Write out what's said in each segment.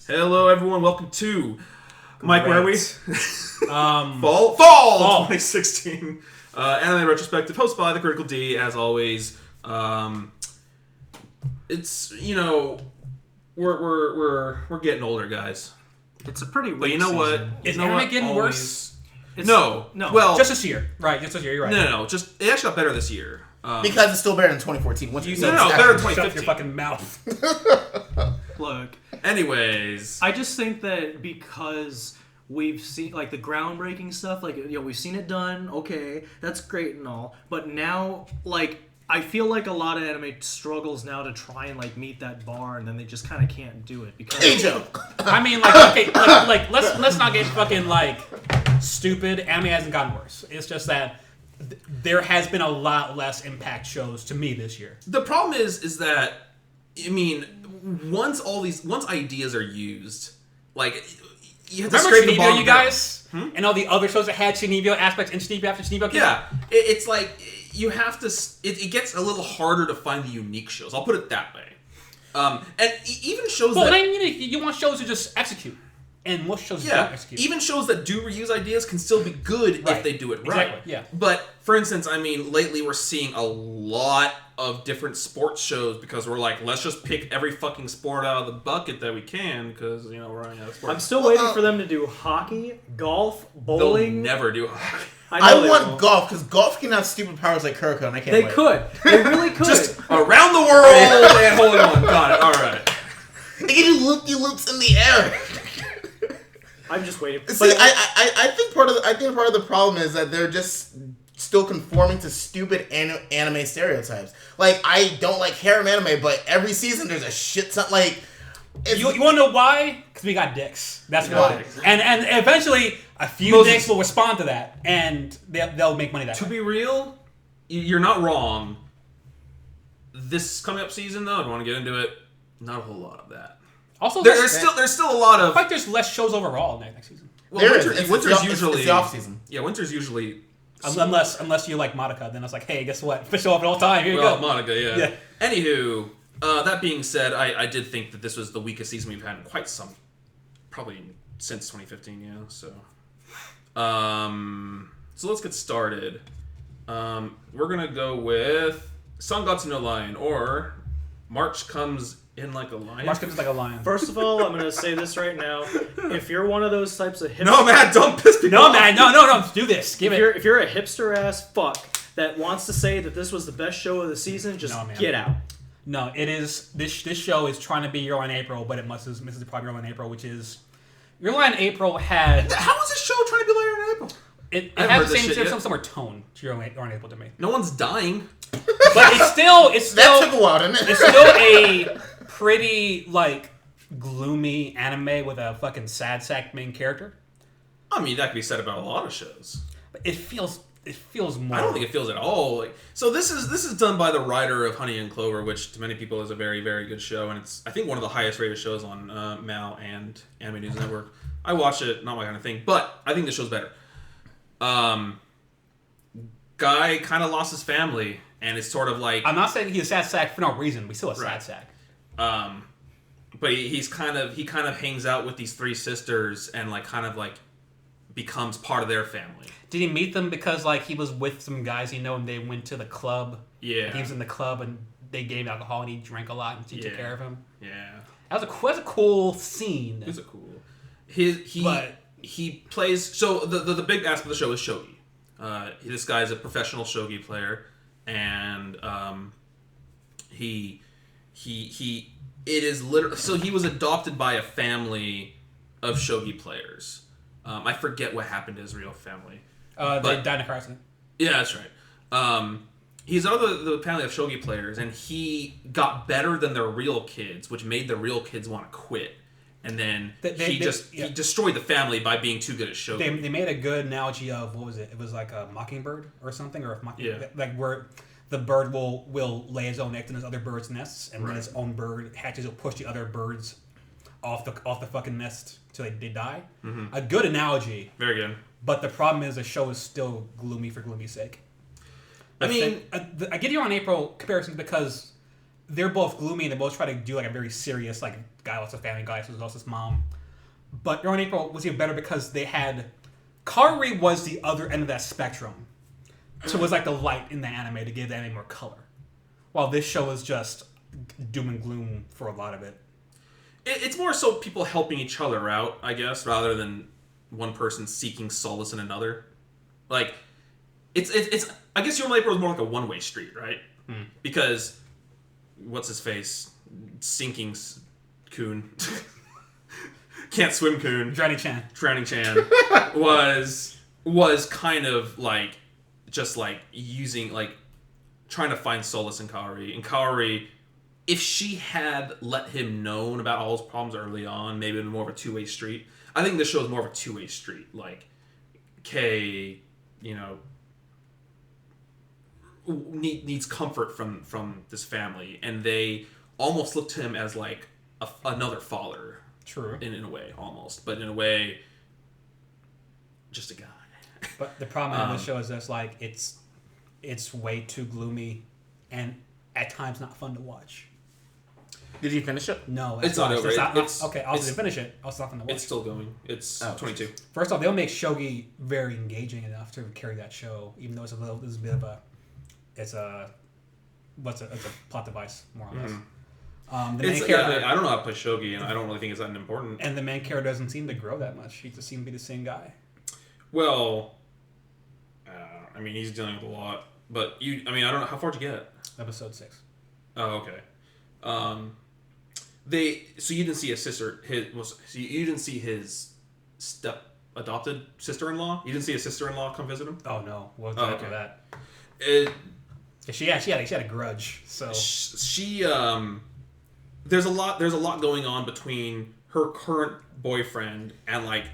Hello, everyone. Welcome to Mike. Where are we? Fall 2016 anime retrospective, hosted by the Critical D. As always, it's we're getting older, guys. It's a pretty weak But you know what? Is anime getting worse? No. Well, just this year. Right, just this year. You're right. No. Just it actually got better this year. Because it's still better than 2014. No, better than 2015. Shut your fucking mouth. Look. Anyways, I just think that because we've seen like the groundbreaking stuff, like we've seen it done. Okay, that's great and all, but now I feel like a lot of anime struggles now to try and meet that bar, and then they just kind of can't do it because. Keijo. I mean, let's not get fucking stupid. Anime hasn't gotten worse. It's just that there has been a lot less impact shows to me this year. The problem is that once ideas are used, you have to scrape the bottom. You guys, and all the other shows that had Shinibyo aspects and Shinibyo after Shinibyo. Yeah, it's like you have to. It gets a little harder to find the unique shows. I'll put it that way. And even shows you want shows to just execute, and most shows don't execute. Even shows that do reuse ideas can still be good if they do it right. Exactly. Yeah. But for instance, lately we're seeing a lot of different sports shows because we're let's just pick every fucking sport out of the bucket that we can because we're running out of sports. I'm still waiting for them to do hockey, golf, bowling. They'll never do hockey. I want golf because golf can have stupid powers like Kuroko, and I can't. They could. They really could. Just around the world and holding on. Got it. All right. They can do loop-de-loops in the air. I'm just waiting. See, I think part of the problem is that they're just still conforming to stupid anime stereotypes. I don't like harem anime, but every season there's a shit ton. You want to know why? Because we got dicks. That's why. And eventually, a few dicks will respond to that, and they'll make money that way. To be real, you're not wrong. This coming up season, though, I don't want to get into it. Not a whole lot of that. Also, there's still a lot of. I think there's less shows overall next season. Well, winter's usually it's the off season. Yeah, winter's usually. Unless you like Madoka, then it's hey, guess what? Fish show up all the time. Here you go. Madoka, yeah. Anywho, that being said, I did think that this was the weakest season we've had in quite some, probably since 2015. Yeah, so. So let's get started. We're gonna go with Sangatsu no Lion, or March Comes in Like a Lion. March Comes Like a Lion. First of all, I'm gonna say this right now: if you're one of those types of hipster, no man, don't piss me off. No, do this. If you're a hipster ass fuck that wants to say that this was the best show of the season, just get out. No, it is. This show is trying to be Your Line April, but it misses the problem Your Line April, which is Your Line April had. How is this show trying to be like Your Line April? It has the same similar tone to Your Line April to me. No one's dying, but it's still that took a while, didn't it? It's still a pretty gloomy anime with a fucking sad sack main character. That could be said about a lot of shows. But it feels more. I don't think it feels at all so. This is done by the writer of Honey and Clover, which to many people is a very, very good show, and it's I think one of the highest rated shows on Mahou and Anime News Network. I watch it, not my kind of thing, but I think the show's better. Guy kind of lost his family, and it's sort of I'm not saying he's a sad sack for no reason. We still a sad sack. But he kind of hangs out with these three sisters and becomes part of their family. Did he meet them because he was with some guys and they went to the club? Yeah. He was in the club and they gave him alcohol and he drank a lot and she took care of him. Yeah. That was a cool scene. It was a cool. He plays so the big aspect of the show is shogi. This guy is a professional shogi player, and it is literally so he was adopted by a family of shogi players. I forget what happened to his real family. They died in a car accident. Yeah, that's right. He's out of the family of shogi players, and he got better than their real kids, which made the real kids want to quit. And then he destroyed the family by being too good at shogi. They made a good analogy of what was it? It was like a mockingbird or something, or where the bird will lay his own eggs in his other birds' nests, and when his own bird hatches, he'll push the other birds off the fucking nest till they die. Mm-hmm. A good analogy. Very good. But the problem is the show is still gloomy for gloomy's sake. I get you on April comparisons because they're both gloomy and they both try to do like a very serious like guy lost a family, guy lost his mom. But Your Own April was even better because they had Kaori was the other end of that spectrum. So it was like the light in the anime to give the anime more color. While this show is just doom and gloom for a lot of it. It's more so people helping each other out, I guess, rather than one person seeking solace in another. Like, it's I guess Your Own April is more like a one-way street, right? Because, what's his face? Sinking Kun. Can't swim Kun. Drowning Chan was kind of like just like using like trying to find solace in Kaori. And Kaori, if she had let him know about all his problems early on, maybe it would be more of a two-way street. I think this show is more of a two-way street. Like Kei, you know, needs comfort from this family, and they almost look to him as like another father. True. In a way, almost. But in a way, just a guy. But the problem in this show is that's like it's way too gloomy and at times not fun to watch. Did you finish it? No. It's not over. Okay, I'll just finish it. I'll stop fun to watch. It's still going. It's 22. First off, they'll make shogi very engaging enough to carry that show, even though it's a bit of a it's a plot device, more or less. The main character, I don't know how to play shogi, and I don't really think it's that important. And the main character doesn't seem to grow that much. He just seems to be the same guy. Well, I mean, he's dealing with a lot. But I don't know. How far did you get? Episode 6. Oh, okay. So you didn't see his sister. You didn't see his adopted sister-in-law. You didn't see his sister-in-law come visit him. Oh no! What was after that? She had a grudge. So she there's a lot going on between her current boyfriend and like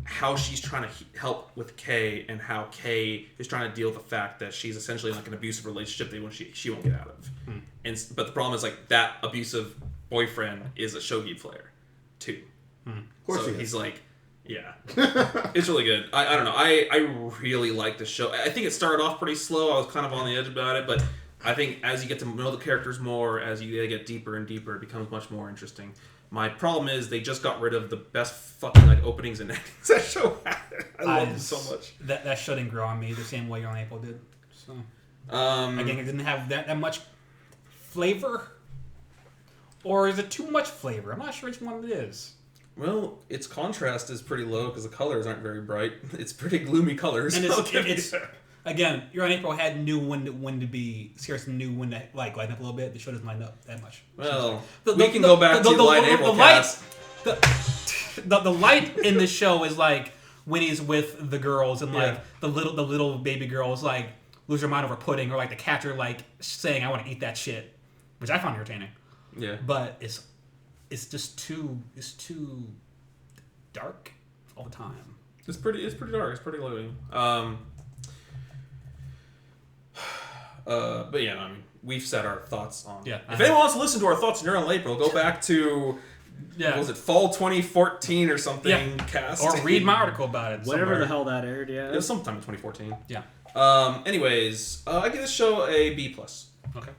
how she's trying to help with Kei, and how Kei is trying to deal with the fact that she's essentially in like an abusive relationship that she won't get out of. But the problem is like that abusive boyfriend is a shogi player too. Of course, so he's like, yeah, it's really good. I don't know. I really like the show. I think it started off pretty slow. I was kind of on the edge about it, but I think as you get to know the characters more, as you get deeper and deeper, it becomes much more interesting. My problem is they just got rid of the best fucking like openings and endings that show had. I love them so much. That show didn't grow on me the same way Your Own April did. So again, it didn't have that much flavor, or is it too much flavor? I'm not sure which one it is. Well, its contrast is pretty low because the colors aren't very bright. It's pretty gloomy colors. And it's again, Your Own April knew when to be serious and knew when to like lighten up a little bit. The show doesn't lighten up that much. Well, we can go back to the Light April cast. The light in the show is like when he's with the girls and like the little baby girls like lose their mind over pudding, or like the catcher like saying I want to eat that shit, which I found entertaining. Yeah. But it's just too dark all the time. It's pretty dark. It's pretty loading. But yeah, I mean, we've said our thoughts on. Yeah. If anyone wants to listen to our thoughts on Your Own April, go back to. Yeah. Was it fall 2014 or something? Yeah. Cast or read my article about it. Whatever the hell that aired. Yeah. It was sometime in 2014. Yeah. Anyways, I give this show a B+. Okay.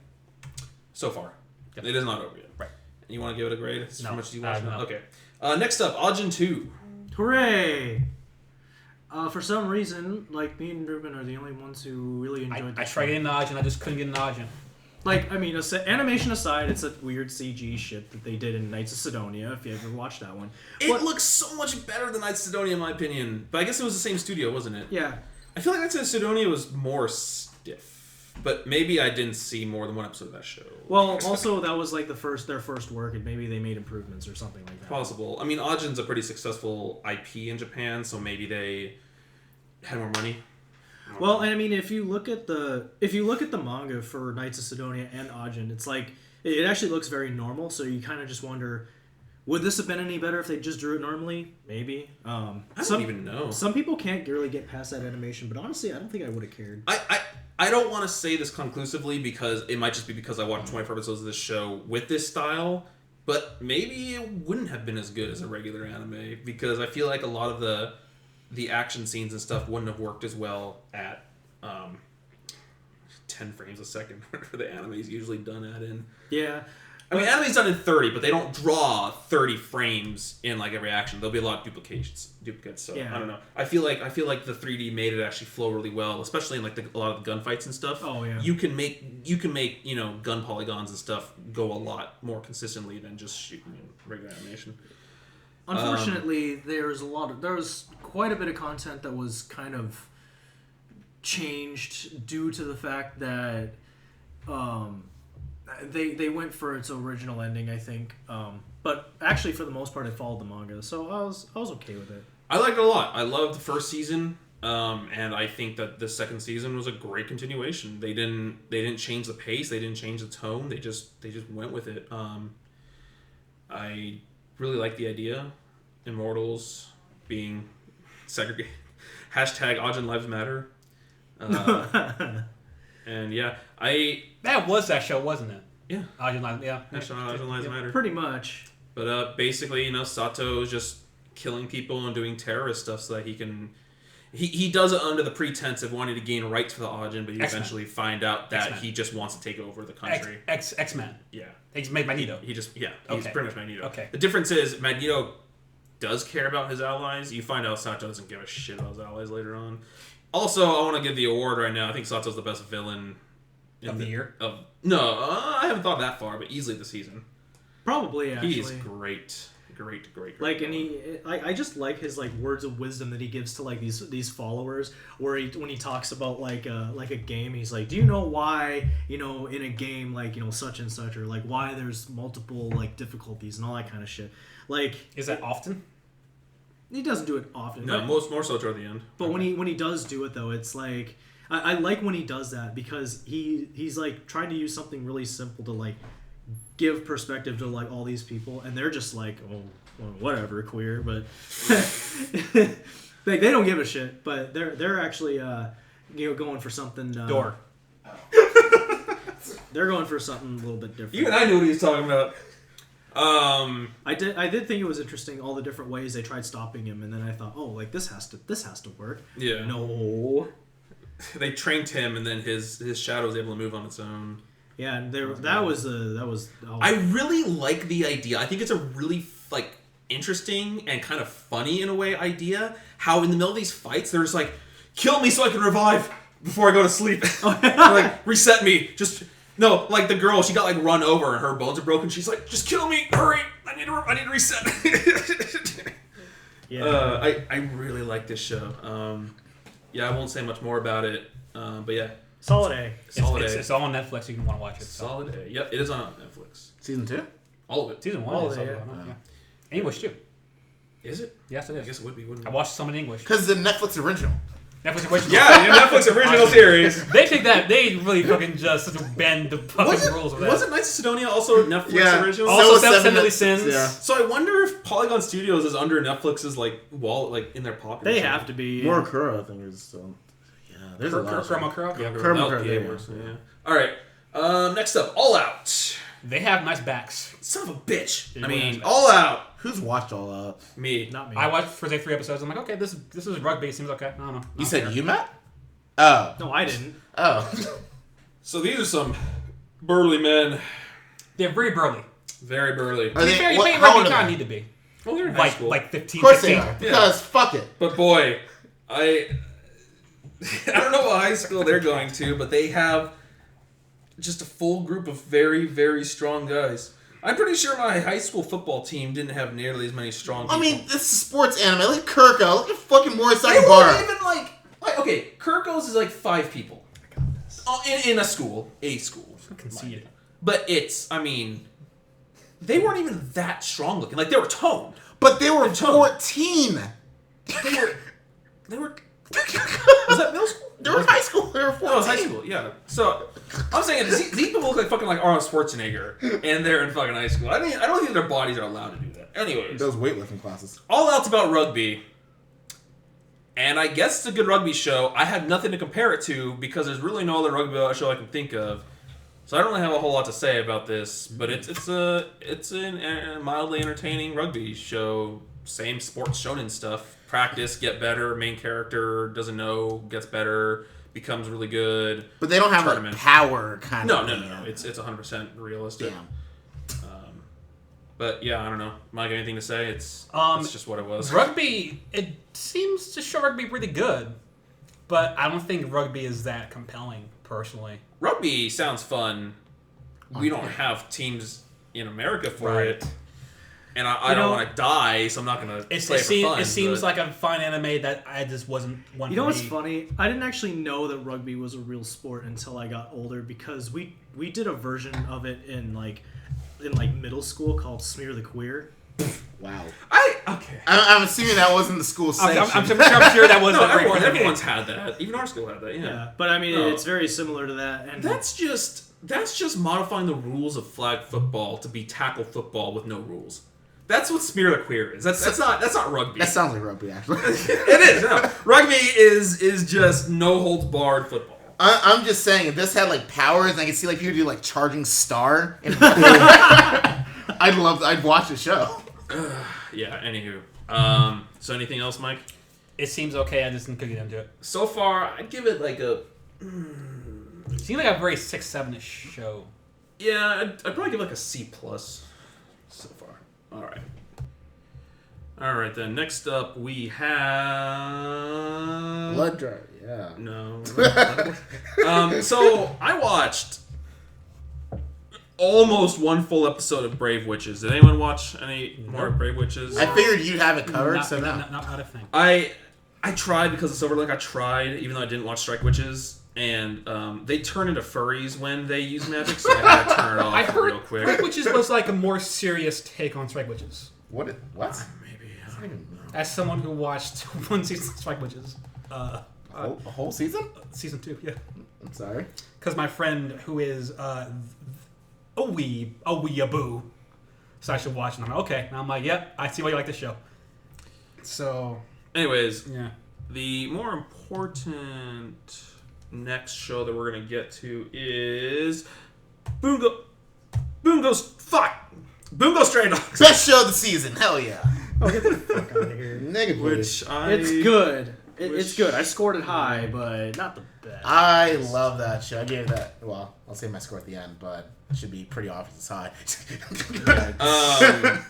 So far, Yep. It is not over yet. Right. You want to give it a grade? No. How much do you watch? No. Okay. Next up, Ajin 2. Hooray! For some reason, like me and Ruben are the only ones who really enjoyed I this. tried getting Ajin, I just couldn't get Ajin. Like, I mean, animation aside, it's a weird CG shit that they did in Knights of Sidonia, if you ever watched that one. It looks so much better than Knights of Sidonia, in my opinion. But I guess it was the same studio, wasn't it? Yeah. I feel like Knights of Sidonia was more stiff. But maybe I didn't see more than one episode of that show. Well, also, that was like their first work, and maybe they made improvements or something like that. Possible. I mean, Ajin's a pretty successful IP in Japan, so maybe they had more money. Well, and I mean, if you look at the manga for Knights of Sidonia and Ajin, it's like it actually looks very normal. So you kind of just wonder, would this have been any better if they just drew it normally? Maybe. I don't even know. Some people can't really get past that animation, but honestly, I don't think I would have cared. I don't want to say this conclusively because it might just be because I watched 24 episodes of this show with this style, but maybe it wouldn't have been as good as a regular anime because I feel like a lot of the action scenes and stuff wouldn't have worked as well at 10 10 frames a second for the anime is usually done at in. Yeah. I mean, anime's done in 30, but they don't draw 30 frames in like every action. There'll be a lot of duplicates. So Yeah. I don't know. I feel like the 3D made it actually flow really well, especially in like a lot of the gunfights and stuff. Oh yeah. You can make gun polygons and stuff go a lot more consistently than just shooting regular animation. Unfortunately, there was quite a bit of content that was kind of changed due to the fact that they went for its original ending, I think. But actually, for the most part, it followed the manga, so I was okay with it. I liked it a lot. I loved the first season, and I think that the second season was a great continuation. They didn't change the pace. They didn't change the tone. They just went with it. I really like the idea. Immortals being segregated. # Ajin Lives Matter. And yeah, That was that show, wasn't it? Yeah. Ajin Lives, yeah. # Ajin Lives Matter. Pretty much. But basically, Sato is just killing people and doing terrorist stuff so that he can... He does it under the pretense of wanting to gain rights for the Ajin, but you eventually find out that X-Men. he just wants to take over the country. X-Men. Yeah. He's made Magneto. He's Okay. pretty much Magneto. Okay. The difference is Magneto does care about his allies. You find out Sato doesn't give a shit about his allies later on. Also, I want to give the award right now. I think Sato's the best villain Of the year? No, I haven't thought that far, but easily the season. Probably, actually. He's great. Great. Like, and I just like his like words of wisdom that he gives to like these followers, where when he talks about like a game, he's like, do you know why in a game like such and such, or like why there's multiple like difficulties and all that kind of shit. Like, is that often? He doesn't do it often. No, more so toward the end. But when he does do it though, it's like I like when he does that, because he's like trying to use something really simple to like give perspective to like all these people, and they're just like, oh, well, whatever, queer, but like they don't give a shit, but they're actually going for something Door. They're going for something a little bit different. Even I knew what he was talking about. I did think it was interesting all the different ways they tried stopping him, and then I thought, oh, like this has to work. Yeah. No. They trained him, and then his shadow was able to move on its own. Yeah, and that was. I really like the idea. I think it's a really like interesting and kind of funny in a way idea. How in the middle of these fights, they're just like, kill me so I can revive before I go to sleep. Like reset me. Just no, like the girl, she got like run over and her bones are broken. She's like, just kill me, hurry! I need to reset. Yeah. I really like this show. Yeah, I won't say much more about it. But yeah. Solid A. It's all on Netflix. You can want to watch it. So. Solid A. Yep, it is on Netflix. Season 2? All of it. Season 1 All is of it, yeah. English too. Is it? Yes, it is. I guess it would be, wouldn't it? I watched some in English. Because the Netflix original. Netflix original. Yeah, Netflix original series. They take that. They really fucking just bend the fucking rules of that. Wasn't Knights of Sidonia also Netflix original? Also, So was Seven Deadly Sins. Yeah. So I wonder if Polygon Studios is under Netflix's like wall, like in their pocket. They have to be. Murakura, I think, is. Yeah, there's a lot. of Kuromakura? Yeah, Kuromakura, yeah, yeah. works, yeah. All right. Next up, All Out. They have nice backs. Son of a bitch. Yeah, I mean, nice All Out. Who's watched all out? Me. Not me. I watched first 3 episodes. I'm like, okay, this is rugby. It seems okay. I don't know. You said you, Matt? Oh. No, I didn't. Oh. So these are some burly men. They're very burly. Very burly. Are they, Very what, rugby how old kind are of they? need to be. Well, they're in high school. Like 15, Of course they 16. are. Because fuck it. But boy, I don't know what high school they're going to, but they have just a full group of very, very strong guys. I'm pretty sure my high school football team didn't have nearly as many strong people. I mean, this is sports anime. Look at Kirko. Look at fucking Morris They weren't Sakabara. even like okay, Kirko's is like 5 people. In a school. Conceited. But I mean, they weren't even that strong looking. Like, they were toned. But they were toned. 14. They were... Was that middle school? They were in high school. They were 14. No, it was high school, yeah. So, I'm saying, these people look like fucking like Arnold Schwarzenegger, and they're in fucking high school. I mean, I don't think their bodies are allowed to do that. Anyways. Those weightlifting classes. All Out's about rugby. And I guess it's a good rugby show. I have nothing to compare it to because there's really no other rugby show I can think of. So I don't really have a whole lot to say about this, but it's a mildly entertaining rugby show. Same sports shonen stuff. Practice, get better. Main character doesn't know, gets better. becomes really good. But they don't have tournament. a power kind of. No. It's 100% realistic. Damn. But yeah, I don't know. Mike, anything to say? It's just what it was. Rugby, it seems to show rugby pretty good, but I don't think rugby is that compelling, personally. Rugby sounds fun. We don't have teams in America for it. And I don't want to die, so I'm not going to play for fun. It seems like a fun anime that I just wasn't one for me. You know what's funny? I didn't actually know that rugby was a real sport until I got older, because we did a version of it in middle school called Smear the Queer. Wow. Okay. I'm assuming that wasn't the school section. I'm sure that wasn't. No, everyone's had that. Even our school had that. Yeah. But I mean, it's very similar to that. And that's just modifying the rules of flag football to be tackle football with no rules. That's what Smear the Queer is. That's not rugby. That sounds like rugby, actually. It is. No. Rugby is just no holds barred football. I'm just saying, if this had like powers, and I could see like people do like charging star, and I'd watch the show. Yeah. Anywho, so anything else, Mike? It seems okay. I just couldn't get into it. So far, I'd give it like a. It seemed like a very 6-7-ish show. Yeah, I'd probably give it like a C+ so far. All right then. Next up, we have Blood Drive. Yeah. No. So I watched almost one full episode of Brave Witches. Did anyone watch any more Brave Witches? I figured you'd have it covered, Not so no. Not a thing. I tried because it's over. Like I tried, even though I didn't watch Strike Witches, and they turn into furries when they use magic, so I had to turn it off I heard real quick. Strike Witches was like a more serious take on Strike Witches. What? Maybe. I don't even know. As someone who watched one season of Strike Witches, A whole season? season 2, yeah. I'm sorry. Because my friend who is a weeaboo started watching. I'm like, okay. And I'm like, yep, I see why you like this show. So, Anyways, yeah. the more important next show that we're gonna get to is Bungou Stray Dogs. Best show of the season. Hell yeah. oh, get the fuck out of here. Negative. Which It's good. It's good. I scored it high, but not the best. I love that show. I gave that. Well, I'll say my score at the end, but it should be pretty obvious it's high.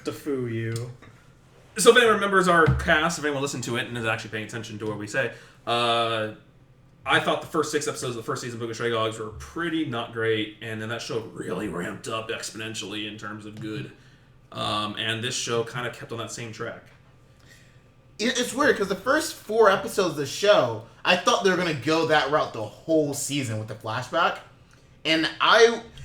To foo you. So if anyone remembers our cast, if anyone listened to it and is actually paying attention to what we say, I thought the first 6 episodes of the first season of Bungou Stray Dogs were pretty not great, and then that show really ramped up exponentially in terms of good. And this show kind of kept on that same track. It's weird because the first 4 episodes of the show, I thought they were going to go that route the whole season with the flashback. And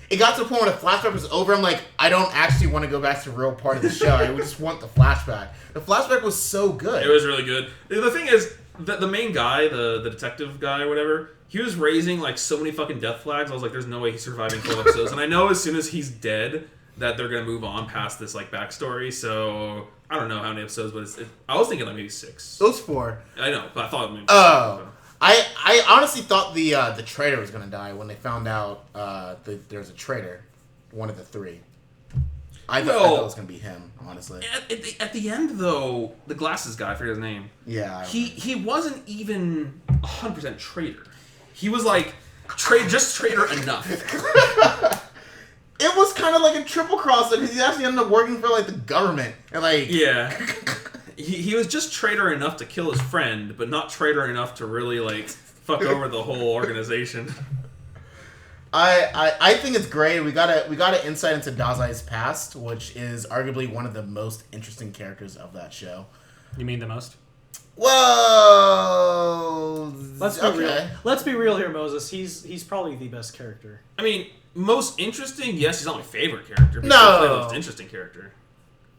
it got to the point where the flashback was over. I'm like, I don't actually want to go back to the real part of the show. I just want the flashback. The flashback was so good. It was really good. The thing is, the main guy, the detective guy or whatever, he was raising like so many fucking death flags. I was like, there's no way he's surviving 12 episodes. And I know as soon as he's dead that they're going to move on past this like backstory. So I don't know how many episodes, but I was thinking like maybe 6. Those 4. I know, but I thought maybe 6. Oh. I honestly thought the traitor was going to die when they found out there's a traitor. One of the 3. I thought it was going to be him, honestly. At the end, though, the glasses guy, I forget his name. Yeah. He wasn't even 100% traitor. He was like, just traitor enough. It was kind of like a triple cross because he actually ended up working for like the government and like yeah. He was just traitor enough to kill his friend, but not traitor enough to really like fuck over the whole organization. I think it's great. We got an insight into Dazai's past, which is arguably one of the most interesting characters of that show. You mean the most? Whoa. Let's be real. Let's be real here, Moses. He's probably the best character. I mean, most interesting? Yes, he's not my favorite character. But No. he's definitely the most interesting character.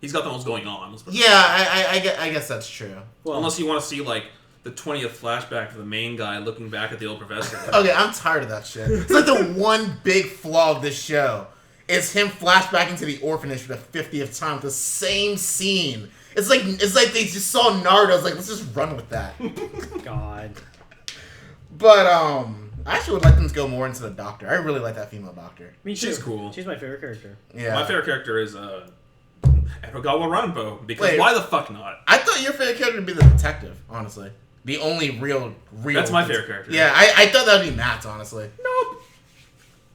He's got the most going on. Yeah, I guess that's true. Well, unless you want to see like the 20th flashback of the main guy looking back at the old professor. Okay, I'm tired of that shit. It's like the one big flaw of this show. It's him flashbacking to the orphanage for the 50th time, the same scene. It's like they just saw Naruto. I was like, let's just run with that. God. But I actually would like them to go more into the doctor. I really like that female doctor. Me too. She's cool. She's my favorite character. Yeah. My favorite character is Edogawa Ranpo, because Wait. why the fuck not? I thought your favorite character would be the detective, honestly. the only real. That's my favorite character. Yeah, I thought that would be Matt's, honestly. Nope.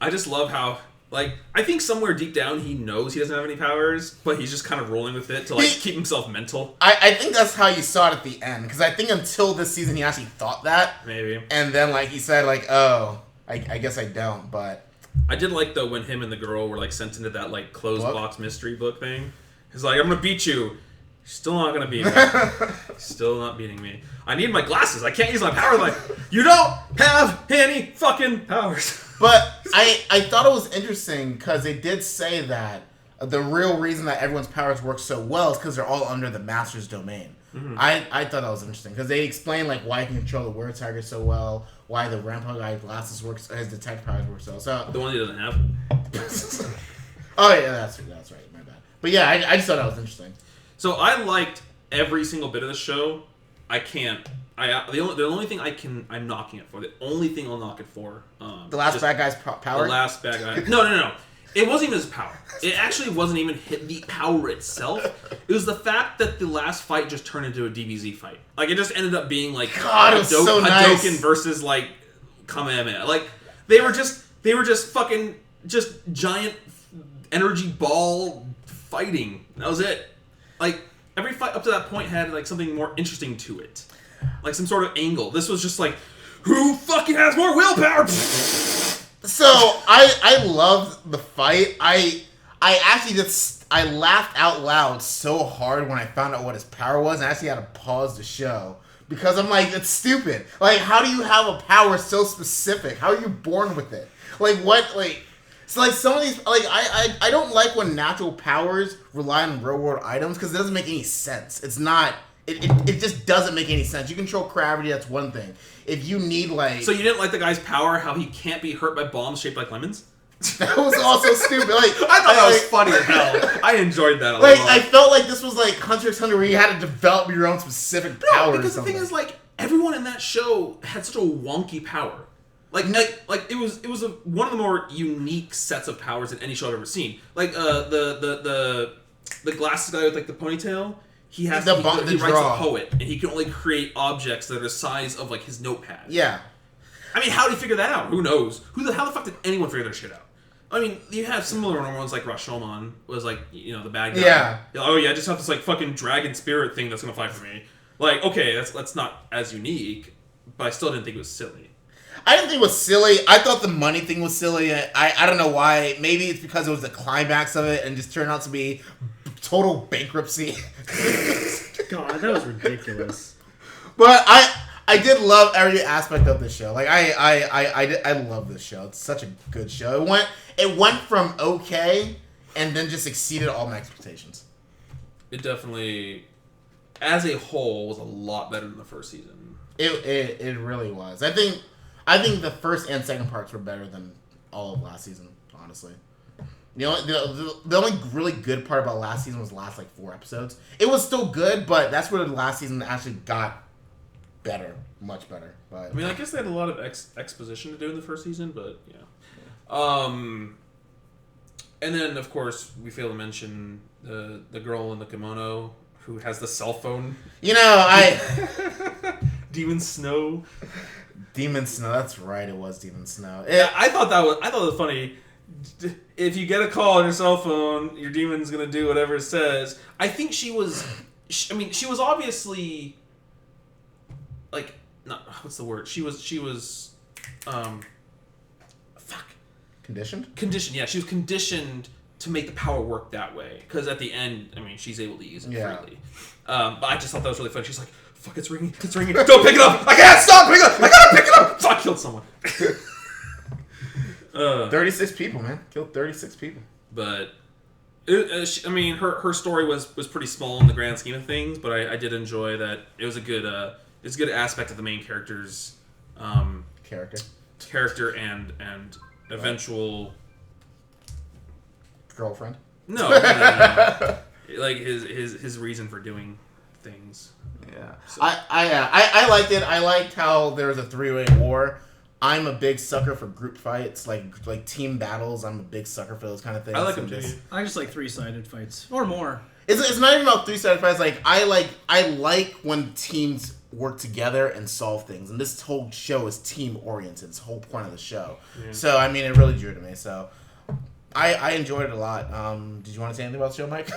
I just love how, like, I think somewhere deep down he knows he doesn't have any powers, but he's just kind of rolling with it to, like, keep himself mental. I think that's how you saw it at the end, because I think until this season he actually thought that. Maybe. And then, like, he said, like, oh, I guess I don't, but... I did like, though, when him and the girl were, like, sent into that, like, closed box mystery book thing. He's like, I'm gonna beat you. You're still not gonna beat me. Still not beating me. I need my glasses. I can't use my powers. Like, you don't have any fucking powers. But I thought it was interesting because they did say that the real reason that everyone's powers work so well is because they're all under the master's domain. Mm-hmm. I thought that was interesting because they explained like why he can control the word tiger so well, why the grandpa guy glasses works, his detect powers work so. The one he doesn't have. Oh yeah, that's right. My bad. But yeah, I just thought that was interesting. So I liked every single bit of the show. The only thing I'm knocking it for. The only thing I'll knock it for. The last bad guy's power. The last bad guy. No. It wasn't even his power. It actually wasn't even the power itself. It was the fact that the last fight just turned into a DBZ fight. Like it just ended up being like God, it was so nice. Hadouken versus like Kamehameha. Like they were just fucking just giant energy ball fighting. That was it. Like every fight up to that point had like something more interesting to it. Like some sort of angle. This was just like, who fucking has more willpower? So I loved the fight. I actually I laughed out loud so hard when I found out what his power was, and I actually had to pause the show because I'm like, it's stupid. Like, how do you have a power so specific? How are you born with it? Like what? Like it's like some of these. Like I don't like when natural powers rely on real world items because it doesn't make any sense. It's not. It just doesn't make any sense. You control gravity, that's one thing. If you need, like... So you didn't like the guy's power, how he can't be hurt by bombs shaped like lemons? That was also stupid. Like I thought that was funny as hell. I enjoyed that a lot. I felt like this was like Hunter x Hunter where you had to develop your own specific power. No, because the thing is, like, everyone in that show had such a wonky power. Like it was one of the more unique sets of powers in any show I've ever seen. Like the glasses guy with like the ponytail. He writes a poet, and he can only create objects that are the size of like his notepad. Yeah. I mean, how did he figure that out? Who knows? How the fuck did anyone figure that shit out? I mean, you have similar ones like Rashomon was like, you know, the bad guy. Yeah. Oh yeah, I just have this like fucking dragon spirit thing that's gonna fight for me. Like, okay, that's not as unique, but I still didn't think it was silly. I didn't think it was silly. I thought the money thing was silly. I don't know why. Maybe it's because it was the climax of it and just turned out to be total bankruptcy. God, that was ridiculous. But I did love every aspect of this show. Like I love this show. It's such a good show. It went from okay and then just exceeded all my expectations. It definitely, as a whole, was a lot better than the first season. It really was. I think the first and second parts were better than all of last season, honestly. The only really good part about last season was the last, like, 4 episodes. It was still good, but that's where the last season actually got better. Much better. But I mean, I guess they had a lot of exposition to do in the first season, but, yeah. And then, of course, we fail to mention the girl in the kimono who has the cell phone. You know, Demon Snow. Demon Snow, that's right, it was Demon Snow. I thought it was funny. If you get a call on your cell phone, your demon's gonna do whatever it says. I think she was obviously like, not what's the word? She was Conditioned? Yeah, she was conditioned to make the power work that way. Because at the end, I mean, she's able to use it freely. But I just thought that was really funny. She's like, "Fuck, it's ringing! It's ringing! Don't pick it up! I can't stop picking it up! I gotta pick it up!" So I killed someone. 36 people, man. Killed 36 people. But I mean, her story was pretty small in the grand scheme of things. But I did enjoy that. It was a good aspect of the main character's character and eventual girlfriend. No. Like his reason for doing things. Yeah. So. I liked it. I liked how there was a 3-way war. I'm a big sucker for group fights, like team battles. I'm a big sucker for those kind of things. I like them too. I just like 3-sided fights or more. It's not even about 3-sided fights. Like I like when teams work together and solve things. And this whole show is team oriented. It's the whole point of the show. Yeah. So I mean, it really drew to me. So I enjoyed it a lot. Did you want to say anything about the show, Mike?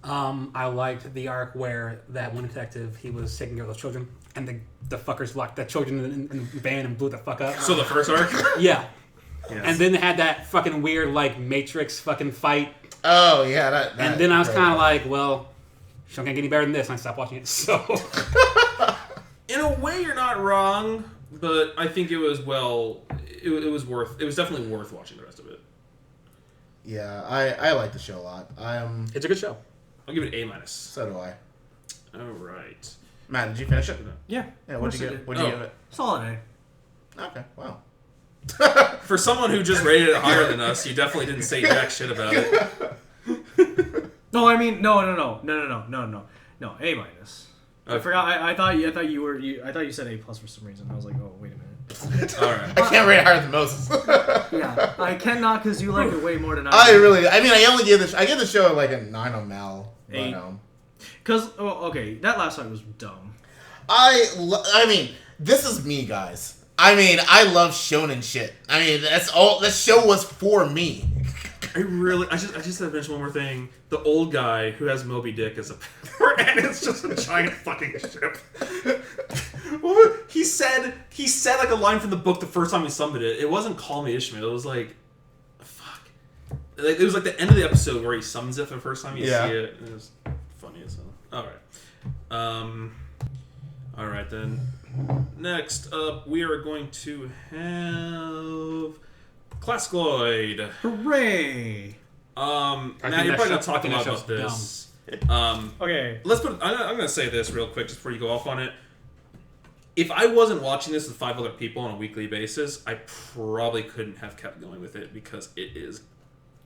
I liked the arc where that one detective, he was taking care of those children, and the fuckers locked the children in the van and blew the fuck up. So the first arc? Yeah. Yes. And then they had that fucking weird, like, Matrix fucking fight. Oh, yeah. That and then I was kind of like, well, show can't get any better than this, and I stopped watching it, so... In a way, you're not wrong, but I think it was, it was definitely worth watching the rest of it. Yeah, I like the show a lot. It's a good show. I'll give it an A-. So do I. All right. Matt, did you finish it? Yeah. Yeah, what'd you give it? Solid A. Okay, wow. For someone who just rated it higher than us, you definitely didn't say jack shit about it. No, I mean, no, A-. Okay. I forgot. I thought you said A+ for some reason. I was like, oh, wait a minute. All right. I can't rate it higher than Moses. Yeah, I cannot because you like it way more than I. I only give I give the show like a 9 on Mal. 8. Because okay, that last fight was dumb. I mean, this is me, guys. I mean, I love shonen shit. I mean, that's all. This show was for me. I just have to mention one more thing. The old guy who has Moby Dick as a power, and it's just a giant fucking ship. He said like a line from the book the first time he summoned it. It wasn't Call Me Ishmael. It was like, fuck. Like, it was like the end of the episode where he summons it for the first time you see it. It was funny as hell. All right. All right then. Next up, we are going to have Classicaloid. Hooray! Matt, you're probably gonna talk a lot about this. Okay. I'm gonna say this real quick just before you go off on it. If I wasn't watching this with 5 other people on a weekly basis, I probably couldn't have kept going with it because it is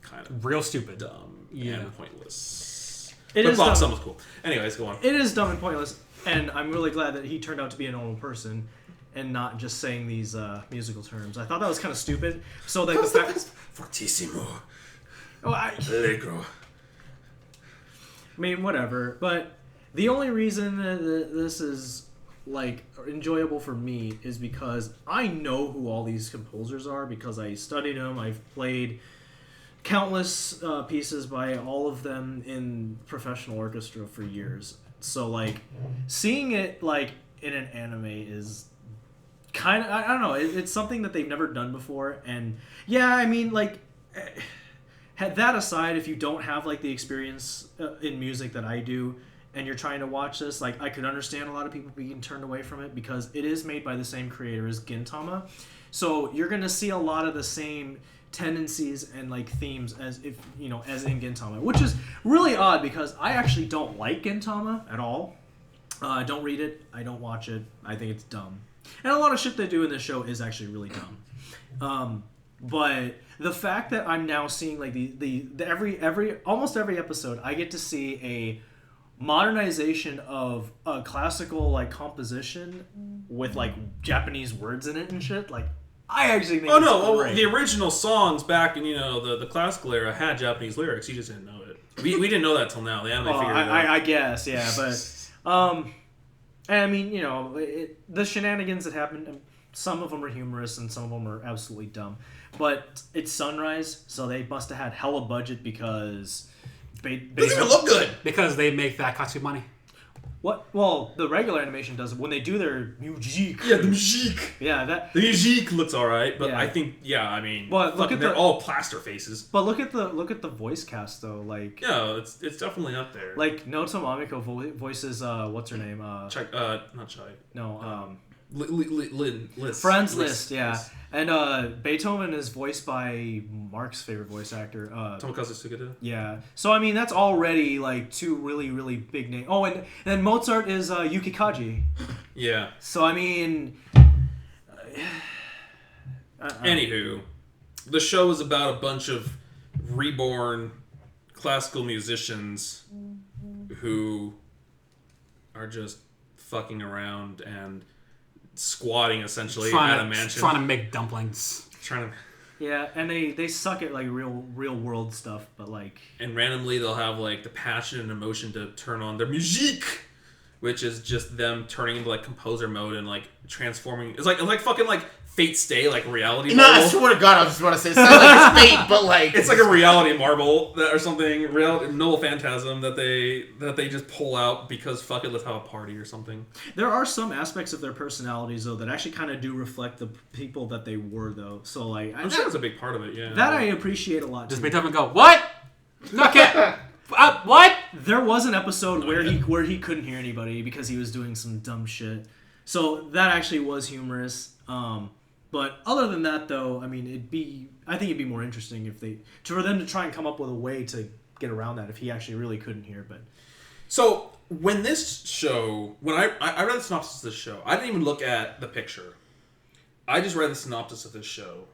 kind of real stupid, dumb, and pointless. But Bob Sum was cool. Anyways, go on. It is dumb and pointless, and I'm really glad that he turned out to be a normal person and not just saying these musical terms. I thought that was kind of stupid. So like the fact, fortissimo, I allegro. mean, whatever. But the only reason that this is like enjoyable for me is because I know who all these composers are because I studied them. I've played countless pieces by all of them in professional orchestra for years. So like seeing it like in an anime is kind of, I don't know, it's something that they've never done before. And yeah, I mean, like, that aside, if you don't have like the experience in music that I do and you're trying to watch this, like, I could understand a lot of people being turned away from it because it is made by the same creator as Gintama. So you're going to see a lot of the same tendencies and like themes as in Gintama, which is really odd because I actually don't like Gintama at all. I don't read it. I don't watch it. I think it's dumb. And a lot of shit they do in this show is actually really dumb. But the fact that I'm now seeing like almost every episode, I get to see a modernization of a classical like composition with like Japanese words in it and shit. Like, I actually think the original songs back in the classical era had Japanese lyrics. You just didn't know it. We didn't know that till now. The anime figured it out. I guess, yeah, but and I mean, the shenanigans that happened, some of them are humorous and some of them are absolutely dumb. But it's Sunrise, so they must have had hella budget because doesn't even look good because they make that Katsu money. What? Well, the regular animation does when they do their musique. Yeah, the musique. Yeah, the musique looks alright, but yeah. I think I mean, well, they're all plaster faces. But look at the voice cast though, like it's definitely up there. Like Noto Mamiko voices what's her name? Not Chai. No, Liz. Friends List, yeah. And Beethoven is voiced by Mark's favorite voice actor, Tomokazu Sugita. Yeah. So I mean that's already like 2 really, really big names. Oh, and then Mozart is Yuki Kaji. Yeah. So I mean anywho, the show is about a bunch of reborn classical musicians who are just fucking around and squatting essentially at a mansion, trying to make dumplings. Yeah, and they suck at like real world stuff, but like, and randomly they'll have like the passion and emotion to turn on their musique which is just them turning into like composer mode and like transforming. It's like fucking like Fate Stay, like reality No, marble. I swear to God, I was just about to say, it sounds like it's fate, but like... It's like a reality marble or something, Noble Phantasm that they just pull out because fuck it, let's have a party or something. There are some aspects of their personalities, though, that actually kind of do reflect the people that they were, though. So, like... I'm sure that's a big part of it, yeah. That I appreciate a lot, Just too. make them go, what? Okay. What? There was an episode where he couldn't hear anybody because he was doing some dumb shit. So, that actually was humorous. But other than that, though, I mean, I think it'd be more interesting for them to try and come up with a way to get around that if he actually really couldn't hear. But so when I read the synopsis of this show, I didn't even look at the picture. I just read the synopsis of this show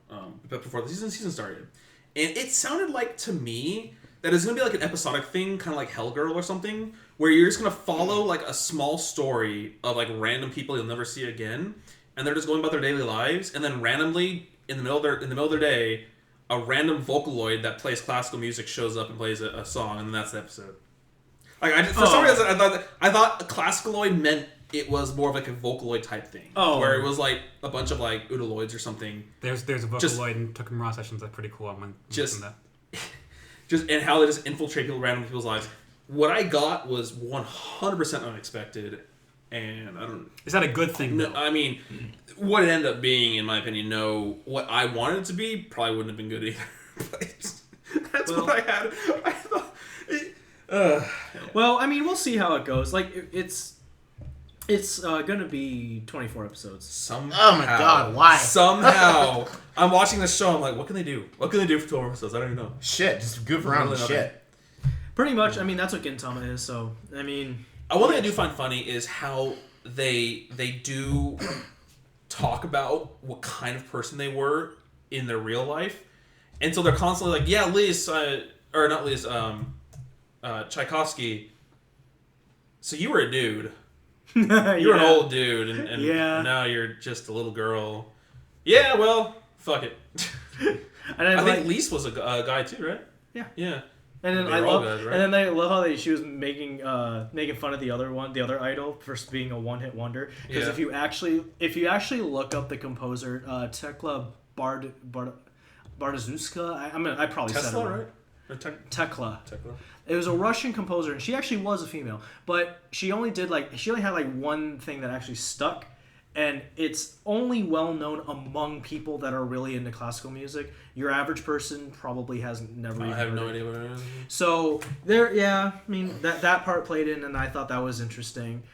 before the season started, and it sounded like to me that it's gonna be like an episodic thing, kind of like Hellgirl or something, where you're just gonna follow like a small story of like random people you'll never see again. And they're just going about their daily lives, and then randomly in the middle of their day, a random Vocaloid that plays classical music shows up and plays a song, and then that's the episode. Like for some reason, I thought Classicaloid meant it was more of like a Vocaloid type thing, where it was like a bunch of like Udaloids or something. There's a Vocaloid in Tokumura sessions that's pretty cool. I'm that. Just and how they just infiltrate random people's lives. What I got was 100% unexpected. And I don't... Is that a good thing, though? I mean, what it ended up being, in my opinion, what I wanted it to be probably wouldn't have been good either. That's what I had. I thought... Well, I mean, we'll see how it goes. Like, it's gonna be 24 episodes. Somehow, oh my God, why? Somehow, I'm watching this show, I'm like, what can they do? What can they do for 12 episodes? I don't even know. Shit, just goof around with shit. Pretty much, I mean, that's what Gintama is, so, I mean... One thing I do find funny is how they do talk about what kind of person they were in their real life, and so they're constantly like, "Yeah, Liz, or not Liz, Tchaikovsky. So you were a dude. You were an old dude, and now you're just a little girl. Yeah, well, fuck it. I think Lise was a guy too, right? Yeah. Yeah. And then and then I love how she was making fun of the other idol for being a one-hit wonder. Because if you actually look up the composer Tekla Bardazuska, I probably Tesla, said it right? Or Tekla. It was a Russian composer, and she actually was a female, but she only had one thing that actually stuck. And it's only well known among people that are really into classical music. Your average person probably never. I have no idea what it is. So there, yeah. I mean that part played in, and I thought that was interesting.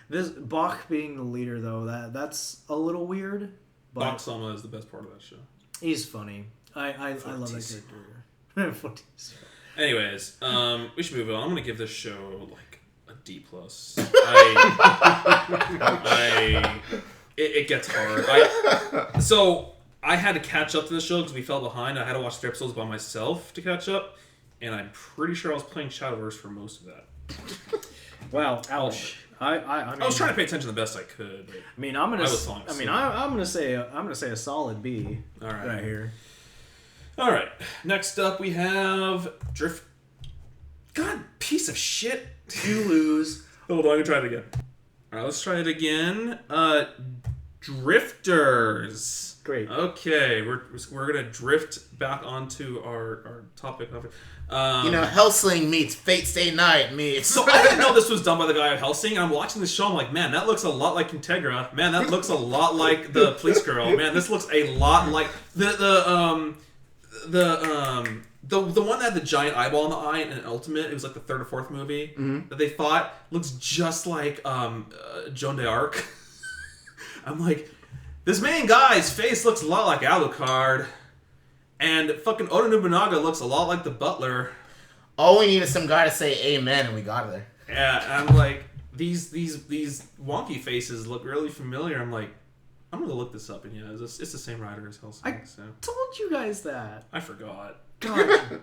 This Bach being the leader, though, that's a little weird. But Bach-sama is the best part of that show. He's funny. I love that character. Anyways, we should move on. I'm gonna give this show like a D+. It gets hard. So I had to catch up to this show because we fell behind. I had to watch 3 episodes by myself to catch up, and I'm pretty sure I was playing Shadowverse for most of that. Wow, ouch. I was trying to pay attention the best I could. But I mean, I'm gonna say a solid B. All right, right here. All right. Next up, we have Drift. God, piece of shit. You lose. Hold on, I'm gonna try it again. All right, let's try it again. Drifters. Great. Okay, we're gonna drift back onto our topic. Hellsing meets Fate Stay Night meets. So I didn't know this was done by the guy at Hellsing. I'm watching this show. I'm like, man, that looks a lot like Integra. Man, that looks a lot like the Police Girl. Man, this looks a lot like the one that had the giant eyeball in the eye in Ultimate. It was like the 3rd or 4th movie that they fought. Looks just like Joan d'Arc. I'm like, this main guy's face looks a lot like Alucard, and fucking Oda Nobunaga looks a lot like the Butler. All we need is some guy to say amen, and we got it there. Yeah, and I'm like, these wonky faces look really familiar. I'm like, I'm gonna look this up, and yeah, it's the same writer as Hellsing. I told you guys that. I forgot. God.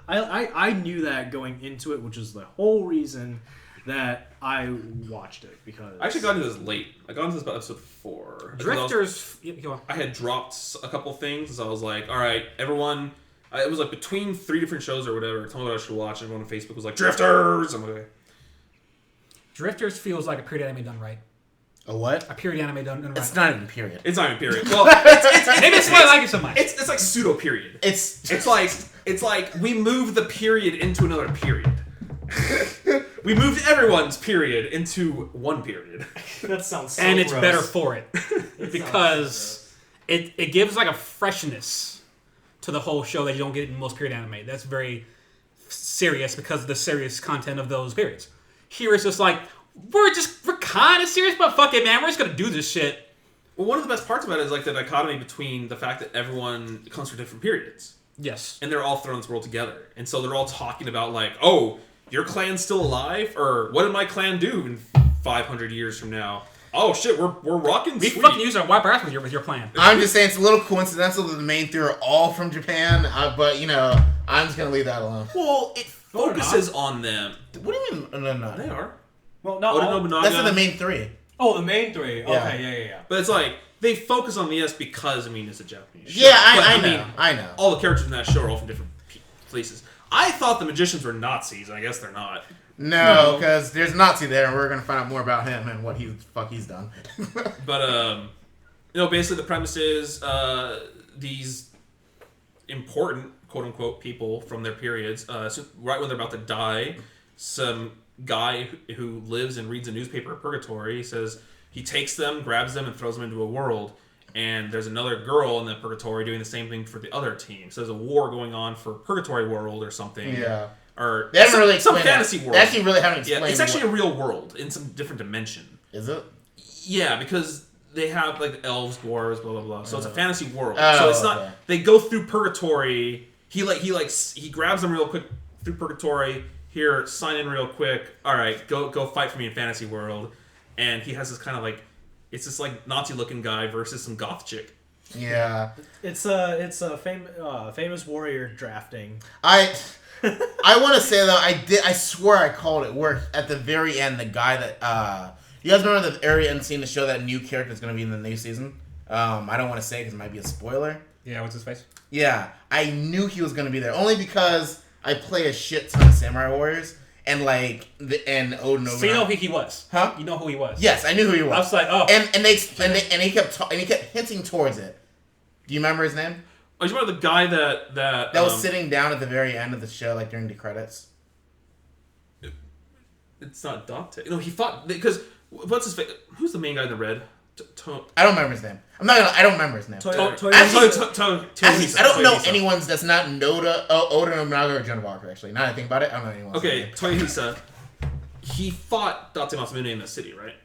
I knew that going into it, which is the whole reason that I watched it, because I actually got into this late. I got into this about episode 4. Drifters. I had dropped a couple things, so I was like, all right, everyone, It was like between 3 different shows or whatever. Told me what I should watch. Everyone on Facebook was like, Drifters! I'm like, okay. Drifters feels like a period anime done right. A what? A period anime done right. It's not even period. It's not even period. Well, maybe it's why I like it so much. It's like pseudo period. It's like we moved the period into another period. We moved everyone's period into one period. That sounds so and it's gross. better for it because it gives like a freshness to the whole show that you don't get in most period anime. That's very serious because of the serious content of those periods. Here it's just like we're kind of serious, but fuck it, man, we're just gonna do this shit. Well, one of the best parts about it is like the dichotomy between the fact that everyone comes from different periods. Yes, and they're all thrown in this world together, and so they're all talking about like, oh, your clan's still alive, or what did my clan do in 500 years from now? Oh shit, we're rocking. We sweet. fucking use our wipe our ass with your plan. I'm just saying it's a little coincidental that the main 3 are all from Japan, but I'm just gonna leave that alone. Well, it focuses on them. What do you mean? No. They are. Well, not Oda all. Nobunaga. That's in the main 3. Oh, the main 3. Yeah. Okay, yeah. But it's like they focus on the S because it's a Japanese show. Yeah, But, I know. All the characters in that show are all from different places. I thought the magicians were Nazis, and I guess they're not. No, because there's Nazi there, and we're gonna find out more about him and what he's done. But basically the premise is these important quote unquote people from their periods, so right when they're about to die, some guy who lives and reads a newspaper at Purgatory says he takes them, grabs them, and throws them into a world. And there's another girl in the Purgatory doing the same thing for the other team. So there's a war going on for Purgatory World or something. Yeah. Or they haven't really some explained fantasy that. world. They actually really haven't explained. Yeah, it's actually a real world in some different dimension. Is it? Yeah, because they have like elves, dwarves, blah blah blah. So it's a fantasy world. Oh, So it's not. okay. They go through Purgatory. He grabs them real quick through Purgatory. Here, sign in real quick. All right, go fight for me in fantasy world. And he has this kind of like, it's this like Nazi looking guy versus some goth chick. Yeah. It's a famous warrior drafting. I want to say though, I swear I called it where at the very end the guy that you guys remember the very end scene to show that new character is going to be in the new season. I don't want to say because it might be a spoiler. Yeah, what's his face? Yeah, I knew he was going to be there only because I play a shit ton of Samurai Warriors and and Oda Nobunaga. So you know who he was? Huh? You know who he was? Yes, I knew who he was. I was like, oh. And he kept hinting towards it. Do you remember his name? Oh, you remember the guy that was sitting down at the very end of the show, like during the credits. It's not Dante. No, he fought because what's his face? Who's the main guy in the red? I don't remember his name. I don't remember his name. Actually, I don't know anyone's that's not Oda Nobunaga or Joan of Arc, actually. Now that I think about it, I don't know anyone. Okay, Toyohisa. He fought Date Masamune in the city, right?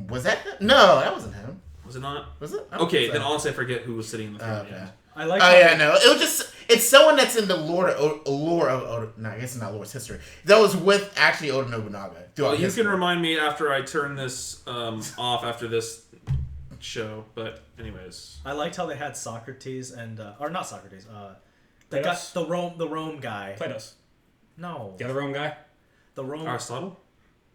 Was that him? No, that wasn't him. Was it not? Was it? Okay, then honestly, I forget who was sitting in the throne. Okay. I like. Oh yeah, no. It was just it's someone that's in the lore of Oda. No, I guess it's not lore's history. That was with actually Oda Nobunaga. Well, you can remind me after I turn this off after this show. But anyways, I liked how they had Socrates and or not Socrates. Platos? The Rome guy. Platos. No. The other Rome guy? The Rome. Aristotle.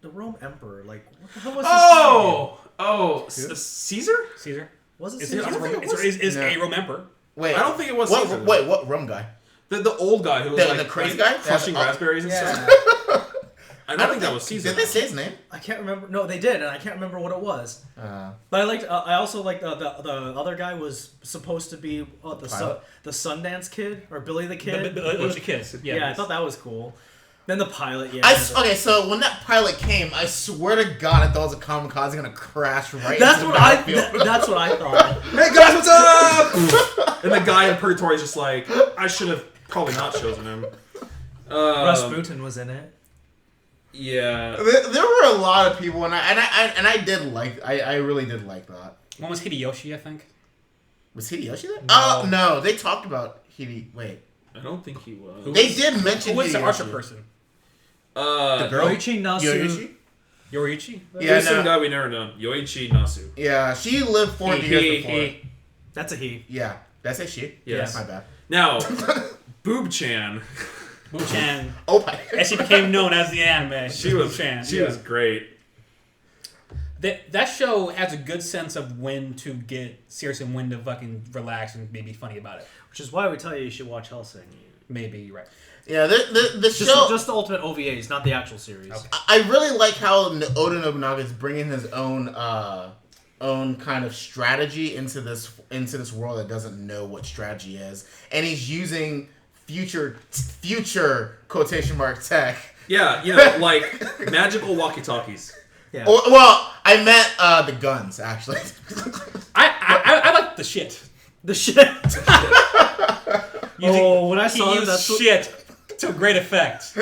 The Rome emperor. Like what the hell was his name? Caesar. Caesar. Was it Is Caesar? a Rome emperor. Wait, I don't think it was Caesar. What Rome guy? The old guy who was The crazy guy? crushing raspberries and Yeah. stuff. I don't think that was Caesar. Did they say his name? I can't remember. No, they did, and I can't remember what it was. But I liked. I also liked the other guy was supposed to be the Sundance Kid or Billy the Kid. It was the kids. Yeah, I thought that was cool. Then the pilot. Yeah. Okay, so when that pilot came, I swear to God, I thought it was a kamikaze gonna crash right. That's into what the battlefield. That's what I thought. Hey guys, what's up? And the guy in Purgatory is just like, I should have probably not chosen him. Rasputin was in it. Yeah. There were a lot of people, and I really did like that. One was Hideyoshi, I think. Was Hideyoshi there? No. Oh no, they talked about Wait, I don't think he was. they did mention Who was the Hideyoshi. archer person? The girl? Yoichi Nasu. Yoriichi? Yeah, some guy we never known. Yoichi Nasu. Yeah, she lived 400 years before. That's a he. Yeah, that's a she. Yes. My bad. Now, Boob-chan. Boo-chan. Oh my. As she became known as the anime. She was Boo-chan. She was great. That show has a good sense of when to get serious and when to fucking relax and maybe funny about it. Which is why we tell you should watch Hellsing. Maybe you're right. Yeah, the show... Just the ultimate OVAs, not the actual series. Okay. I really like how Oda Nobunaga is bringing his own kind of strategy into this world that doesn't know what strategy is, and he's using future quotation mark tech. Yeah, like magical walkie-talkies. Yeah. Well, I meant the guns actually. I like the shit. The shit. When I saw that's shit to great effect.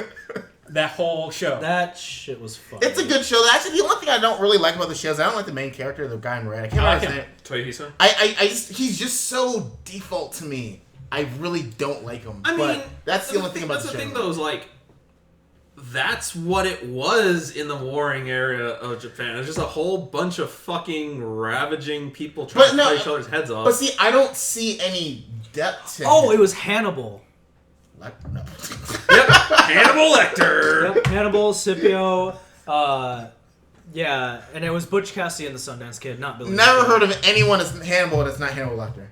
That whole show. That shit was fun. It's a good show. Actually, the only thing I don't really like about the show is I don't like the main character, the guy in red. I can't remember his name. Toyohisa? He's just so default to me. I really don't like him. I mean, that's the only thing about the show. That's the thing, though, is like, that's what it was in the warring area of Japan. It was just a whole bunch of fucking ravaging people trying to cut each other's heads off. But see, I don't see any depth to Oh, him. it was Hannibal. No. Yep, Hannibal Lecter. Yep, Hannibal, Scipio, yeah, and it was Butch Cassidy and the Sundance Kid, not Billy. Never heard of anyone as Hannibal that's not Hannibal Lecter.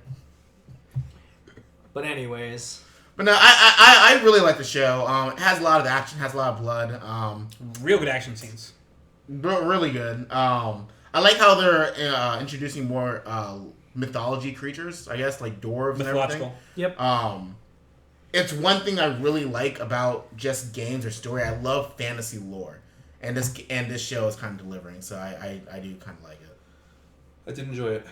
But anyways. But no, I really like the show. It has a lot of action, has a lot of blood. Real good action scenes. Really good. I like how they're introducing more mythology creatures, I guess, like dwarves and everything. Yep. It's one thing I really like about just games or story. I love fantasy lore, and this show is kind of delivering. So I do kind of like it. I did enjoy it.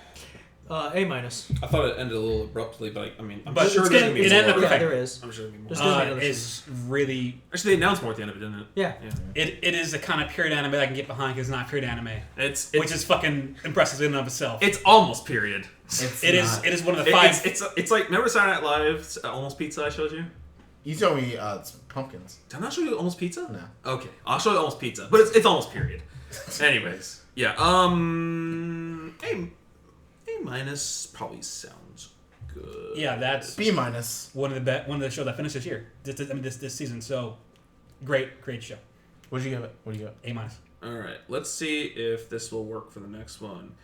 A minus. I thought it ended a little abruptly, but I'm But sure it's there's gonna be it more. ended up Yeah, there is. I'm sure there'll be more. There's gonna be another It's really... Actually, they announced more at the end of it, didn't it? Yeah. It is the kind of period anime I can get behind because it's not period anime. Which is fucking impressive in and of itself. It's almost period. It is one of the five... It's like, remember Saturday Night Live, Almost Pizza I showed you? You told me it's pumpkins. Did I not show you Almost Pizza? No. Okay, I'll show you Almost Pizza, but it's almost period. Anyways, yeah. A minus probably sounds good. Yeah, that's B minus. one of the shows that finished this year. This season. So great show. What did you give it? A minus. All right, let's see if this will work for the next one.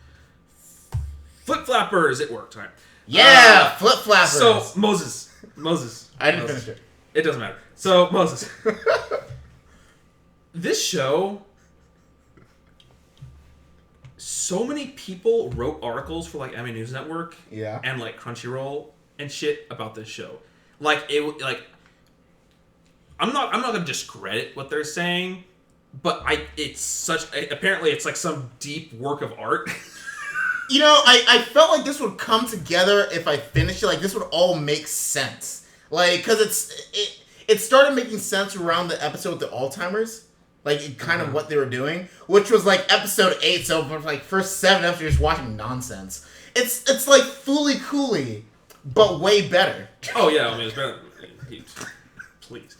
Flip Flappers, it worked. All right. Yeah, flip flappers. So Moses. I didn't finish it. It doesn't matter. So Moses. This show. So many people wrote articles for like Anime News Network, and like Crunchyroll and shit about this show. I'm not gonna discredit what they're saying, but apparently it's like some deep work of art. You know, I felt like this would come together if I finished it. Like, this would all make sense. Like, because it started making sense around the episode with the Alzheimer's. Like, kind of what they were doing. Which was, like, episode 8. So, for, like, first 7 episodes, you're just watching nonsense. It's like, Fooly Cooley, but way better. Oh, yeah. I mean, it's better. Please.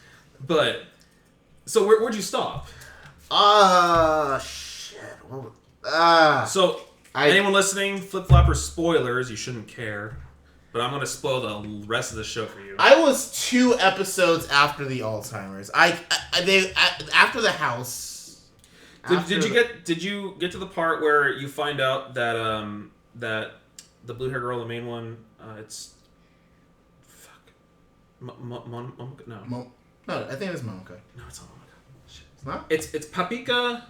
But, so where'd you stop? Shit. So... anyone listening, Flip Flapper spoilers, you shouldn't care. But I'm going to spoil the rest of the show for you. I was 2 episodes after the Alzheimer's. After the house. Did you get to the part where you find out that that the blue hair girl, the main one, it's Momoka? No, I think it's Momoka. No, it's not Momoka. Shit. It's not. It's Papika,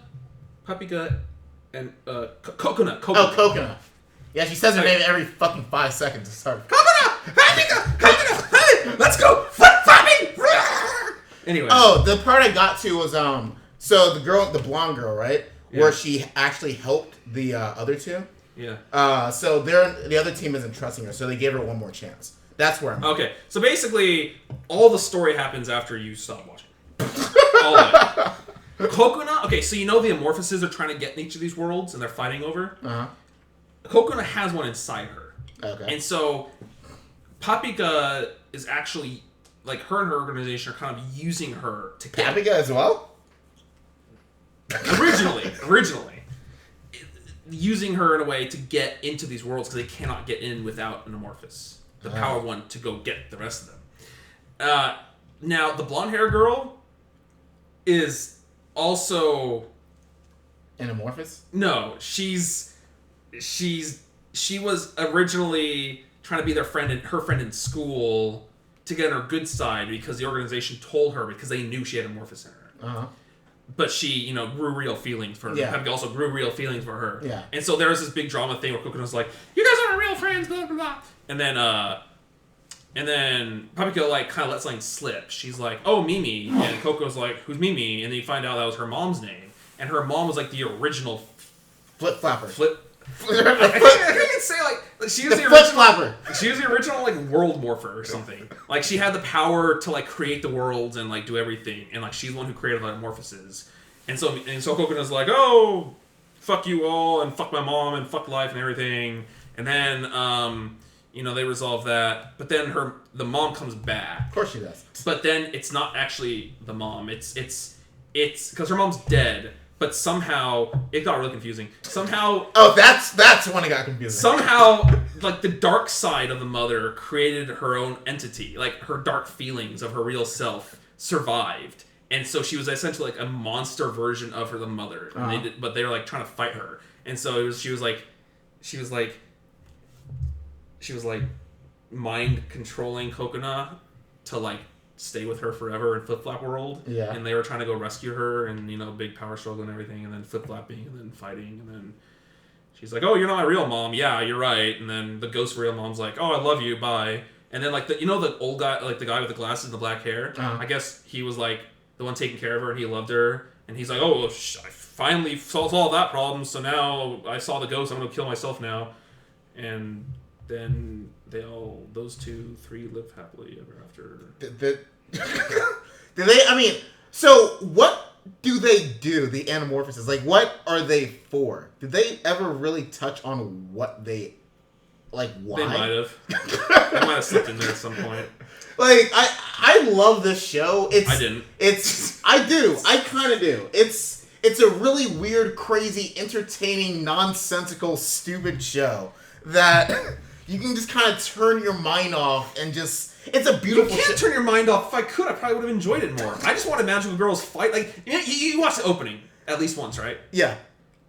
and Coconut. Oh, Coconut. Yeah, she says her name every fucking 5 seconds to start. Coconut! Hey, let's go! Flip-flopping! Anyway. Oh, the part I got to was, so the blonde girl, right? Yeah. Where she actually helped the other 2. Yeah. So the other team isn't trusting her, so they gave her one more chance. That's where I'm at. Okay, so basically, all the story happens after you stop watching. All of it. Coconut, okay, so you know the Amorphouses are trying to get in each of these worlds, and they're fighting over? Uh-huh. Coconut has one inside her. Okay. And so, Papika is actually, like, her and her organization are kind of using her to get... Papika as well? Originally. Using her in a way to get into these worlds, because they cannot get in without an Amorphous. The power one to go get the rest of them. Now, the blonde hair girl is also... An Amorphous? No, she was originally trying to be their friend and her friend in school to get on her good side because the organization told her because they knew she had amorphous in her. Uh-huh. But she, grew real feelings for her. Yeah. Hibike also grew real feelings for her. Yeah. And so there was this big drama thing where Koukou was like, "You guys aren't real friends," blah blah blah. And then Hibike like kind of let something slip. She's like, "Oh, Mimi," and Kouko's like, "Who's Mimi?" And then you find out that was her mom's name, and her mom was like the original Flip flapper. I can't say like she was the flip original. flapper. She was the original like world morpher or something. Like she had the power to like create the worlds and like do everything, and like she's the one who created like morphosis. And so Kokona's like, "Oh, fuck you all, and fuck my mom, and fuck life and everything." And then they resolve that, but then the mom comes back. Of course she does. But then it's not actually the mom. It's because her mom's dead. But somehow it got really confusing. Somehow, that's when it got confusing. Somehow, like the dark side of the mother created her own entity. Like her dark feelings of her real self survived, and so she was essentially like a monster version of the mother. Uh-huh. But they were like trying to fight her, and so she was like mind controlling Kokona to like stay with her forever in Flip Flap World. Yeah. And they were trying to go rescue her and, big power struggle and everything, and then flip flapping and then fighting, and then she's like, "Oh, you're not my real mom." "Yeah, you're right." And then the ghost real mom's like, "Oh, I love you, bye." And then like the old guy, like the guy with the glasses and the black hair, I guess he was like the one taking care of her and he loved her, and he's like, "Oh, I finally solved all that problem, so now I saw the ghost, I'm gonna kill myself now." And then those 3 live happily ever after. Do they? I mean, so what do they do? The anamorphosis, like, what are they for? Did they ever really touch on what they like? Why? They might have. They might have slipped in there at some point. Like, I love this show. I didn't. I do. I kind of do. It's a really weird, crazy, entertaining, nonsensical, stupid show that you can just kind of turn your mind off and just. It's a beautiful. You can't turn your mind off. If I could, I probably would have enjoyed it more. I just wanted magical girls fight. Like you watched the opening at least once, right? Yeah.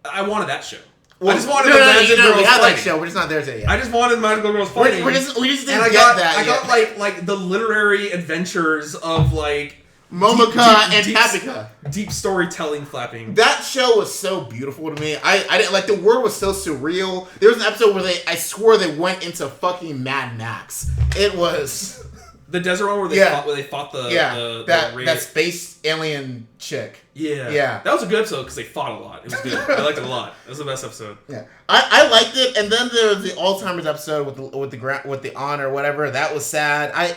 I wanted that show. Well, I just wanted the magical girls we had fighting. that show. We're just not there today yet. I just wanted magical girls fighting. We just didn't and get that. I got like the literary adventures of like Momoka and Paprika. Deep storytelling flapping. That show was so beautiful to me. I didn't like the world was so surreal. There was an episode where I swore they went into fucking Mad Max. It was the desert one where they fought that space alien chick. Yeah. That was a good episode because they fought a lot. It was good. I liked it a lot. It was the best episode. Yeah, I liked it. And then there was the Alzheimer's episode with the aunt or whatever. That was sad.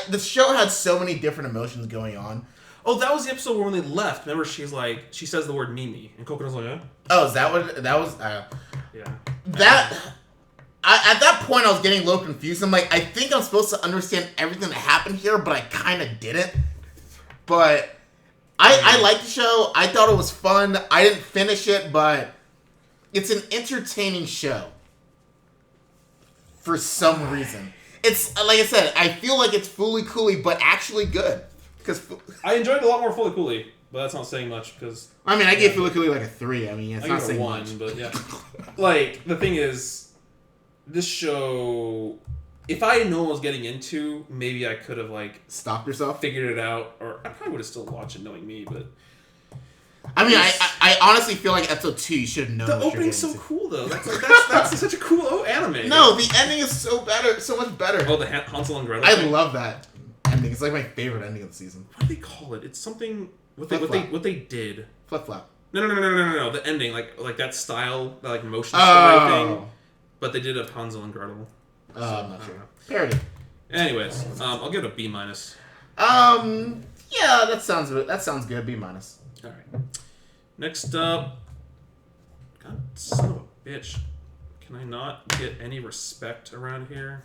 The show had so many different emotions going on. Oh, that was the episode where when they left. Remember, she says the word Mimi, and Kokona's like, "Yeah." Oh, is that what that was? Yeah. At that point, I was getting a little confused. I'm like, I think I'm supposed to understand everything that happened here, but I kind of didn't. But I liked the show. I thought it was fun. I didn't finish it, but it's an entertaining show for some reason. It's like I said, I feel like it's Fooly Cooly, but actually good. Because I enjoyed it a lot more Fooly Cooly, but that's not saying much because I mean, I gave Fooly Cooly like a 3. I mean, it's not saying 1, much. but yeah. Like the thing is, this show, if I didn't know what I was getting into, maybe I could have like stopped yourself, figured it out, or I probably would have still watched it knowing me. But I mean, I honestly feel like episode 2 you should have known. The opening's so cool though. That's such a cool anime. No, the ending is so much better. Oh, the Hansel and Gretel. I love that ending. It's like my favorite ending of the season. What do they call it? It's something what they did. Flip flap. No. The ending, like that style, that like motion story thing. But they did have Hansel and Gretel. So, I'm not sure. Parody. Anyways, I'll give it a B-. Yeah, that sounds good. B-. All right. Next up, God, son of a bitch. Can I not get any respect around here?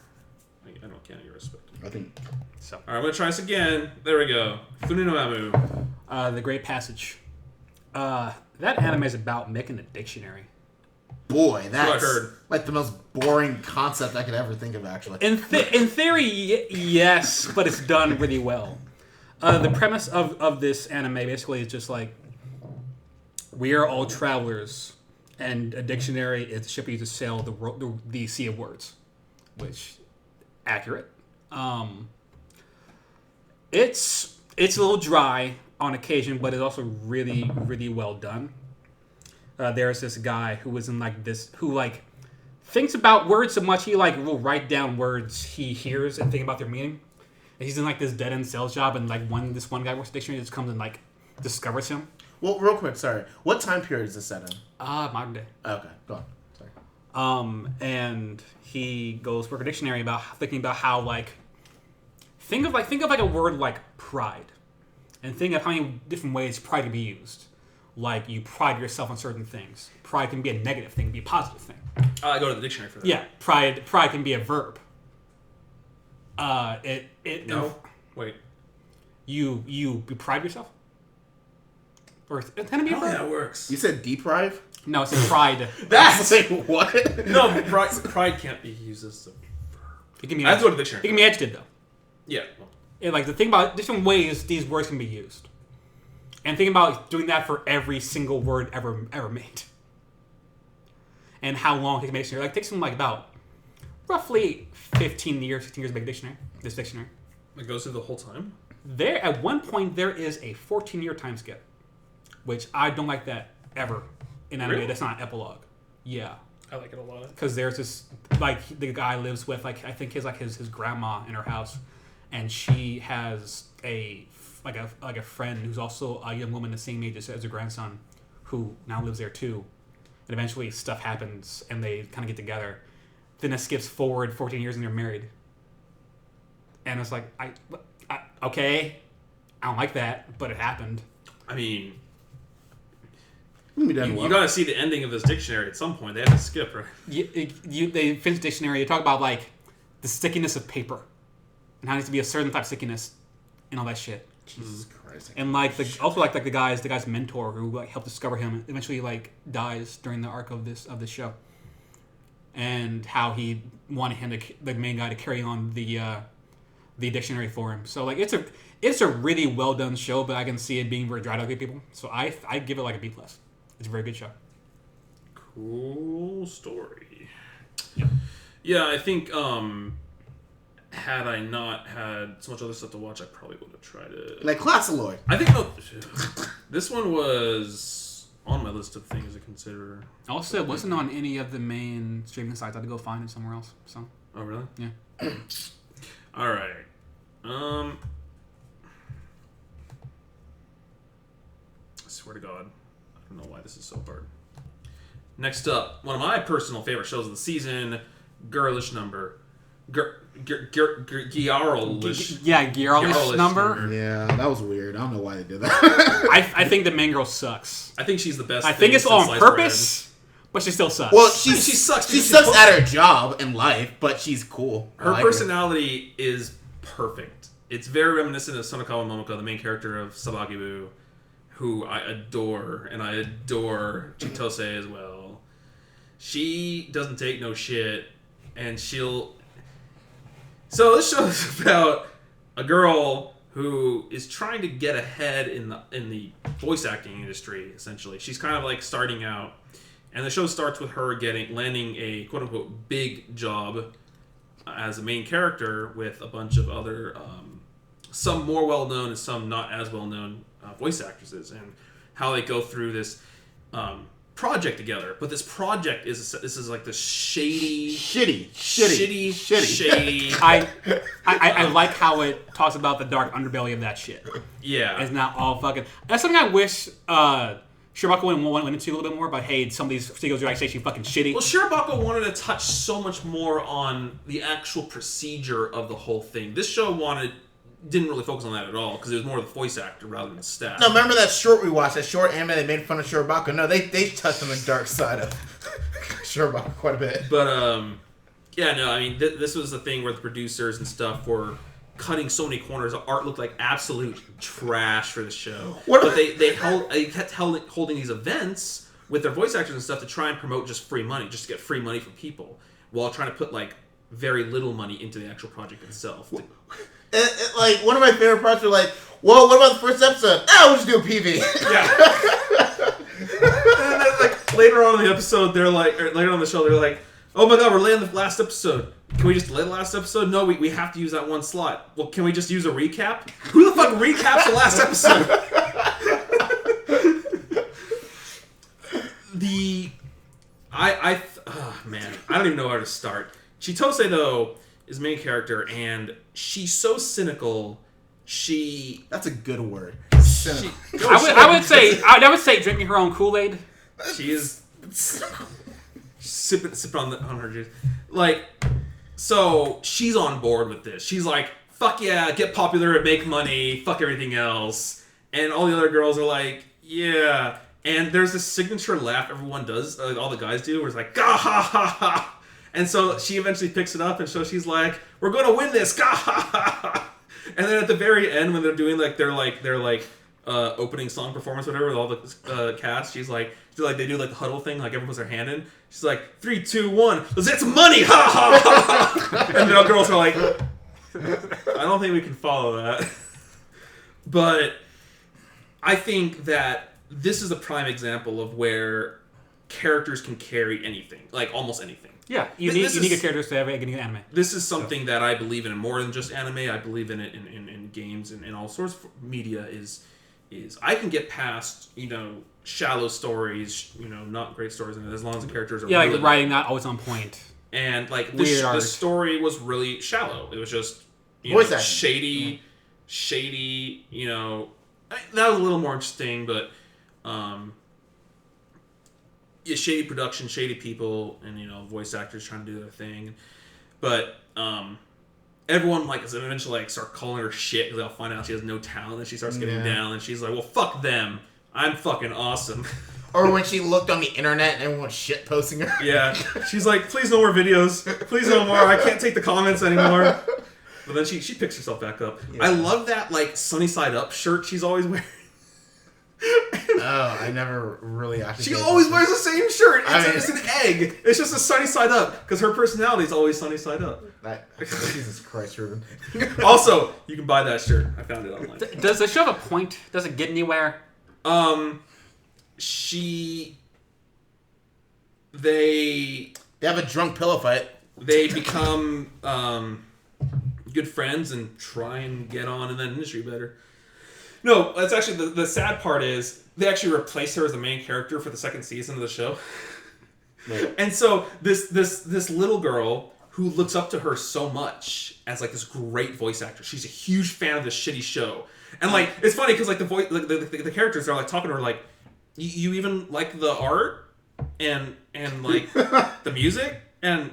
I don't get any respect. I think so. All right, I'm gonna try this again. There we go. Fune no Mahou. The Great Passage. That anime is about making a dictionary. Boy, that's what I heard. Like the most boring concept I could ever think of, actually. In theory, yes, but it's done really well. The premise of this anime basically is just like, we are all travelers, and a dictionary is the ship you to sail the sea of words, which accurate. It's a little dry on occasion, but it's also really, really well done. There's this guy who was in who thinks about words so much he will write down words he hears and think about their meaning. And he's in this dead end sales job, and this one guy works at the dictionary just comes and discovers him. Well, real quick, sorry. What time period is this set in? Modern day. Okay, go on. Sorry. And he goes work a dictionary thinking about how think of a word like pride, and think of how many different ways pride can be used. Like you pride yourself on certain things. Pride can be a negative thing, be a positive thing. I go to the dictionary for that. Yeah, pride can be a verb. No, wait. You pride yourself, or can it be a verb? That works. You said deprive? No, it's a pride. That's what? No, pride can't be used as a verb. It can be. I have to go to the dictionary. It can be adjective though. Yeah. The thing about different ways these words can be used, and think about doing that for every single word ever made, and how long it takes to make a dictionary. It takes them about roughly 15 years to make a dictionary. This dictionary. It goes through the whole time? At one point there is a 14-year time skip, which I don't like that ever in anime. Really? That's not an epilogue. Yeah. I like it a lot. Because there's this the guy lives with I think his grandma in her house, and she has a friend who's also a young woman the same age as her grandson, who now lives there too. And eventually stuff happens and they kind of get together. Then it skips forward 14 years and they're married. And it's okay, I don't like that, but it happened. I mean, You gotta see the ending of this dictionary at some point. They have to skip, right? They finish the dictionary. They talk about the stickiness of paper and how it needs to be a certain type of stickiness and all that shit. Jesus Christ. And the guy's mentor who helped discover him eventually dies during the arc of this show. And how he wanted the main guy to carry on the dictionary for him. So it's a really well done show, but I can see it being very dry to other people. So I give it a B+. It's a very good show. Cool story. Yep. Yeah, I think had I not had so much other stuff to watch, I probably would have tried it. Like Classicaloid. I think this one was on my list of things to consider. Also, it wasn't on any of the main streaming sites. I had to go find it somewhere else. So. Oh, really? Yeah. All right. I swear to God, I don't know why this is so hard. Next up, one of my personal favorite shows of the season, Girlish Number. Gyarlish. Yeah, Gyarlish Number. Yeah, that was weird. I don't know why they did that. I think the main girl sucks. I think she's the best. I think it's all on purpose, but she still sucks. Well, she sucks. She sucks at her job in life, but she's cool. Her personality is perfect. It's very reminiscent of Sonokawa Momoko, the main character of Sabagibu, who I adore, and I adore Chitose as well. She doesn't take no shit, and she'll... So this show is about a girl who is trying to get ahead in the voice acting industry, essentially. She's kind of starting out, and the show starts with her landing a quote-unquote big job as a main character with a bunch of other, some more well-known and some not as well-known voice actresses, and how they go through this project together. But this project is this shady, I like how it talks about the dark underbelly of that shit. Yeah, it's not all fucking. That's something I wish Shirobako went into a little bit more. But hey, some of these studios are actually fucking shitty. Well, Shirobako wanted to touch so much more on the actual procedure of the whole thing. This show didn't really focus on that at all because it was more of the voice actor rather than staff. No, remember that short we watched, that short anime they made fun of Shirobako? No, they touched on the dark side of Shirobako quite a bit. But I mean, this was the thing where the producers and stuff were cutting so many corners. The art looked like absolute trash for the show. But they kept holding these events with their voice actors and stuff to try and promote just free money, just to get free money from people, while trying to put very little money into the actual project itself. One of my favorite parts were well, what about the first episode? We'll just do a PV. Yeah. And then, later on in the episode, later on in the show, they're like, oh my god, we're landing the last episode. can we just delay the last episode? No, we have to use that one slot. Well, can we just use a recap? Who the fuck recaps the last episode? Man, I don't even know where to start. Chitose, though, is main character, and she's so cynical. That's a good word. I would say drinking her own Kool-Aid. She is sipping on her juice. Like, so she's on board with this. She's like, fuck yeah, get popular and make money, fuck everything else. And all the other girls are like, yeah. And there's this signature laugh everyone does, all the guys do, where it's like, gah ha ha ha. And so she eventually picks it up, and so she's like, we're gonna win this, gah ha ha ha. And then at the very end, when they're doing their opening song performance, whatever, with all the cast, she's like, they do like the huddle thing, like everyone puts their hand in. She's like, 3, 2, 1, it's money, ha ha ha. And the girls are like, I don't think we can follow that. But I think that this is a prime example of where characters can carry anything, like almost anything. Yeah, unique characters to every anime. This is something that I believe in more than just anime. I believe in it in games and in all sorts of media. Is I can get past shallow stories, not great stories, and as long as the characters are like the writing not always on point. And like the story was really shallow. It was just shady. That was a little more interesting, but shady production, shady people, and voice actors trying to do their thing. But everyone is eventually start calling her shit because they'll find out she has no talent, and she starts getting down, and she's like, "Well, fuck them. I'm fucking awesome." Or when she looked on the internet and everyone was shit posting her. Yeah, she's like, "Please no more videos. Please no more. I can't take the comments anymore." But then she picks herself back up. Yeah. I love that sunny side up shirt she's always wearing. Oh, I never really actually. She always wears the same shirt. It's an egg. It's just a sunny side up because her personality is always sunny side up. Jesus Christ, Ruben. Also, you can buy that shirt. I found it online. Does the show have a point? Does it get anywhere? They have a drunk pillow fight. They become good friends and try and get on in that industry better. No, that's actually the sad part is they actually replaced her as the main character for the second season of the show. Right. And so this little girl who looks up to her so much as this great voice actor, she's a huge fan of this shitty show. And it's funny because the characters are talking to her like, you even like the art and the music, and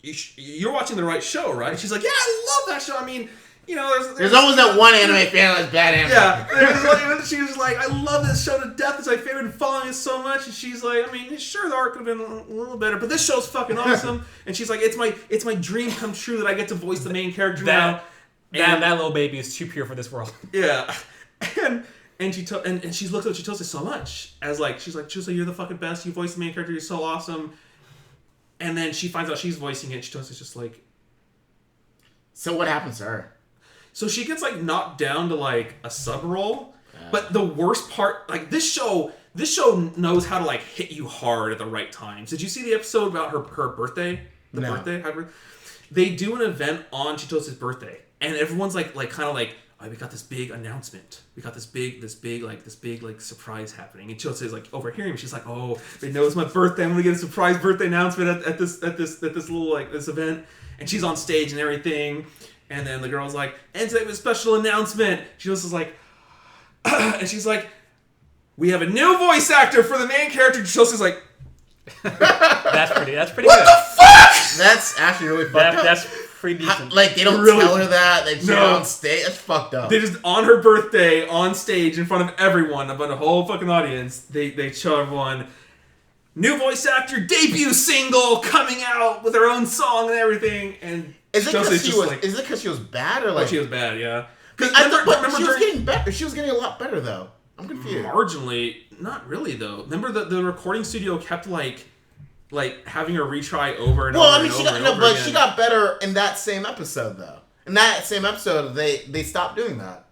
you're watching the right show, right? And she's like, yeah, I love that show. I mean, there's always that one anime fan that's bad anime. Yeah, she was like, I love this show to death. It's my favorite, and following it so much. And she's like, I mean, sure, the art could have been a little better, but this show's fucking awesome. And she's like, it's my dream come true that I get to voice the main character now. That little baby is too pure for this world. Yeah, and she's looked at Chitose so much as she's like, Chitose, you're the fucking best. You voice the main character. You're so awesome. And then she finds out she's voicing it. Chitose's just like, so what happens to her? So she gets knocked down to a sub role, but the worst part, this show knows how to hit you hard at the right times. Did you see the episode about her birthday? Birthday? They do an event on Chitose's birthday, and everyone's kind of oh, we got this big announcement. We got this big surprise happening. And Chitose's overhearing him. She's like, oh, they know it's my birthday. I'm gonna get a surprise birthday announcement at this little this event. And she's on stage and everything. And then the girl's like, and today was a special announcement. She was like, and she's like, we have a new voice actor for the main character. Chelsea's like, that's pretty what good. What the fuck? That's actually really fucked up. That's pretty decent. They don't really tell her that. They show her on stage. That's fucked up. They just, on her birthday, on stage, in front of everyone, about a whole fucking audience, they show everyone, new voice actor, debut single, coming out with her own song and everything. And is it because she was bad or she was bad, yeah. Because I thought she was getting better. She was getting a lot better though. I'm confused. Marginally, not really though. Remember the recording studio kept having her retry over and over and over again. She got better in that same episode though. In that same episode, they stopped doing that.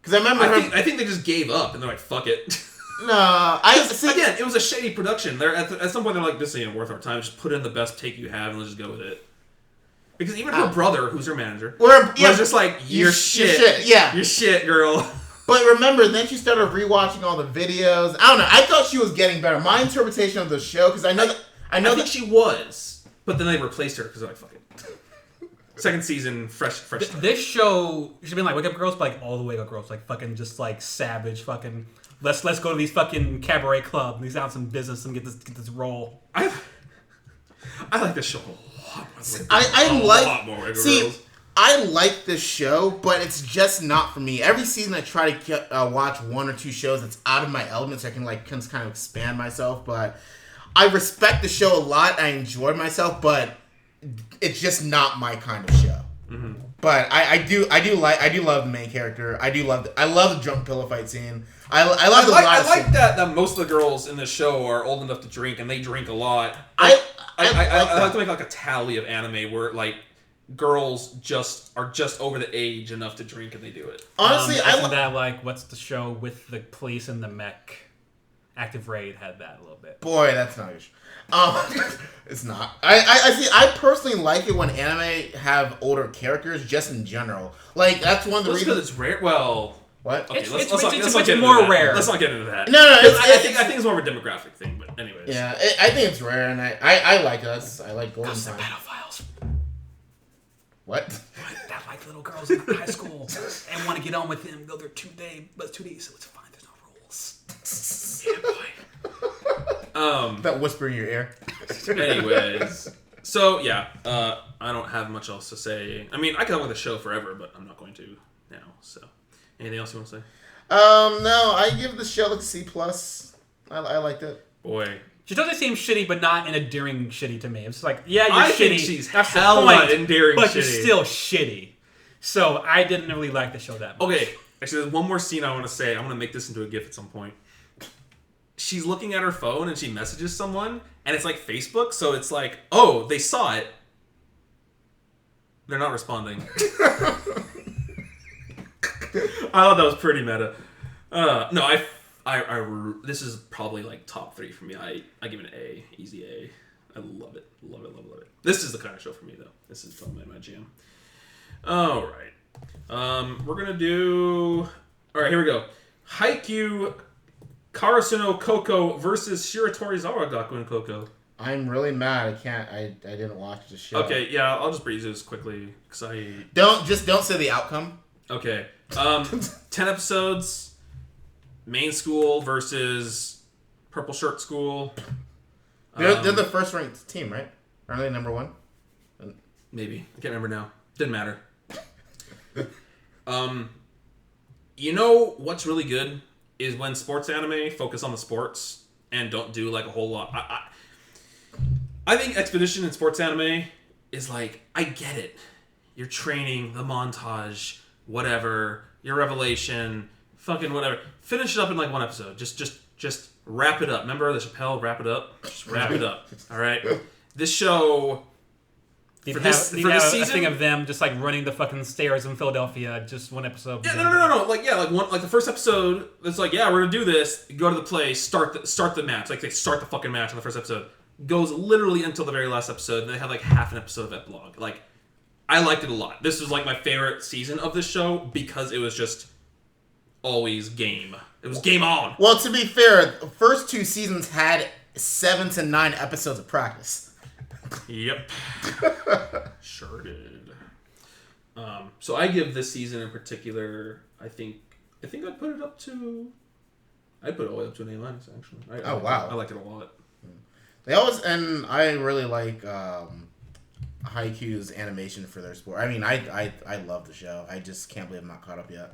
Because I remember I think they just gave up and they're like, fuck it. No, again, it was a shady production. They're at some point they're like, this ain't worth our time. Just put in the best take you have and let's just go with it. Because even her brother, who's her manager, was just like, you're shit. Yeah. You're shit, girl. But remember, then she started rewatching all the videos. I don't know. I thought she was getting better. My interpretation of the show, because I think she was, but then they replaced her because they're like, fuck it. Second season, fresh. This show should have been like Wake Up Girls, but like all the Wake Up Girls, like fucking just like savage, fucking. Let's go to these fucking cabaret clubs, these out some business and get this role. I like this show a lot. I like this show, but it's just not for me. Every season I try to watch one or two shows that's out of my element so I can kind of expand myself. But I respect the show a lot. I enjoy myself, but it's just not my kind of show. Mm-hmm. But I do love the main character. I love the drunk pillow fight scene. I like that most of the girls in this show are old enough to drink and they drink a lot. I like to make like a tally of anime where like girls are just over the age enough to drink and they do it. Honestly, that like what's the show with the police and the mech? Active Raid had that a little bit. Boy, that's not it's not. I personally like it when anime have older characters just in general. Like that's one of the reasons. Because it's rare. Well, what? Okay, it's let's get more into rare. Let's not get into that. No, I think it's more of a demographic thing. But anyways, yeah, I think it's rare, and I like it. I like Golden Time. Pedophiles. What? That like little girls in high school and want to get on with them, though they're 2D, but it's 2D, so it's fine. There's no rules. Yeah, boy. That whisper in your ear. Anyways, so yeah, I don't have much else to say. I mean, I could talk about the show forever, but I'm not going to now. So, anything else you want to say? No, I give the show like C+. I liked it. Boy, she doesn't seem shitty, but not an endearing shitty to me. It's like, yeah, you're I shitty. think she's That's hella the point, endearing, but shitty. you're still shitty. So I didn't really like the show that much. Okay, actually, there's one more scene I want to say. I want to make this into a GIF at some point. She's looking at her phone and she messages someone, and it's like Facebook, so it's like, oh, they saw it. They're not responding. I thought that was pretty meta. No, I this is probably like top 3 for me. I give it an A, easy A. I love it, love it, love it, love it. This is the kind of show for me, though. This is from my jam. All right, we're gonna do. All right, here we go. Haikyuu. Karasuno Koukou versus Shiratorizawa Gakuen Koukou. I'm really mad. I didn't watch the show. Okay, yeah, I'll just breeze this quickly because don't say the outcome. Okay, 10 episodes. Main school versus purple shirt school. They're the first ranked team, right? Aren't they number 1? Maybe I can't remember now. Didn't matter. You know what's really good is when sports anime focus on the sports and don't do like a whole lot. I think Expedition in sports anime is like, I get it. You're training, the montage, whatever, your revelation, fucking whatever. Finish it up in like one episode. Just wrap it up. Remember the Chappelle, wrap it up? Just wrap it up. All right? This show... For this season, a thing of them just like running the fucking stairs in Philadelphia, just one episode. Yeah, no. Like the first episode, it's like, yeah, we're gonna do this. Go to the place, start the match. Like they start the fucking match in the first episode. Goes literally until the very last episode, and they have like half an episode of epilogue. Like, I liked it a lot. This was like my favorite season of this show because it was just always game. It was game on. Well, to be fair, the first 2 seasons had 7 to 9 episodes of practice. Yep. Sure did. So I give this season in particular, I think I'd put it up to... I'd put it all the way up to an A-, actually. Wow. I liked it a lot. And I really like Haikyuu's animation for their sport. I mean, I love the show. I just can't believe I'm not caught up yet.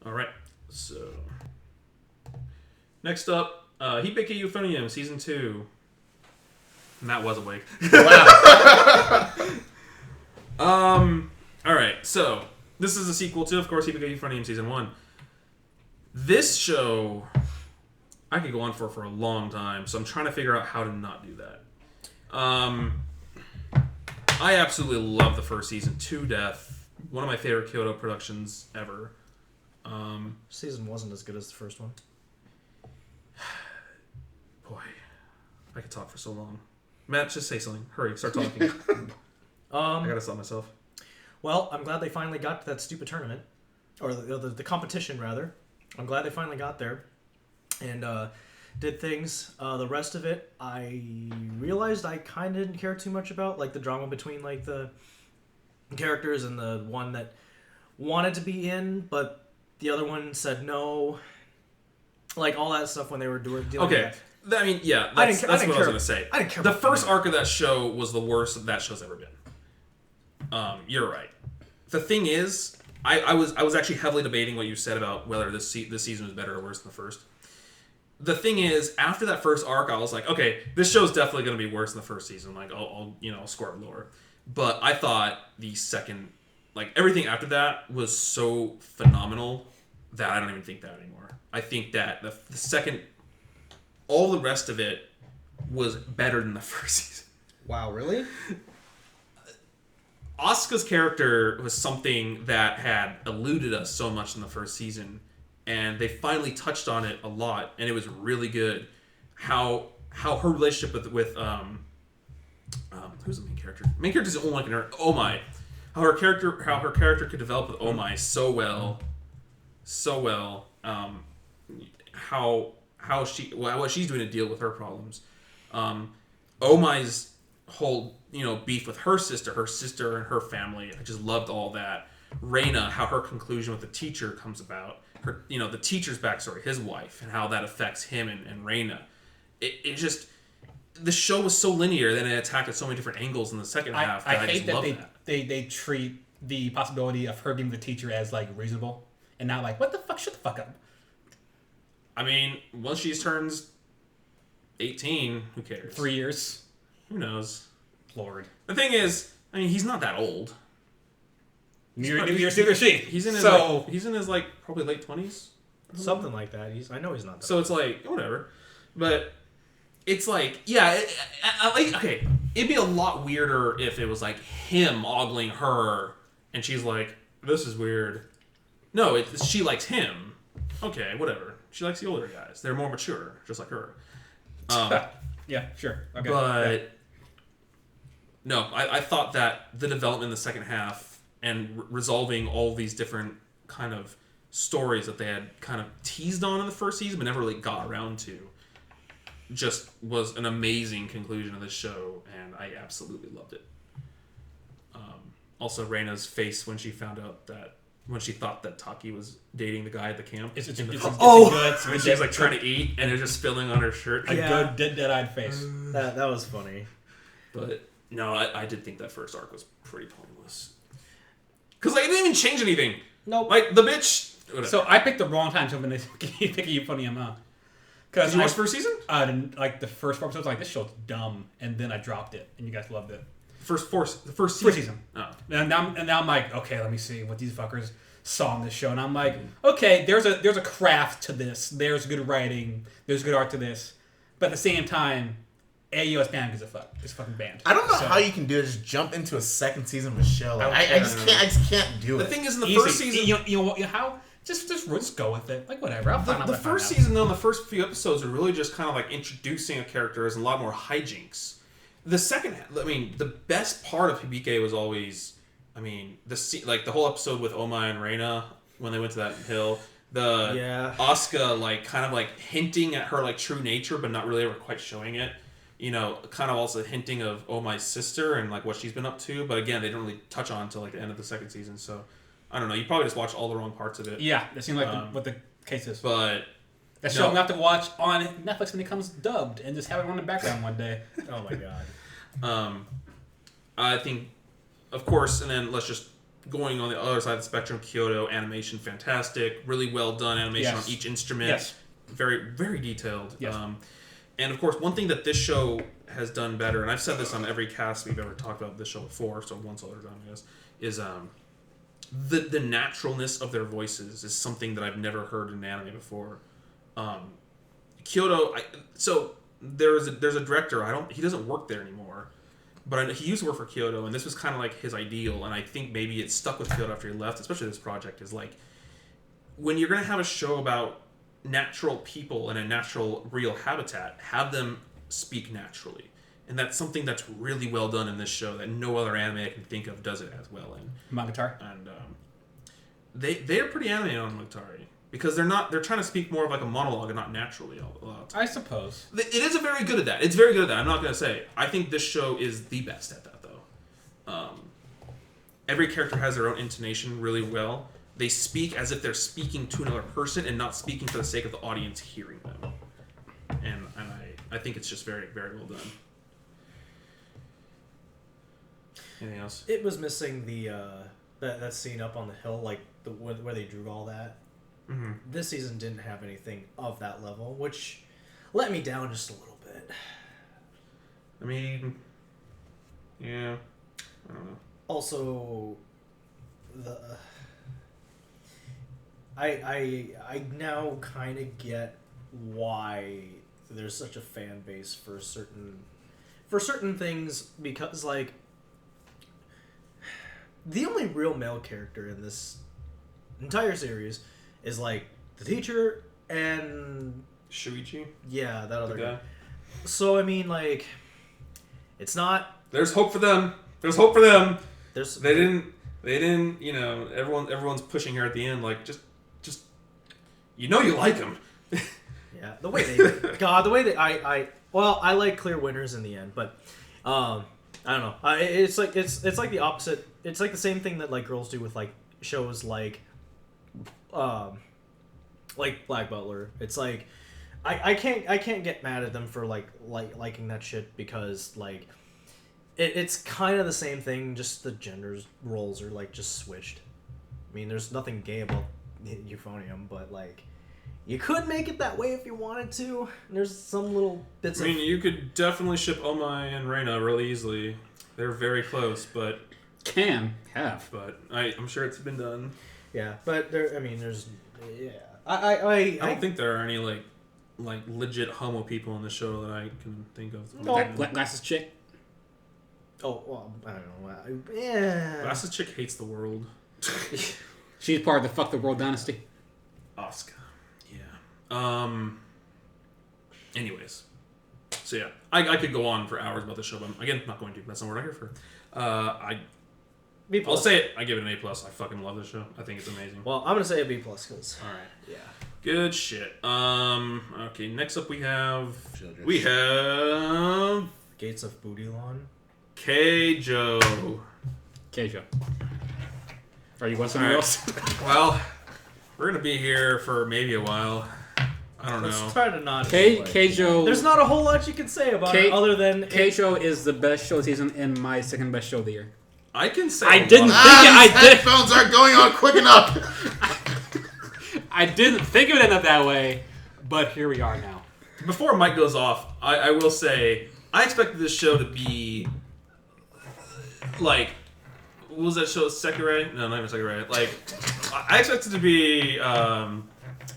All right. So, next up, Hibike Euphonium, Season 2. Matt was awake. Wow. Alright, so this is a sequel to, of course, Hibike Euphonium Season 1. This show I could go on for a long time, so I'm trying to figure out how to not do that. I absolutely love the first season to death. One of my favorite Kyoto productions ever. Season wasn't as good as the first one. Boy, I could talk for so long. Matt, just say something. Hurry, start talking. I gotta sell myself. Well, I'm glad they finally got to that stupid tournament, or the competition rather. I'm glad they finally got there, and did things. The rest of it, I realized I kind of didn't care too much about, like the drama between like the characters and the one that wanted to be in, but the other one said no. Like all that stuff when they were dealing with that. I mean, yeah, that's what I was gonna say. I didn't care. The first arc of that show was the worst that show's ever been. You're right. The thing is, I was actually heavily debating what you said about whether this season was better or worse than the first. The thing is, after that first arc, I was like, okay, this show's definitely going to be worse than the first season. Like, I'll score it lower. But I thought the second, like everything after that was so phenomenal that I don't even think that anymore. I think that the second, all the rest of it was better than the first season. Wow, really? Asuka's character was something that had eluded us so much in the first season, and they finally touched on it a lot, and it was really good. How her relationship with who's the main character? The main character is only like an Omai. How her character could develop with Omai so well. What she's doing to deal with her problems. Omai's whole beef with her sister and her family. I just loved all that. Reina, how her conclusion with the teacher comes about. Her the teacher's backstory, his wife, and how that affects him and Reina. It just, the show was so linear, then it attacked at so many different angles in the second half. I hate that they treat the possibility of her being the teacher as like reasonable and not like, what the fuck, shut the fuck up. I mean, once she turns 18, who cares? 3 years. Who knows? Lord. The thing is, I mean, he's not that old. Neither she. He's in his like probably late 20s. Something like that. I know he's not that So old. it's like, whatever. But it's like, yeah, okay, it'd be a lot weirder if it was like him ogling her and she's like, this is weird. No, she likes him. Okay, whatever. She likes the older guys. They're more mature, just like her. Yeah, sure. Okay. But yeah. no, I thought that the development in the second half and resolving all these different kind of stories that they had kind of teased on in the first season but never really got around to just was an amazing conclusion of this show, and I absolutely loved it. Also, Reina's face when she found out that, when she thought that Taki was dating the guy at the camp. It's good. When she was like trying to eat and it was just spilling on her shirt. A good dead-eyed face. That was funny. But no, I did think that first arc was pretty pointless. Because like, it didn't even change anything. Nope. Like, the bitch... Whatever. So I picked the wrong time to when they pick a Euphonium up. Did you watch the first season? Like the first 4 episodes, like, this show's dumb, and then I dropped it, and you guys loved it. The first season. Oh. And now I'm like, okay, let me see what these fuckers saw in this show, and I'm like, okay, there's a craft to this. There's good writing. There's good art to this. But at the same time, AUS band gives a fuck. It's fucking banned. I don't know how you can do it. Just jump into a second season of a show. Like, I just can't do it. The thing is, in the first season, you know how. Just go with it. Like, whatever. I'll find out. The first season, though, the first few episodes are really just kind of like introducing a character as a lot more hijinks. The second, I mean, the best part of Hibike was always, I mean, the whole episode with Omai and Reina when they went to that hill. Asuka, like, kind of like hinting at her like true nature, but not really ever quite showing it. Kind of also hinting of Omai's sister and like what she's been up to. But again, they don't really touch on until like the end of the second season. So I don't know. You probably just watched all the wrong parts of it. Yeah, that seemed like what the case is. But that show I'm gonna have to watch on Netflix when it comes dubbed and just have it on the background one day. Oh my god. I think, of course, and then let's just going on the other side of the spectrum. Kyoto animation, fantastic, really well done animation on each instrument. Yes. Very, very detailed. Yes. And of course, one thing that this show has done better, and I've said this on every cast we've ever talked about this show before, so once other time, I guess, is the naturalness of their voices is something that I've never heard in anime before. Kyoto, so there's a director. He doesn't work there anymore, but he used to work for Kyoto, and this was kind of like his ideal. And I think maybe it stuck with Kyoto after he left, especially this project. Is like, when you're gonna have a show about natural people in a natural, real habitat, have them speak naturally. And that's something that's really well done in this show that no other anime I can think of does it as well in. Monogatari. And they are pretty anime on Monogatari because they're trying to speak more of like a monologue and not naturally a lot. I suppose. It is very good at that. It's very good at that. I'm not going to say. I think this show is the best at that though. Every character has their own intonation really well. They speak as if they're speaking to another person and not speaking for the sake of the audience hearing them. And I think it's just very, very well done. Anything else? It was missing the that scene up on the hill, like where they drew all that. Mm-hmm. This season didn't have anything of that level, which let me down just a little bit. I mean, yeah, I don't know. Also, I now kind of get why there's such a fan base for certain things, because like the only real male character in this entire series is like the teacher and Shuichi? Yeah, that other guy. guy. So I mean, like, it's not. There's hope for them. There's hope for them. There's. They didn't. You know, everyone's pushing her at the end. Like, just. You know, you like him. Yeah, the way they. I like clear winners in the end, but I don't know. It's like the opposite. It's like the same thing that like girls do with like shows like Black Butler. It's like I can't get mad at them for liking that shit, because like it's kind of the same thing, just the genders roles are like just switched. I mean, there's nothing gay about Euphonium, but like you could make it that way if you wanted to. And there's some little bits. I mean, you could definitely ship Omai and Reina really easily. They're very close, but I'm sure it's been done. Yeah, but there's I don't think there are any like legit homo people in the show that I can think of. No. Glasses chick. Oh, well, I don't know. Yeah. Glasses chick hates the world. She's part of the Fuck the World dynasty. Asuka. Yeah. Anyways. So yeah, I could go on for hours about the show, but again, not going to. That's not what I'm here for. I'll say it. I give it an A+. I fucking love this show. I think it's amazing. Well, I'm gonna say a B+, because. All right. Yeah. Good shit. Okay. Next up, we have Gates of Bootylon. Keijo. Are you going somewhere else? Well, we're gonna be here for maybe a while. I don't know. Let's try to not. Keijo. There's not a whole lot you can say about it other than Keijo is the best show season and my second best show of the year. I can say I didn't think I did. Headphones aren't going on quick enough. I didn't think of it that way, but here we are now. Before Mike goes off, I will say I expected this show to be like, what was that show? Sekirei? No, not even Sekirei. Like, I expected it to be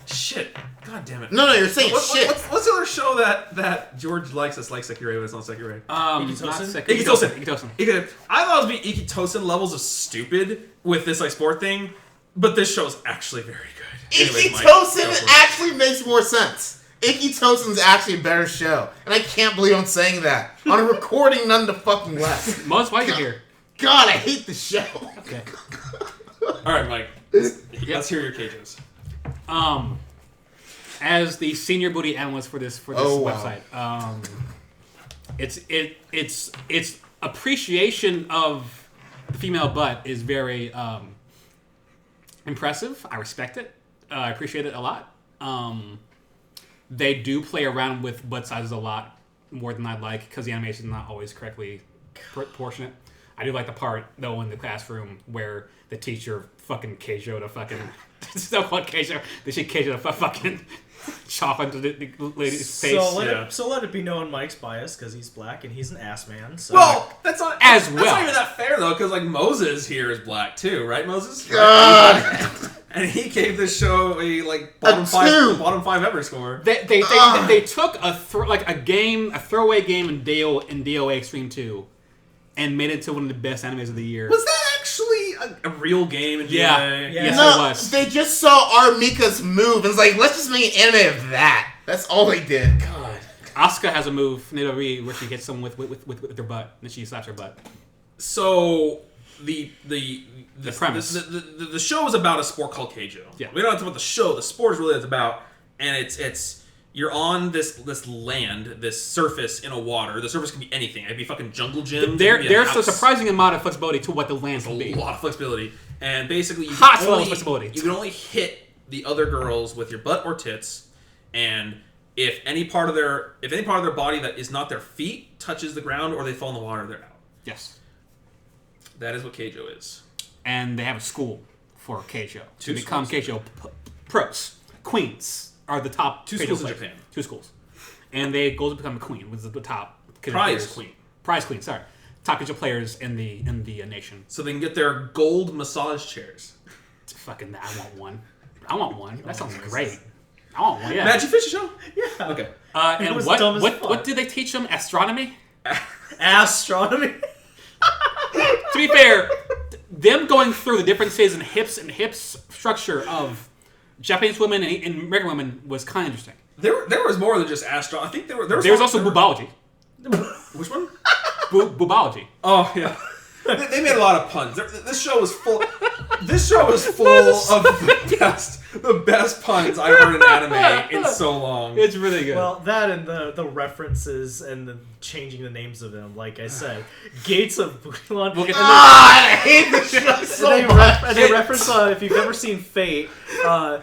shit. God damn it. No, you're saying shit. What's the other show that George likes that's like Sekirei, but it's not Sekirei? Ikitosen. I thought it would be Ikitosen levels of stupid with this like sport thing, but this show is actually very good. Ikitosen actually makes more sense. Ikitosen's actually a better show, and I can't believe I'm saying that on a recording, none the fucking less. Most why you're here. God, I hate the show. Okay. All right, Mike. Let's hear your Keijos. As the senior booty analyst for this website, its appreciation of the female butt is very impressive. I respect it. I appreciate it a lot. They do play around with butt sizes a lot more than I'd like, because the animation is not always correctly proportionate. I do like the part, though, in the classroom where the teacher fucking Keijo to fucking... So what Keijo? They should Keijo to fucking chop into the lady's face. So let it be known Mike's biased, because he's black and he's an ass man. So. Well, that's not as that's well. That's not even that fair, though, because like Moses here is black too, right, Moses? God. And he gave this show a like bottom five ever score. They took a throwaway game in DOA Extreme 2 and made it to one of the best animes of the year. Was that actually a real game in DOA? Yeah. Yes, No, it was. they just saw our Mika's move and was like, let's just make an anime of that. That's all they did. God. Asuka has a move in WWE where she hits someone with her butt, and she slaps her butt. So the premise. The show is about a sport called Keijo. Yeah. We don't have to talk about the show. The sport is really what it's about, and it's you're on this land, this surface in a water. The surface can be anything. It'd be fucking jungle gym. There's a surprising amount of flexibility to what the land can be. A lot of flexibility, and basically you flexibility. You can only hit the other girls with your butt or tits, and if any part of their body that is not their feet touches the ground or they fall in the water, they're out. Yes. That is what Keijo is. And they have a school for Keijo to become Keijo pros. Queens are the top two Keijo schools in players. Japan. 2 schools. And they go to become a queen, which is the top prize queen. Prize queen, sorry. Top Keijo players in the nation. So they can get their gold massage chairs. Fucking, I want one. That sounds great. I want one, yeah. Magic Fish show? Yeah. Okay. And what did they teach them? Astronomy? Astronomy? To be fair, them going through the differences in hips structure of Japanese women and American women was kind of interesting. There was more than just astro. I think there was also boobology. Which one? Boobology. Oh yeah. They made a lot of puns. This show was full. This show is full of the best puns I've heard in anime in so long. It's really good. Well, that and the references and the changing the names of them. Like I said, Gates of Bulan. We'll get to I hate this show so much. And they reference if you've ever seen Fate,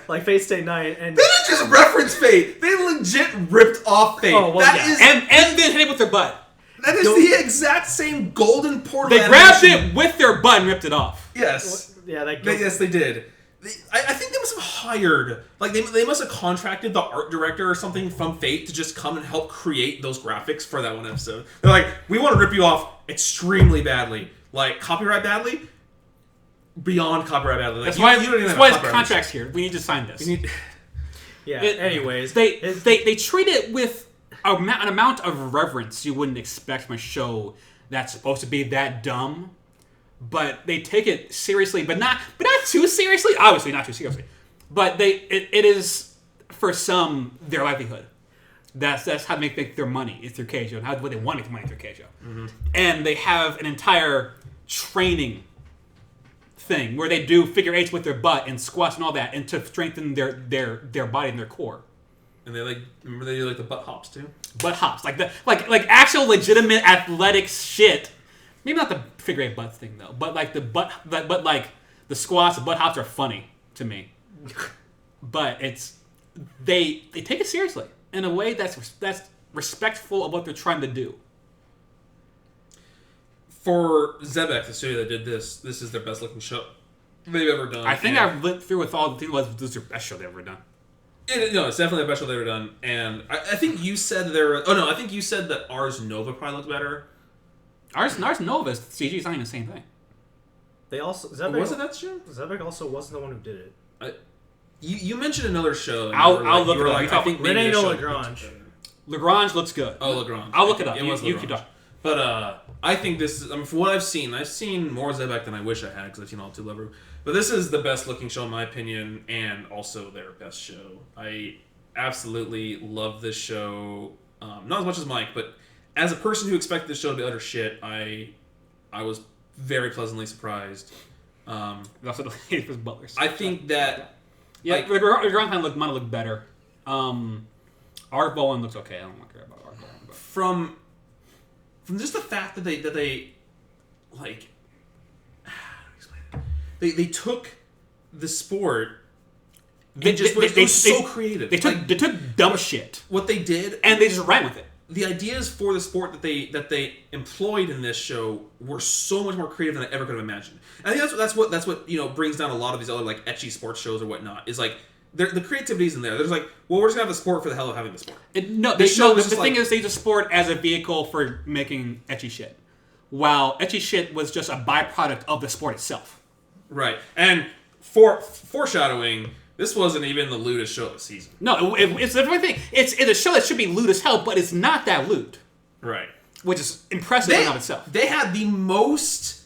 like Fate Stay Night, and They didn't just reference Fate. They legit ripped off Fate. Oh, well, yeah. and then hit it with their butt. That is the exact same golden portal. They grabbed it with their butt and ripped it off. Yes. yeah, Yes, they did. I think they must have hired, like, they must have contracted the art director or something from Fate to just come and help create those graphics for that one episode. They're like, we want to rip you off extremely badly. Like, copyright badly? Beyond copyright badly. Like, That's why it's copyright. contract's here. We need to sign this. yeah. It- anyways, They treat it with an amount of reverence you wouldn't expect from a show that's supposed to be that dumb, but they take it seriously, but not too seriously. Obviously, not too seriously, but it is for some their livelihood. That's how they make their money is through Keijo, and how they want to make their money through Keijo. Mm-hmm. And they have an entire training thing where they do figure eights with their butt and squats and all that, and to strengthen their body and their core. And they remember they do like the butt hops too? Butt hops. Like actual legitimate athletic shit. Maybe not the figure eight butt thing though, but like but like the squats, the butt hops are funny to me. But they take it seriously in a way that's respectful of what they're trying to do. For Zebek, the studio that did this is their best looking show they've ever done. I think I've lit through with all the things. This is their best show they've ever done. It's definitely the best show they've ever done. And I think you said I think you said that Ars Nova probably looked better. Ars Nova's CG is not even the same thing. they also Was it that show? Zebek also wasn't the one who did it. You mentioned another show. And I'll look it up. Like, I think maybe Rene the show Lagrange. Lagrange looks good. Oh, Lagrange. I'll look it up. It was You Lagrange. keep talking. But I think this is, from what I've seen more Zebek than I wish I had because I've seen all two Lever. But this is the best looking show in my opinion, and also their best show. I absolutely love this show. Not as much as Mike, but as a person who expected this show to be utter shit, I was very pleasantly surprised. Also, the lady was Butlers. I think that Lagrange might look better. Art Bowen looks okay. I don't care about Art Bowen. But. From just the fact that they like how do I explain it? They took the sport it was so creative. They took dumb shit. What they did, and they just ran with it. The ideas for the sport that they employed in this show were so much more creative than I ever could have imagined. And I think that's what brings down a lot of these other like ecchi sports shows or whatnot. Is like the creativity's in there. There's like, well, we're just gonna have the sport for the hell of having the sport. The thing is, they use the sport as a vehicle for making ecchi shit, while ecchi shit was just a byproduct of the sport itself. Right, and for foreshadowing. This wasn't even the lewdest show of the season. No, it's a different thing. It's a show that should be lewd as hell, but it's not that lewd. Right. Which is impressive in and of itself. They had the most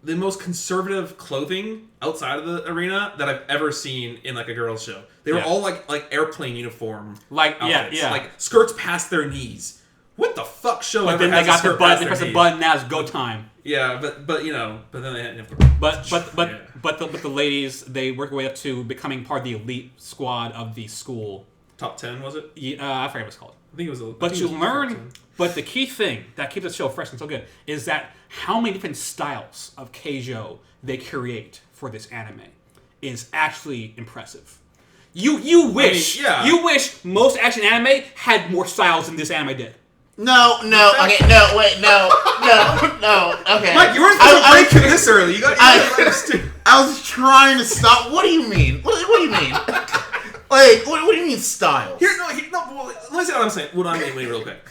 the most conservative clothing outside of the arena that I've ever seen in like a girls' show. They were all like airplane uniform, outfits. Like skirts past their knees. What the fuck show? But then they got the button. They press the button. Now it's go time. Yeah, but then they had. But the ladies, they work their way up to becoming part of the elite squad of the school. Top 10 was it? Yeah, I forget what it's called. I think it was. But you learn. But the key thing that keeps the show fresh and so good is that how many different styles of Keijo they create for this anime is actually impressive. You wish you wish most action anime had more styles than this anime did. No, okay, no, wait, no, okay. Mike, you weren't supposed to break in this early. You got I was trying to stop. What do you mean? What do you mean? Like, what do you mean styles? No. Well, let me say what I'm saying. What I mean, really quick.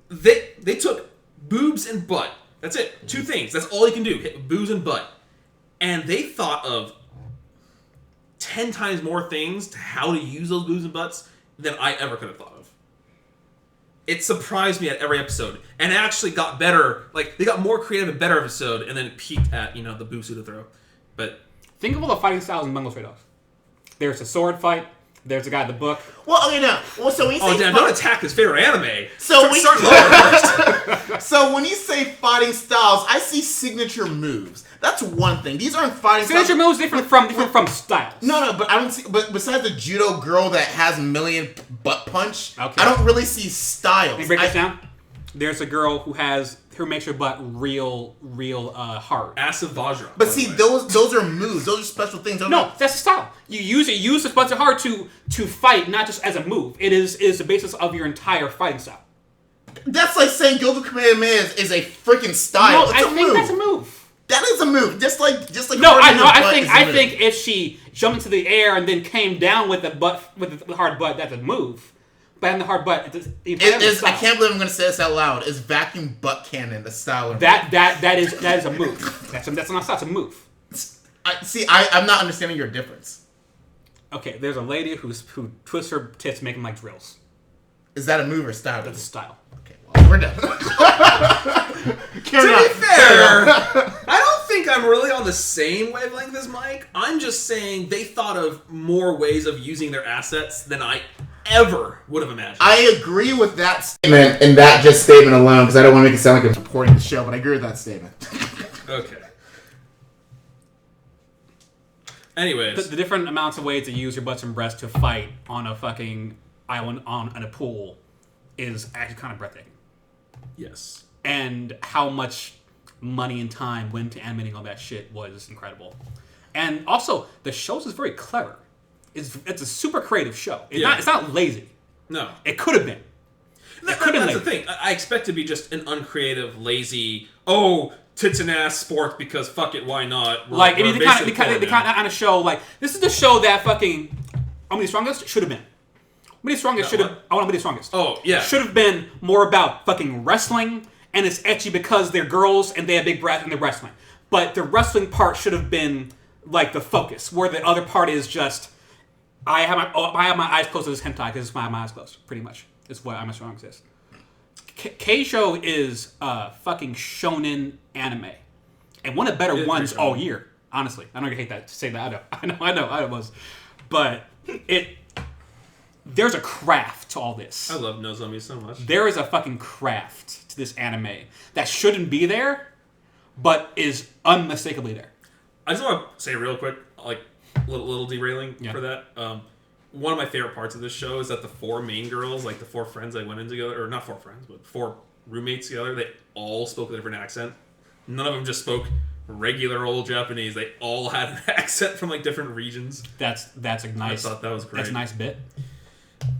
They took boobs and butt. That's it. 2 things. That's all you can do. Hit boobs and butt. And they thought of 10 times more things to how to use those boobs and butts than I ever could have thought of. It surprised me at every episode. And it actually got better. Like, they got more creative and better episode and then peaked at, the boob suit throw. But think of all the fighting styles in Bungo Stray Dogs. There's a sword fight. There's a guy in the book. Well, okay, no. Well, so when you say don't attack his favorite anime. So start lower first. So when you say fighting styles, I see signature moves. That's one thing. These aren't fighting signature styles. moves different from styles. No, but I don't see. But besides the judo girl that has million butt punch, okay. I don't really see styles. Can you break this down? There's a girl who makes her butt real hard. Acid Vajra. But see, those are moves. Those are special things. That's a style. You use this butt hard to fight, not just as a move. It is the basis of your entire fighting style. That's like saying Goku Kamehameha is a freaking style. No, I think that's a move. That is a move. Just like. No, I think if she jumped into the air and then came down with the hard butt, that's a move. But in the hard butt, I can't believe I'm going to say this out loud. Is vacuum butt cannon a style? That is a move. That's a move. I'm not understanding your difference. Okay, there's a lady who twists her tits, making like drills. Is that a move or style? That's a style. Okay, well, we're done. To be fair, I don't think I'm really on the same wavelength as Mike. I'm just saying they thought of more ways of using their assets than I ever would have imagined. I agree with that statement and that just statement alone because I don't want to make it sound like I'm supporting the show, but I agree with that statement. Okay. Anyways. The different amounts of ways to use your butts and breasts to fight on a fucking island on a pool is actually kind of breathtaking. Yes. And how much money and time went to animating all that shit was incredible. And also, the show is very clever. It's a super creative show. It's not lazy. No. It could have been. That's the thing. I expect to be just an uncreative, lazy, tits and ass sport because fuck it, why not? The kind of on a show like this is the show that fucking Omni the Strongest should have been. Omni the Strongest should have. I want to be the strongest. Oh yeah. Should have been more about fucking wrestling, and it's etchy because they're girls and they have big breasts and they're wrestling. But the wrestling part should have been like the focus, where the other part is just. I have my eyes closed to this hentai because it's my eyes closed. Pretty much, is what I'm as strong as this. Keijo is a fucking shonen anime, and one of the better ones all year. Honestly, I know you hate that to say that. I know it was, but there's a craft to all this. I love Nozomi so much. There is a fucking craft to this anime that shouldn't be there, but is unmistakably there. I just want to say real quick, like. Little derailing for that. One of my favorite parts of this show is that the 4 main girls, like the 4 friends that went in together, or not 4 friends, but 4 roommates together, they all spoke a different accent. None of them just spoke regular old Japanese. They all had an accent from like different regions. That's a nice. I thought that was great. That's a nice bit.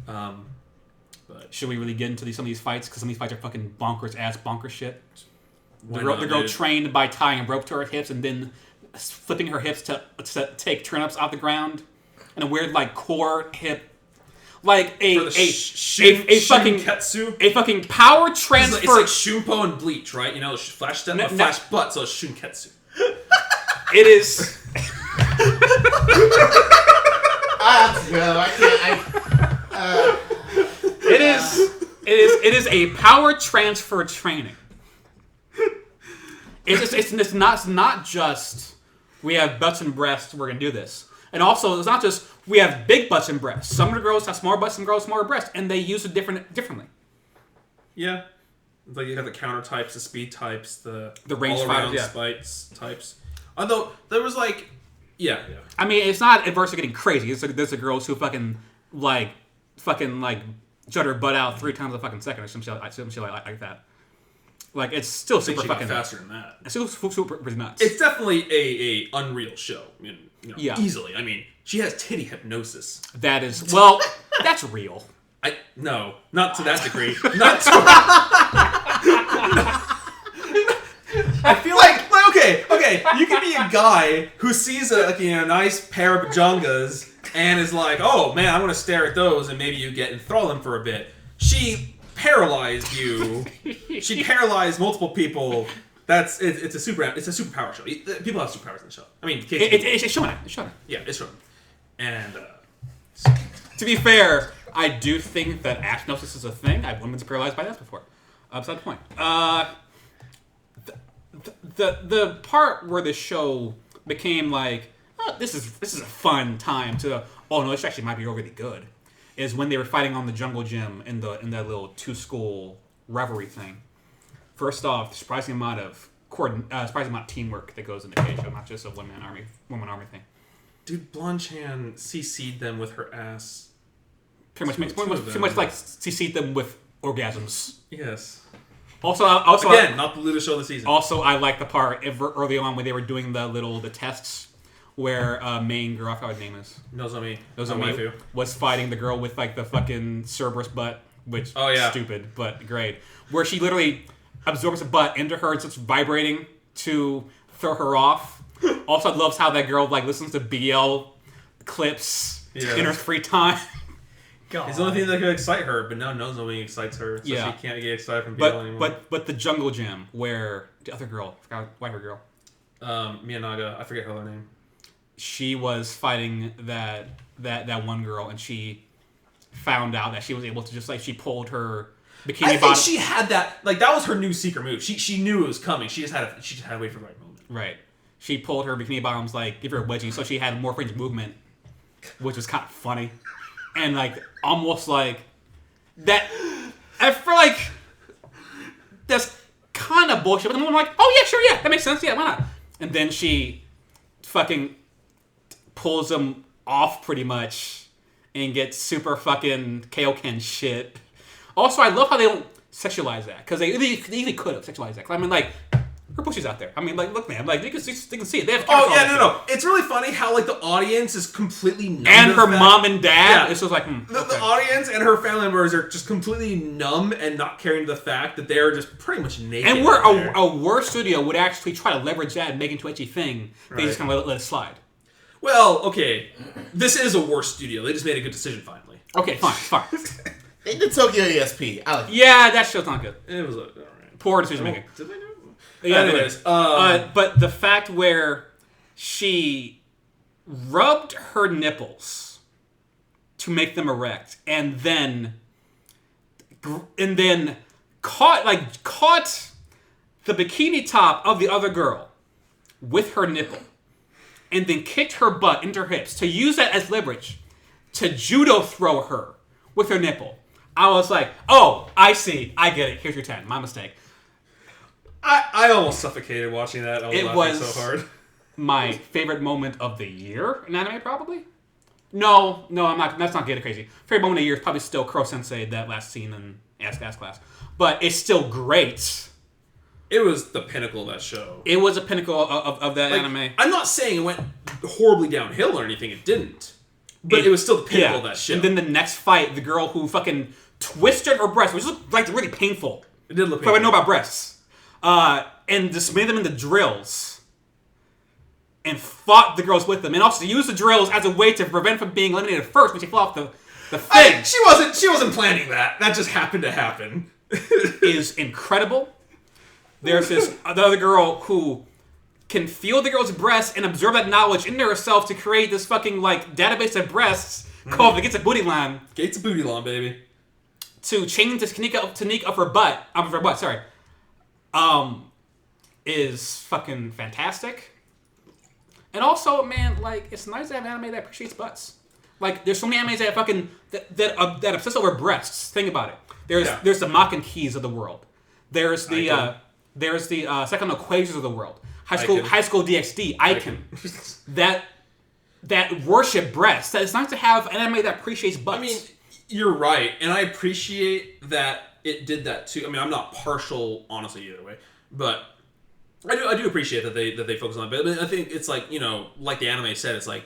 But should we really get into some of these fights? Because some of these fights are fucking bonker shit. The girl trained by tying a rope to her hips and then flipping her hips to take turnips off the ground, and a weird like core hip, like a fucking power transfer. It's like Shunpo and Bleach, right? You know, flash stem, flash butt, so it's Shunketsu. It is. That's good. I can't. It is a power transfer training. It's not just we have butts and breasts, we're gonna do this. And also, it's not just we have big butts and breasts. Some of the girls have smaller butts and girls smaller breasts, and they use it differently. Yeah. Like you have the counter types, the speed types, the range all-around fighters, spites types. Although there was like, yeah. I mean, it's not adversely getting crazy. It's like there's the girls who fucking jut her butt out 3 times a fucking second or some shit like that. Like it's still super fucking faster than that. It's still super nuts. It's definitely a unreal show. I mean, yeah. Easily. I mean, she has titty hypnosis. That is that's real. No, not to that degree. Not to. I feel like okay. You can be a guy who sees a nice pair of pajangas and is like, oh man, I'm gonna stare at those, and maybe you get enthralled for a bit. She paralyzed you. She paralyzed multiple people. It's a superpower show. People have superpowers in the show. I mean, it's Shonen. Yeah, it's Shonen. And to be fair, I do think that achnosis is a thing. I've been paralyzed by that before. Beside the point. The part where the show became like, oh, this is a fun time to, oh no, this actually might be really good, is when they were fighting on the jungle gym in that little 2-school rivalry thing. First off, surprising amount of teamwork that goes into Keijo, not just a woman army thing. Dude, Blanchan CC'd them with her ass. Pretty much like CC'd them with orgasms. Yes. Also, again, not the lewdest show of the season. Also, I like the part early on when they were doing the tests where main girl, I forgot what her name is. Nozomi was fighting the girl with like the fucking Cerberus butt, which stupid but great. Where she literally absorbs a butt into her and starts vibrating to throw her off. Also, I loves how that girl like listens to BL clips in her free time. God. It's the only thing that could excite her, but now Nozomi excites her, so she can't get excited from BL anymore. But the jungle gym where the other girl, I forgot why her girl. Miyanaga, I forget her other name. She was fighting that one girl, and she found out that she was able to just like she pulled her bikini bottom. I think she had that that was her new secret move. She knew it was coming. She just had to wait for the right moment. Right. She pulled her bikini bottoms give her a wedgie, so she had more range of movement, which was kind of funny, and almost like that. I feel like that's kind of bullshit. But I'm like, oh yeah, sure, yeah, that makes sense. Yeah, why not? And then she fucking pulls them off pretty much and gets super fucking Kaioken shit. Also, I love how they don't sexualize that, because they easily could have sexualized that. I mean, her pussy's out there. I mean, look, man, they can see it. They have cameras. Oh yeah, no. It's really funny how the audience is completely numb. And her mom and dad. Yeah. It's just the audience and her family members are just completely numb and not caring to the fact that they're just pretty much naked. And where a worse studio would actually try to leverage that and make it into an edgy thing, they just kind of let it slide. Well, okay, this is a worse studio. They just made a good decision finally. Okay, fine. They did Tokyo ESP. Yeah, that show's not good. It was alright. Poor decision making. Did they do it? Yeah, anyways, but the fact where she rubbed her nipples to make them erect, and then caught the bikini top of the other girl with her nipple, and then kicked her butt into her hips to use that as leverage to judo throw her with her nipple. I was like, oh, I see. I get it. Here's your 10. My mistake. I almost suffocated watching that. I was laughing so hard. My favorite moment of the year in anime, probably? No, I'm not. That's not getting crazy. Favorite moment of the year is probably still Kuro Sensei, that last scene in Ask Class. But it's still great. It was the pinnacle of that show. It was a pinnacle of that anime. I'm not saying it went horribly downhill or anything. It didn't. But it was still the pinnacle of that show. And then the next fight, the girl who fucking twisted her breast, which looked really painful. It did look painful. I know about breasts. And just made them into drills. And fought the girls with them. And also used the drills as a way to prevent from being eliminated first when she fell off the thing. She wasn't planning that. That just happened to happen. Is incredible. There's the other girl who can feel the girl's breasts and absorb that knowledge into herself to create this fucking database of breasts called the Gates of Booty Line. Gates of Booty Line, baby. To change the technique of her butt. Sorry. is fucking fantastic. And also, man, like, it's nice to have an anime that appreciates butts. Like, there's so many animes that fucking that obsess over breasts. Think about it. There's the Makan Keys of the world. There's the Sekano Quasars of the world. High School DxD Icon. that worship breasts. That it's nice to have an anime that appreciates butts. I mean, you're right, and I appreciate that it did that too. I mean, I'm not partial, honestly, either way, but I do appreciate that they focus on it. But I think it's like, like the anime said, it's like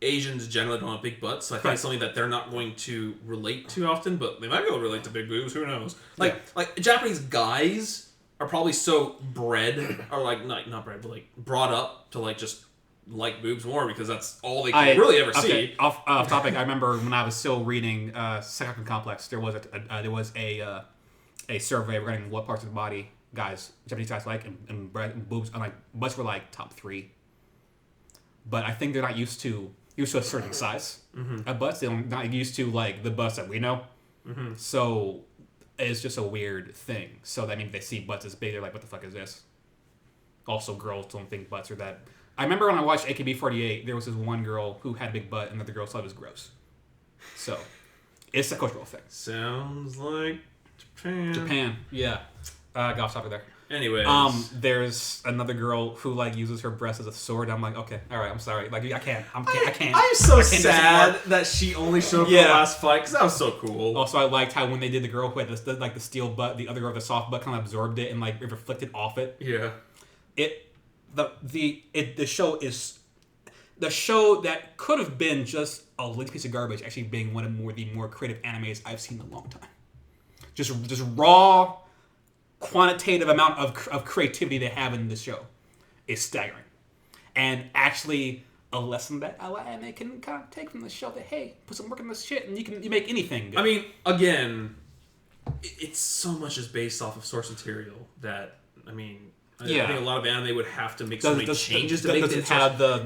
Asians generally don't have big butts, so I think it's something that they're not going to relate to often, but they might be able to relate to big boobs. Who knows? Like Japanese guys are probably so bred, or like not bred, but like brought up to like just like boobs more because that's all they can really ever see. Off topic. I remember when I was still reading Sekakun Complex, there was a survey regarding what parts of the body Japanese guys like, and boobs, and like butts were like top 3. But I think they're not used to a certain size of butts. They're not used to like the butts that we know. Mm-hmm. So it's just a weird thing. So that means they see butts as big, they're like, what the fuck is this? Also, girls don't think butts are that. I remember when I watched AKB48, there was this one girl who had a big butt, and the other girl thought it was gross. So it's a cultural thing. Sounds like Japan, yeah. Got off topic there. Anyways, there's another girl who like uses her breast as a sword. I'm like, okay, all right, I'm sorry. Like, I can't. I'm so sad that she only showed up for the last fight because that was so cool. Also, I liked how when they did the girl who had the steel butt, the other girl with the soft butt kind of absorbed it and like it reflected off it. Yeah. The show that could have been just a little piece of garbage actually being one of the more creative animes I've seen in a long time. Just raw, quantitative amount of creativity they have in this show is staggering, and actually a lesson that a lot of anime can kind of take from this show, that hey, put some work in this shit and you make anything good. I mean, again, it's so much is based off of source material that I think a lot of anime would have to make so many changes to make it have the.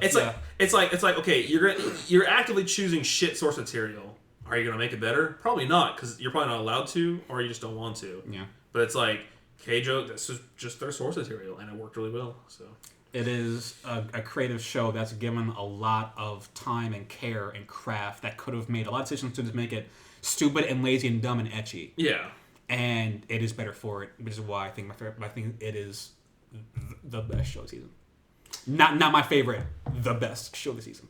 It's like okay, you're actively choosing shit source material. Are you gonna make it better? Probably not, because you're probably not allowed to, or you just don't want to. Yeah. But it's like Keijo, this is just their source material, and it worked really well. So it is a creative show that's given a lot of time and care and craft that could have made a lot of decisions to just make it stupid and lazy and dumb and ecchi. Yeah. And it is better for it, which is why I think I think it is the best show of the season. Not my favorite, the best show of the season.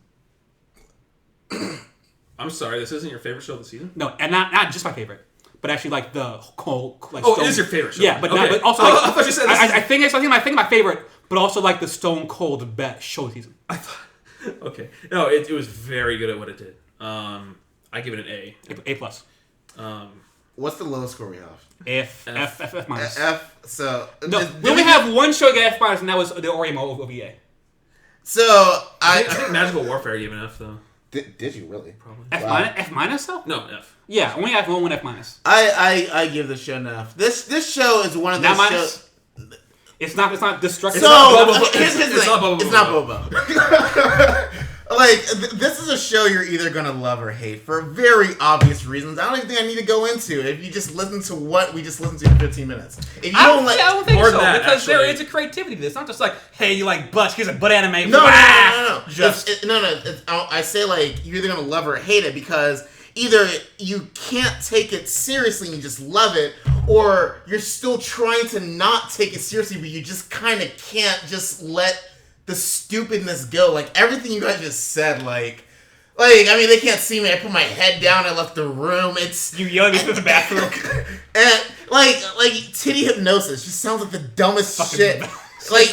I'm sorry, this isn't your favorite show of the season? No, and not just my favorite, but actually like the whole. Like, it is your favorite show. Yeah, but okay. But also like, I thought you said this I think it's my favorite, but also like the Stone Cold best show of the season. Okay, no, it was very good at what it did. I give it an A. A+. What's the lowest score we have? F minus. F. So no, we only have one show to get F minus, and that was the Oremo OVA. So I think Magical Warfare gave an F though. Did you really? Probably. F minus though? No, F. Yeah, only have one F minus. I give the show an F. This show is one of those shows. It's not destructive. So it's not Bobo. Like, this is a show you're either going to love or hate for very obvious reasons. I don't even think I need to go into it if you just listen to what we just listened to in 15 minutes. If you don't like... I don't think so, that, because actually. there is a creativity to this. It's not just like, hey, you like butts, here's a butt anime. No. Just... I say, like, you're either going to love or hate it because either you can't take it seriously and you just love it, or you're still trying to not take it seriously, but you just kind of can't just let the stupidness go. Like, everything you guys just said, like, I mean, they can't see me. I put my head down. I left the room. It's... You yelling into the bathroom. And, like, titty hypnosis just sounds like the dumbest shit. Like,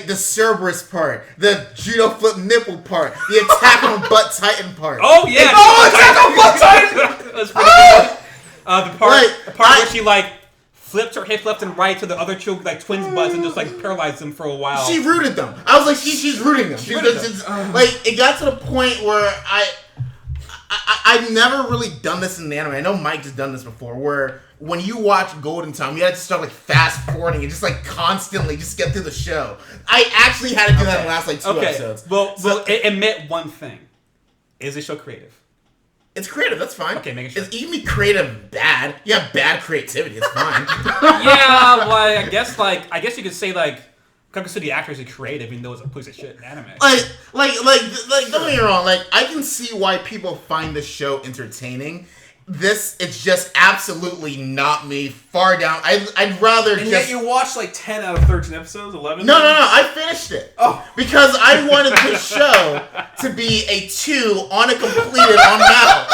the Cerberus part, the judo flip nipple part, the attack on Butt Titan part. Oh, yeah! Attack on Butt Titan! That's pretty good. The part where she, like, flipped her hip left and right to the other two, like, twins' butts and just, like, paralyzed them for a while. She rooted them. I was like, she's rooting them. Like, it got to the point where I've never really done this in the anime. I know Mike has done this before, where when you watch Golden Time, you had to start, like, fast forwarding and just, like, constantly just get through the show. I actually had to do that in the last, like, 2 episodes. Well, admit one thing. Is the show creative? It's creative. That's fine. Okay, making sure. You can be creative bad. You have bad creativity. It's fine. Yeah, well, I guess you could say like Koukou the actors are creative, even though it's a piece of shit anime. Like, don't get me wrong. Like, I can see why people find the show entertaining. It's just absolutely not me. Far down. I'd rather and just. yet you watched like 10 out of 13 episodes, 11. No. I finished it. Oh, because I wanted this show to be a 2 on a completed on Mahou.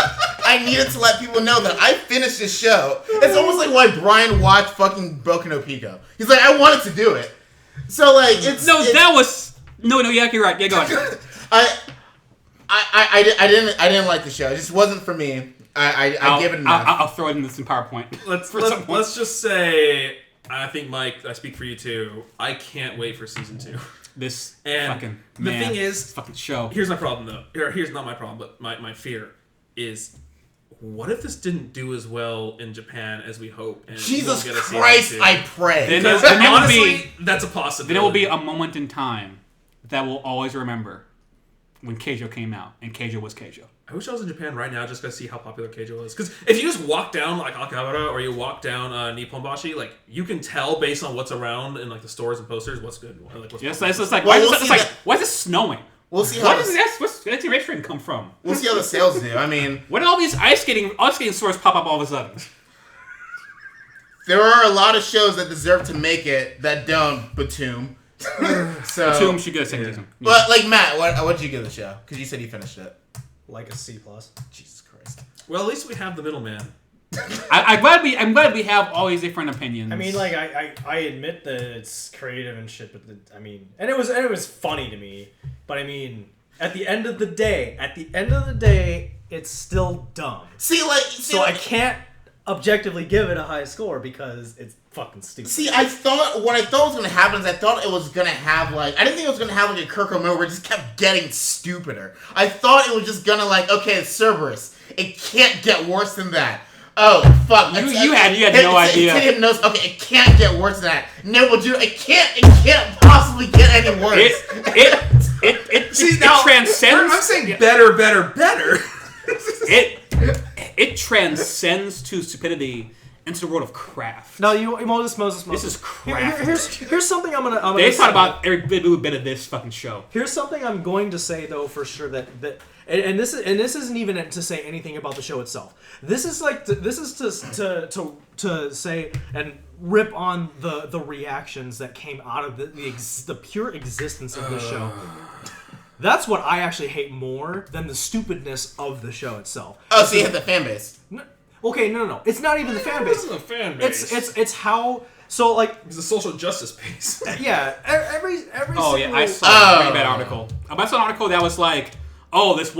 I needed to let people know that I finished this show. It's almost like why Brian watched fucking Boku no Pico. He's like, I wanted to do it. So like, yeah, you're right. Yeah, go on. I didn't like the show. It just wasn't for me. I give it an F. I'll throw it in this PowerPoint. Let's just say, I think Mike, I speak for you too. I can't wait for season 2. This and fucking the thing is, fucking show. Here's my problem though. Here's not my problem, but my fear is, what if this didn't do as well in Japan as we hope? And Jesus Christ, I pray. Because honestly, that's a possibility. Then it will be a moment in time that we'll always remember when Keijo came out, and Keijo was Keijo. I wish I was in Japan right now just to see how popular Keijo is. Because if you just walk down like Akihabara or you walk down Nipponbashi, like you can tell based on what's around in like the stores and posters what's good. Like, what's it's like why is it snowing? We'll see how what's anti-race come from? We'll see how the sales do. I mean, when did all these ice skating stores pop up all of a sudden? There are a lot of shows that deserve to make it that don't. Batum. Batum should get a second season. Yeah. But like Matt, what'd you give the show? Because you said you finished it. Like a C+. Jesus Christ. Well, at least we have the middleman. I'm glad we have all these different opinions. I mean, like I admit that it's creative and shit, but and it was funny to me. But I mean, at the end of the day, it's still dumb. So I can't objectively give it a high score because it's fucking stupid. See, what I thought was gonna happen is I thought it was gonna have like, I didn't think it was gonna have like a Kirko moment where it just kept getting stupider. I thought it was just gonna like, okay, it's Cerberus. It can't get worse than that. Oh fuck! You had no idea. Okay, it can't get worse than that. No, but it can't possibly get any worse. It transcends. I'm saying better. It transcends to stupidity into the world of craft. No, Moses. This is craft. Here's something I'm gonna. They thought about every bit of this fucking show. Here's something I'm going to say though for sure that and this isn't even to say anything about the show itself. This is to say and rip on the reactions that came out of the pure existence of the show. That's what I actually hate more than the stupidness of the show itself. Oh, so you hate the fan base. Okay, no. It's not even the fan base. This is a fan base. It's how. So like it's a social justice base. Yeah, every. Oh yeah, I saw a very bad article. I saw an article that was like, oh, this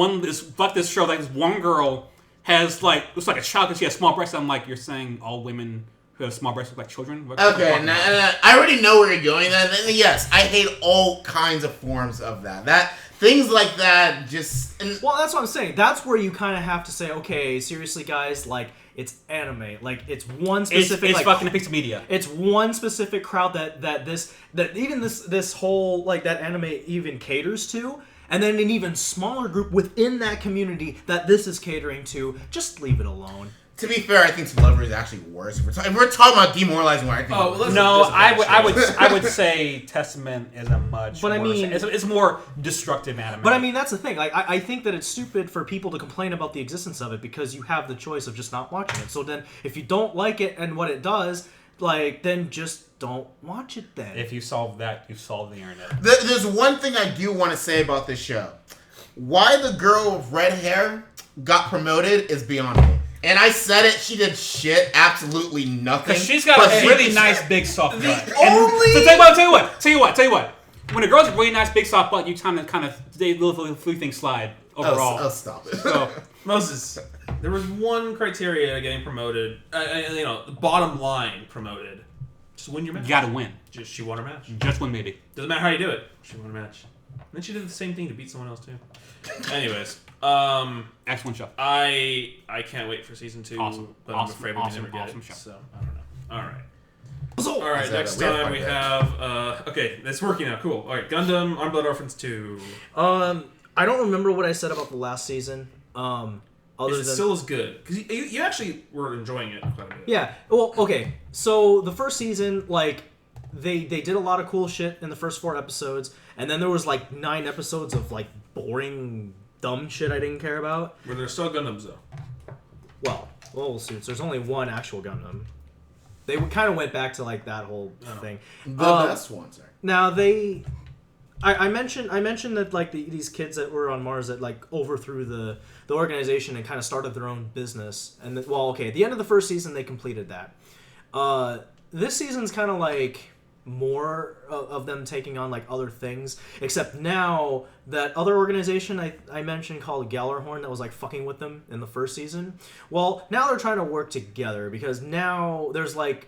show, like this one girl has like, looks like a child because she has small breasts. I'm like, you're saying all women who have small breasts look like children? Okay, I already know where you're going. Then yes, I hate all kinds of forms of that. Things like that just... Well, that's what I'm saying. That's where you kind of have to say, okay, seriously, guys, like, it's anime. Like, it's one specific... It's fucking mixed media. It's one specific crowd that even this whole, like, that anime even caters to. And then an even smaller group within that community that this is catering to. Just leave it alone. To be fair, I think Some Lover is actually worse. If we're talking about demoralizing, I think. I would say Testament is a much. But worse. I mean, it's more destructive anime. But I mean, that's the thing. Like, I think that it's stupid for people to complain about the existence of it because you have the choice of just not watching it. So then, if you don't like it and what it does, like, then just don't watch it. Then. If you solve that, you've solved the internet. There's one thing I do want to say about this show. Why the girl with red hair got promoted is beyond me. And I said it, she did shit, absolutely nothing. Because she's got a really nice big soft butt. Tell you what. When a girl's a really nice big soft butt, you kind of little things slide overall. Oh, stop it. So, Moses, there was one criteria getting promoted. The bottom line promoted. Just win your match. You gotta win. She won her match. Just win, maybe. Doesn't matter how you do it. She won her match. And then she did the same thing to beat someone else too. Anyways. Excellent show. I can't wait for season 2. Awesome. But I'm afraid we never get it. Show. So I don't know. All right. Next we have time we have. Okay, it's working out. Cool. All right, Gundam Unblood Orphans 2. I don't remember what I said about the last season. Other Is it still as good? Because you actually were enjoying it quite a bit. Yeah. Well, okay. So the first season, like, they did a lot of cool shit in the first 4 episodes, and then there was like 9 episodes of like boring, dumb shit I didn't care about. Where there's still Gundams though. Well, suits. There's only one actual Gundam. They kind of went back to like that whole thing. The best ones are. Now I mentioned that like these kids that were on Mars that like overthrew the organization and kind of started their own business. And at the end of the first season they completed that. This season's kind of like more of them taking on like other things, except now that other organization I mentioned called Gallarhorn that was like fucking with them in the first season. Well, now they're trying to work together because now there's like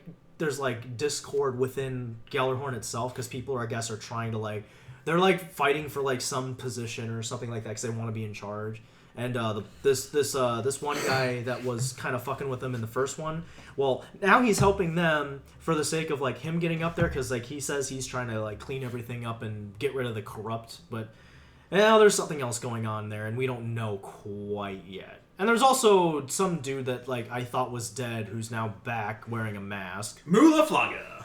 discord within Gallarhorn itself because people I guess are trying to like they're like fighting for like some position or something like that because they want to be in charge. And this one guy that was kind of fucking with them in the first one, well, now he's helping them for the sake of like him getting up there because like he says he's trying to like clean everything up and get rid of the corrupt, but now there's something else going on there and we don't know quite yet. And there's also some dude that like I thought was dead who's now back wearing a mask. Mula Flaga.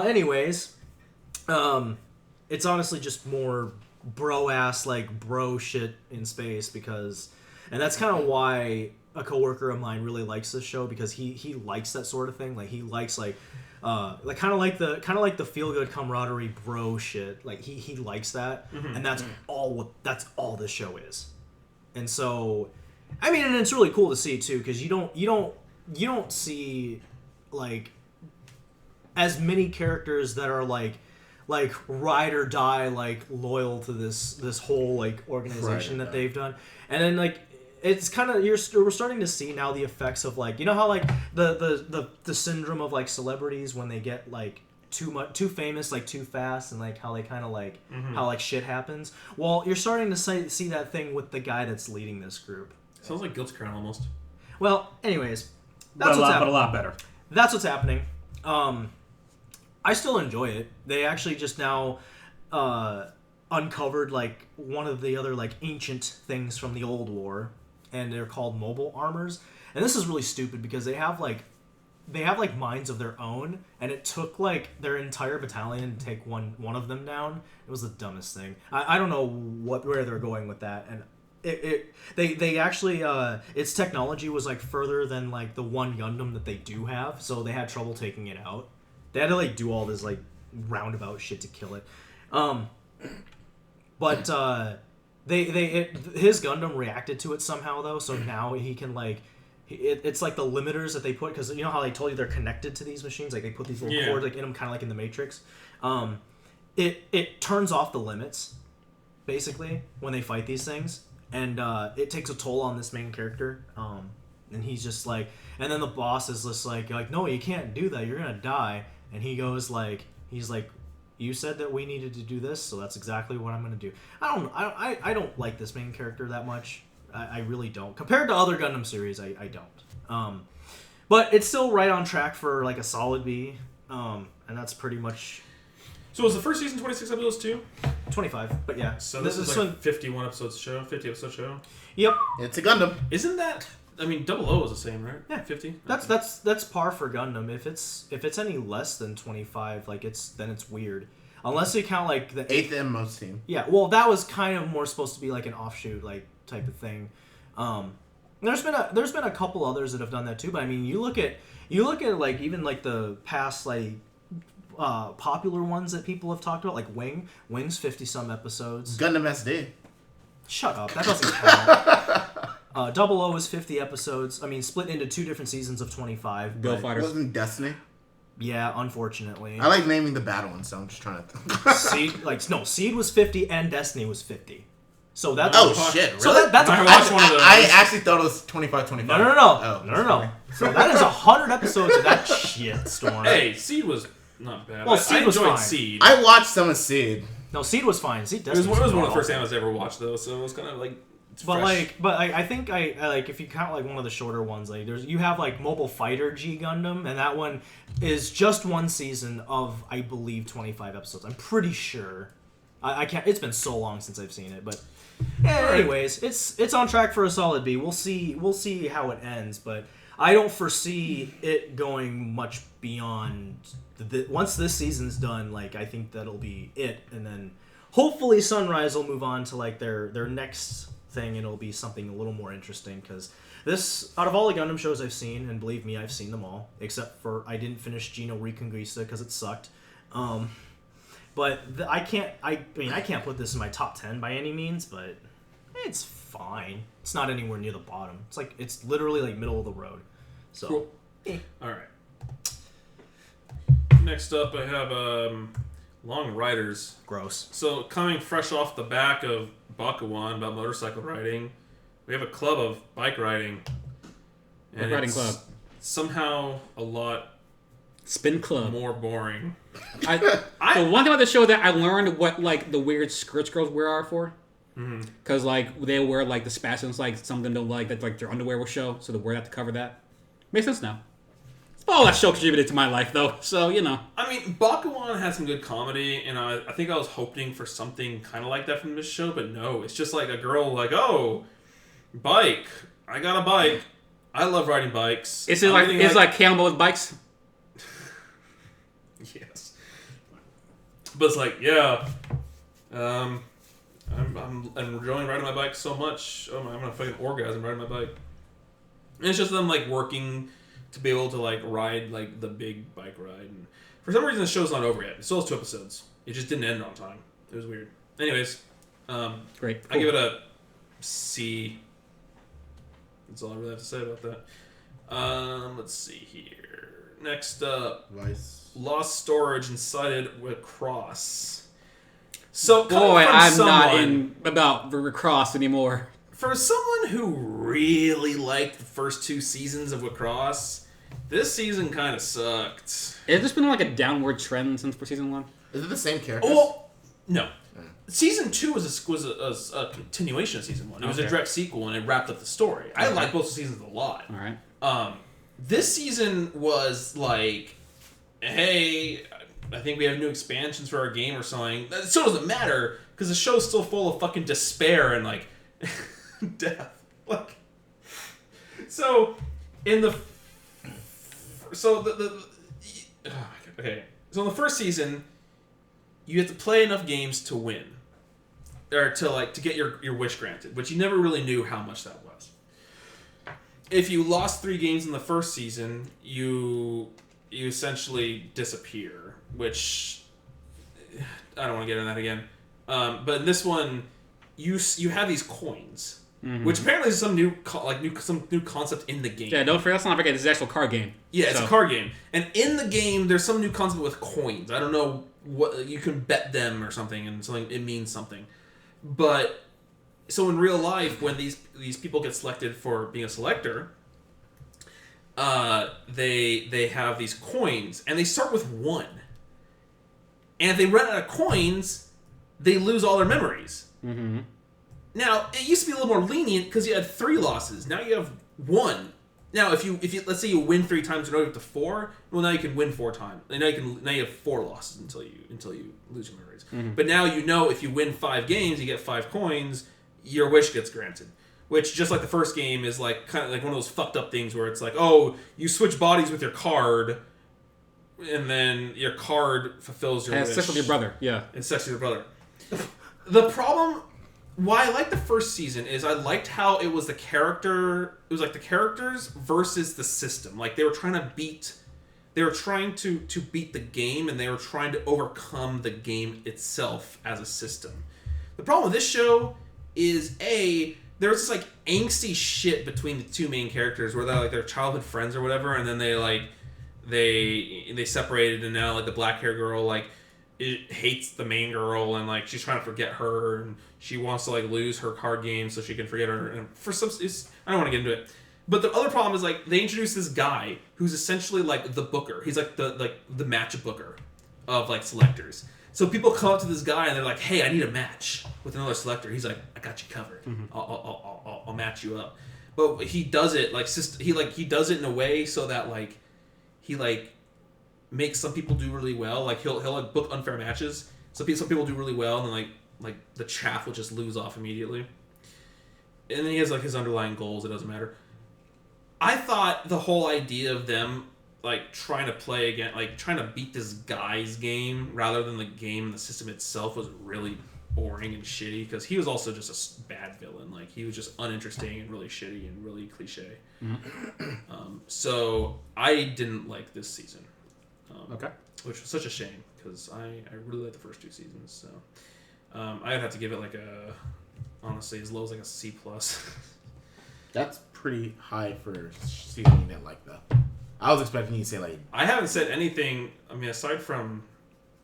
Anyways, it's honestly just more bro-ass, like, bro shit in space because... And that's kind of why a coworker of mine really likes this show because he likes that sort of thing. Like, he likes, like kind of like the feel-good camaraderie bro shit. Like, he likes that. Mm-hmm. And that's all this show is. And so... I mean, and it's really cool to see, too, because you don't see, like, as many characters that are, like ride or die, like loyal to this whole like organization that they've done, and then like it's kind of we're starting to see now the effects of like how like the syndrome of like celebrities when they get like too famous like too fast and like how they kind of like how like shit happens. Well, you're starting to see that thing with the guy that's leading this group. Sounds like Guilt's Crown almost. Well, anyways, but a lot better. That's what's happening. I still enjoy it. They actually just now uncovered like one of the other like ancient things from the old war, and they're called mobile armors. And this is really stupid because they have like minds of their own, and it took like their entire battalion to take one of them down. It was the dumbest thing. I don't know where they're going with that, and they actually its technology was like further than like the one Gundam that they do have, so they had trouble taking it out. They had to like do all this like roundabout shit to kill it, but his Gundam reacted to it somehow though. So now he can like it's like the limiters that they put because you know how I told you they're connected to these machines. Like they put these little cords like in them, kind of like in the Matrix. It turns off the limits basically when they fight these things, and it takes a toll on this main character. And he's just like, and then the boss is just like no, you can't do that. You're gonna die. And he goes like, he's like, you said that we needed to do this, so that's exactly what I'm gonna do. I don't like this main character that much. I really don't. Compared to other Gundam series, I don't. But it's still right on track for like a solid B. And that's pretty much. So was the first season 26 episodes too? 25, but yeah. So this is like 51 episodes show, 50 episode show. Yep. It's a Gundam. Isn't that? I mean, 00 is the same, right? Yeah, 50. That's par for Gundam. If it's any less than 25, like then it's weird. Unless you count like the 8th and most team. Yeah, well, that was kind of more supposed to be like an offshoot like type of thing. There's been a couple others that have done that too, but I mean, you look at like even like the past like popular ones that people have talked about, like Wing's 50 some episodes. Gundam SD. Shut up, that doesn't count. 00 is 50 episodes. I mean, split into 2 different seasons of 25. Go Fighters. Wasn't Destiny? Yeah, unfortunately. I like naming the bad ones, so I'm just trying to think. Seed was 50 and Destiny was 50. So that's shit! Really? So that's I actually thought it was 25. No. So that is 100 episodes of that shit storm. Hey, Seed was not bad. Well, Seed was fine. Seed. I watched some of Seed. No, Seed was fine. Seed it was one of the first animes I ever watched though, so it was kind of like. I think I like if you count like one of the shorter ones, like you have like Mobile Fighter G Gundam, and that one is just one season of I believe 25 episodes. I'm pretty sure. I can't. It's been so long since I've seen it, but anyways, it's on track for a solid B. We'll see how it ends, but I don't foresee it going much beyond. Once this season's done, like I think that'll be it, and then hopefully Sunrise will move on to like their next thing, and it'll be something a little more interesting because. This, out of all the Gundam shows I've seen, and believe me, I've seen them all, except for I didn't finish Geno Reconquista because it sucked. But I can't put this in my top 10 by any means, but it's fine. It's not anywhere near the bottom. It's literally like middle of the road. So, cool. All right. Next up, I have Long Riders. Gross. So coming fresh off the back of Bakuwan about motorcycle riding. We have a club of bike riding. And riding club. Somehow a lot Spin club. more boring. The one thing about the show that I learned what like the weird skirts girls wear are for. Because like they wear like the spasms, like some of them don't like that, like their underwear will show, so they wear that to cover that. Makes sense now. All that show contributed to my life though, so you know. I mean, Bakuwan had some good comedy, and I think I was hoping for something kind of like that from this show, but no, it's just like a girl like, oh, bike. I got a bike. I love riding bikes. Is it like Campbell with bikes? Yes. But it's like, yeah. I'm enjoying riding my bike so much. Oh, I'm gonna fucking orgasm riding my bike. And it's just them like working to be able to like ride like the big bike ride. And for some reason, the show's not over yet. It still has 2 episodes. It just didn't end on time. It was weird. Anyways, great. I give it a C. That's all I really have to say about that. Let's see here. Next up, Lostorage incited with Cross. So, boy, I'm not in about Cross anymore. For someone who really liked the first 2 seasons of Cross, this season kind of sucked. Has this been like a downward trend since for season 1? Is it the same characters? Oh, no. Season 2 was a continuation of season 1. It was a direct sequel, and it wrapped up the story. I like both seasons a lot. All right. This season was like, hey, I think we have new expansions for our game or something. That still doesn't matter because the show's still full of fucking despair and like death. Like, so in the okay. So in the first season, you have to play enough games to win, or to get your wish granted, which you never really knew how much that was. If you lost 3 games in the first season, you essentially disappear, which I don't want to get into that again. But in this one, you have these coins, which apparently is some new concept in the game. Yeah, let's not forget this is an actual card game. Yeah, it's a card game, and in the game, there's some new concept with coins. I don't know what you can bet them or something, and something it means something. But so in real life, when these people get selected for being a selector, they have these coins, and they start with 1. And if they run out of coins, they lose all their memories. Mm-hmm. Now, it used to be a little more lenient because you had 3 losses. Now you have 1. Now, if you let's say you win 3 times in order to 4, well, now you can win 4 times. And now you have 4 losses until you lose your memories. Mm-hmm. But now if you win 5 games, you get 5 coins. Your wish gets granted. Which, just like the first game, is like kind of like one of those fucked up things where it's like, oh, you switch bodies with your card, and then your card fulfills your wish. And sex with your brother, yeah. And sex with your brother. The problem, why I liked the first season is I liked how it was the characters versus the system. Like, they were trying to beat the game, and they were trying to overcome the game itself as a system. The problem with this show is, there was this like angsty shit between the 2 main characters where they're like their childhood friends or whatever, and then they separated, and now like the black hair girl like hates the main girl, and like she's trying to forget her, and she wants to like lose her card game so she can forget her. And for some, I don't want to get into it. But the other problem is like they introduced this guy who's essentially like the booker. He's like the match booker of like selectors. So people come up to this guy and they're like, "Hey, I need a match with another selector." He's like, "I got you covered. I'll match you up." But he does it he does it in a way so that he makes some people do really well. Like he'll like book unfair matches. some people do really well, and then like the chaff will just lose off immediately. And then he has like his underlying goals. It doesn't matter. I thought the whole idea of them like trying to play again, like trying to beat this guy's game rather than the game and the system itself was really boring and shitty, because he was also just a bad villain. Like he was just uninteresting and really shitty and really cliche. So I didn't like this season. Okay. Which was such a shame, because I really liked the first 2 seasons. So I'd have to give it like honestly, as low as like a C+. That's pretty high for seasoning it like that. I was expecting you to say like... I haven't said anything, I mean, aside from...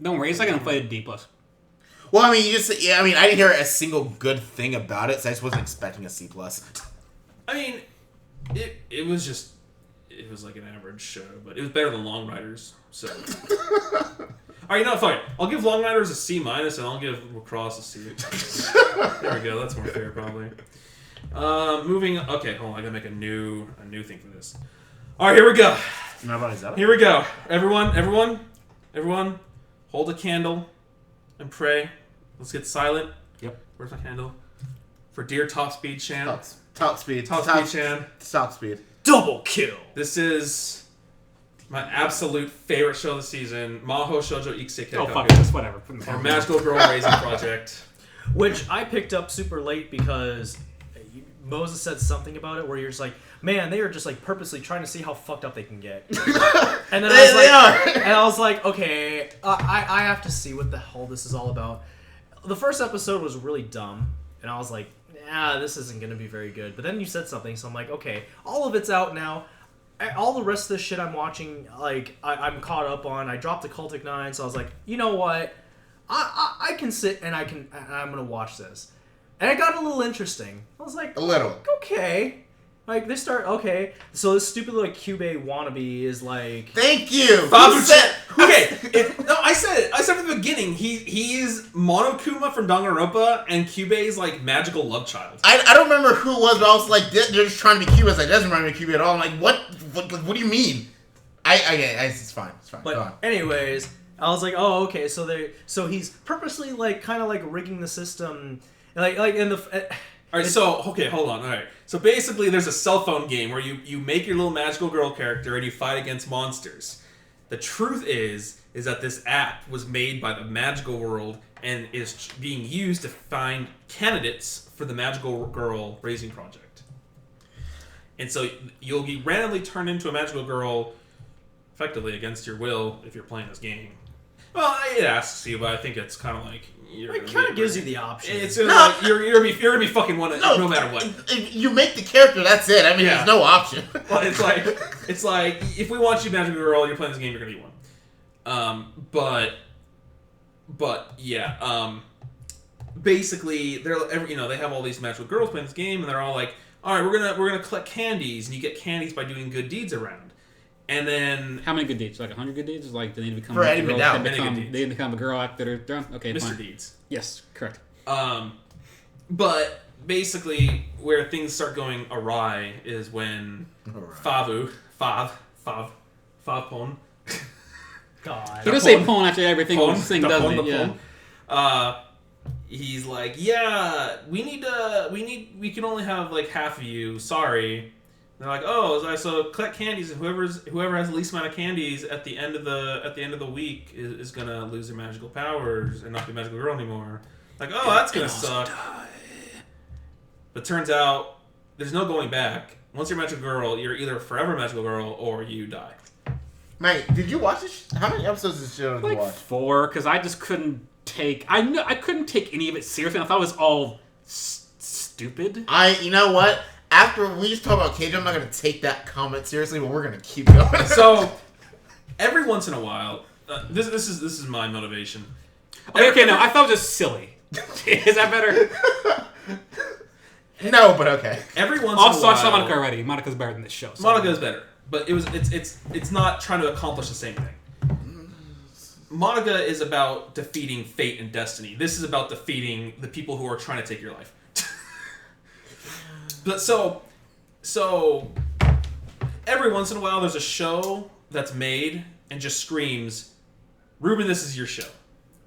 Don't worry, it's like an inflated D+. Well, I mean, I didn't hear a single good thing about it, so I just wasn't expecting a C+. I mean, it was like an average show, but it was better than Long Riders, so... Alright, no, fine. I'll give Long Riders a C-, and I'll give WIXOSS a C. There we go, that's more fair, probably. Moving... Okay, hold on, I gotta make a new thing for this. Alright, here we go. Here we go. Everyone, hold a candle and pray. Let's get silent. Yep. Where's my candle? For dear Top Speed Chan. Top Speed Chan. Top Speed. Double kill. This is my absolute favorite show of the season. Mahou Shoujo Ikusei Keikaku. Oh, fuck it. Just whatever. Our Magical Girl Raising Project. Which I picked up super late because Moses said something about it where you're just like, man, they are just like purposely trying to see how fucked up they can get. And then I was like, okay, I have to see what the hell this is all about. The first episode was really dumb, and I was like, nah, this isn't going to be very good. But then you said something, so I'm like, okay, all of it's out now. All the rest of this shit I'm watching, like, I'm caught up on. I dropped Occultic 9, so I was like, you know what? I can sit and I'm going to watch this. And it got a little interesting. I was like, a little. Okay. Like, they start, okay. So this stupid, like, Kyubey wannabe is like... Thank you! I said it. I said from the beginning, he is Monokuma from Danganronpa, and Kyubey's, like, magical love child. I don't remember who it was, but I was like, they're just trying to be Kyubey. Like, that doesn't remind me of Kyubey at all. I'm like, what do you mean? It's fine. But anyways, I was like, oh, okay, so he's purposely, like, kind of, like, rigging the system... Like in the... Alright, so, okay, hold on, alright. So basically there's a cell phone game where you make your little magical girl character and you fight against monsters. The truth is that this app was made by the magical world and is being used to find candidates for the magical girl raising project. And so you'll be randomly turned into a magical girl effectively against your will if you're playing this game. Well, it asks you, but I think it's kind of like... It kind of gives you the option. It's like, you're gonna be fucking one no matter what. You make the character, that's it. I mean, there's no option. Well, it's like if we want you magical girl, you're playing this game, you're gonna be one. But yeah. Basically, they have all these magical girls playing this game, and they're all like, all right, we're gonna collect candies, and you get candies by doing good deeds around. And then... How many good deeds? Like 100 good deeds? Like they need to become for a girl? They need to become a girl after they're done? Okay, Mr. fine. Deeds. Yes, correct. But basically, where things start going awry is when Favpon... God. He does say pon after everything thing, doesn't he? Yeah. He's like, yeah, we can only have like half of you. Sorry. They're like, oh, so collect candies, and whoever has the least amount of candies at the end of the week is gonna lose their magical powers and not be a magical girl anymore. Like, oh, that's gonna suck. Die. But turns out there's no going back. Once you're a magical girl, you're either forever a magical girl or you die. Mate, did you watch this? How many episodes of this show did you watch? 4, because I just couldn't take. I couldn't take any of it seriously. I thought it was all stupid. You know what? After we just talk about Keijo, I'm not going to take that comment seriously, but we're going to keep going. So, every once in a while, this is my motivation. Okay, no, I thought it was just silly. Is that better? No, but okay. Every once also, in a while... I saw Monica already. Monica's better than this show. So. Monica's better, but it's not trying to accomplish the same thing. Monica is about defeating fate and destiny. This is about defeating the people who are trying to take your life. But so every once in a while there's a show that's made and just screams, Ruben, this is your show.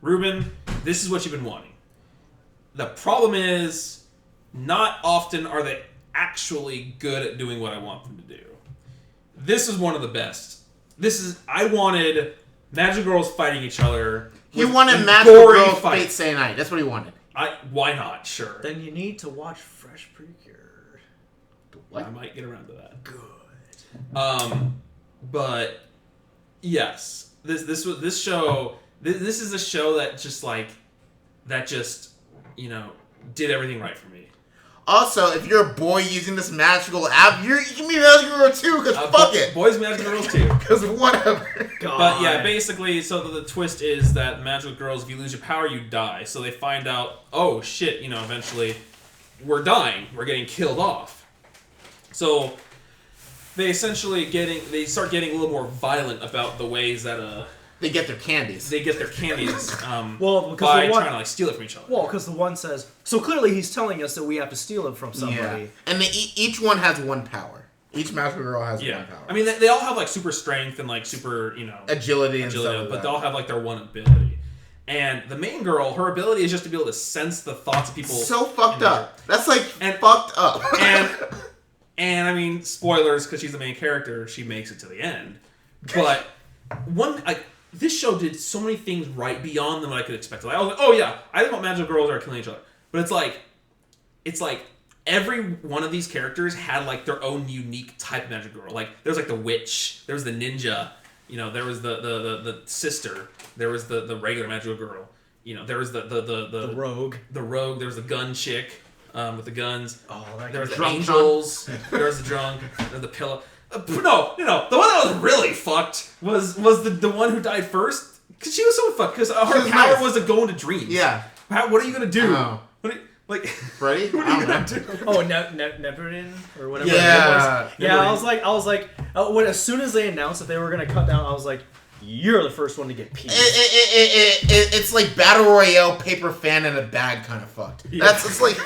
Ruben, this is what you've been wanting. The problem is, not often are they actually good at doing what I want them to do. This is one of the best. I wanted magical girls fighting each other. He wanted magical girls Fate Stay Night. That's what he wanted. Why not? Sure. Then you need to watch Fresh Precure. What? I might get around to that. Good. But yes, this is a show that just did everything right for me. Also, if you're a boy using this magical app, you can be a magical girl too, because fuck it. Boys magical girls too. Because whatever. God. But yeah, basically, so the twist is that magical girls, if you lose your power, you die. So they find out, oh shit, eventually we're dying. We're getting killed off. So they essentially start getting a little more violent about the ways that they get their candies. By because trying to steal it from each other. Well, because the one says, so clearly he's telling us that we have to steal it from somebody. Yeah. And each one has one power. Each magical girl has one power. I mean, they all have super strength and super agility and stuff. But they all have their one ability. And the main girl, her ability is just to be able to sense the thoughts of people. So fucked up. That's fucked up. And I mean, spoilers, because she's the main character, she makes it to the end. But this show did so many things right beyond than what I could expect. I was like, oh yeah, I think magical girls are killing each other. But it's like every one of these characters had their own unique type of magical girl. There was the witch, there was the ninja, there was the sister, there was the regular magical girl, there was the rogue. The rogue, there was the gun chick with the guns. Oh, there was the angels, there was the drunk, there was the pillow. No, the one that was really fucked was the one who died first. Because she was so fucked. Because her power was to go into dreams. Yeah. What are you going to do? Freddy? What are you going to do? Oh, Neverin? Or whatever. Yeah. Yeah, I was like, as soon as they announced that they were going to cut down, I was like, you're the first one to get peed. It's like Battle Royale, paper fan in a bag kind of fucked. Yeah. It's like...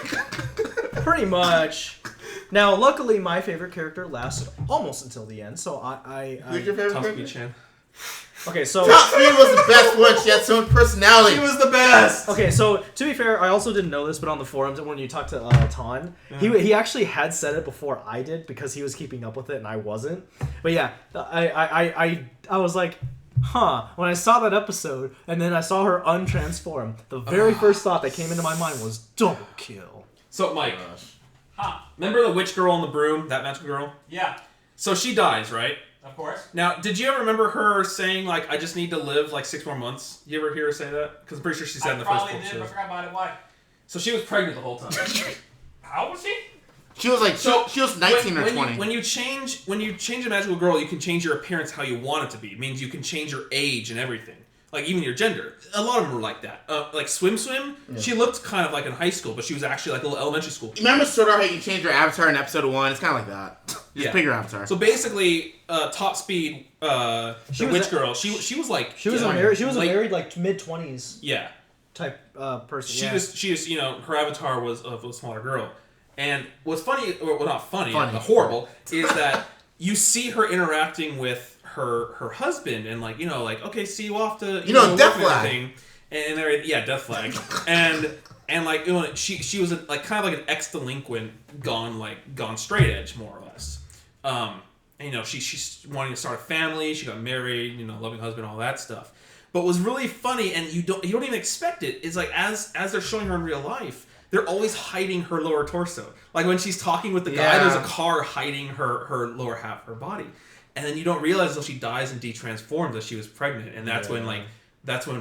Pretty much. Now, luckily, my favorite character lasted almost until the end, so Who's your favorite character? Chan. Okay, so... Top Speed was the best one. She had so much personality. She was the best! Okay, so, to be fair, I also didn't know this, but on the forums, when you talked to Ton, he actually had said it before I did, because he was keeping up with it, and I wasn't. But yeah, I was like... when I saw that episode, and then I saw her untransform, the very first thought that came into my mind was double kill. So, Mike, remember the witch girl on the broom, that magical girl? Yeah. So she dies, right? Of course. Now, did you ever remember her saying, I just need to live 6 more months? You ever hear her say that? Because I'm pretty sure she said in the first book. I probably did, but I forgot about it. Why? So she was pregnant the whole time. How old was she? She was she was 19 or 20. When you change a magical girl, you can change your appearance how you want it to be. It means you can change your age and everything. Even your gender. A lot of them were like that. Swim, yeah. She looked kind of in high school, but she was actually a little elementary school. Remember Sword Art how you can change your avatar in episode 1? It's kind of like that. Just pick your avatar. So basically, Top Speed, the witch girl, she was a married mid-20s. Yeah. Type person. She was her avatar was of a smaller girl. And what's funny, well not funny. But horrible, is that you see her interacting with her husband and okay, see you off to Death Flag. Death Flag. and she was kind of an ex-delinquent gone straight edge more or less. And she's wanting to start a family, she got married, loving husband, all that stuff. But what was really funny, and you don't even expect it, is as they're showing her in real life, they're always hiding her lower torso. When she's talking with the guy, there's a car hiding her lower half of her body. And then you don't realize until she dies and detransforms that she was pregnant. And that's when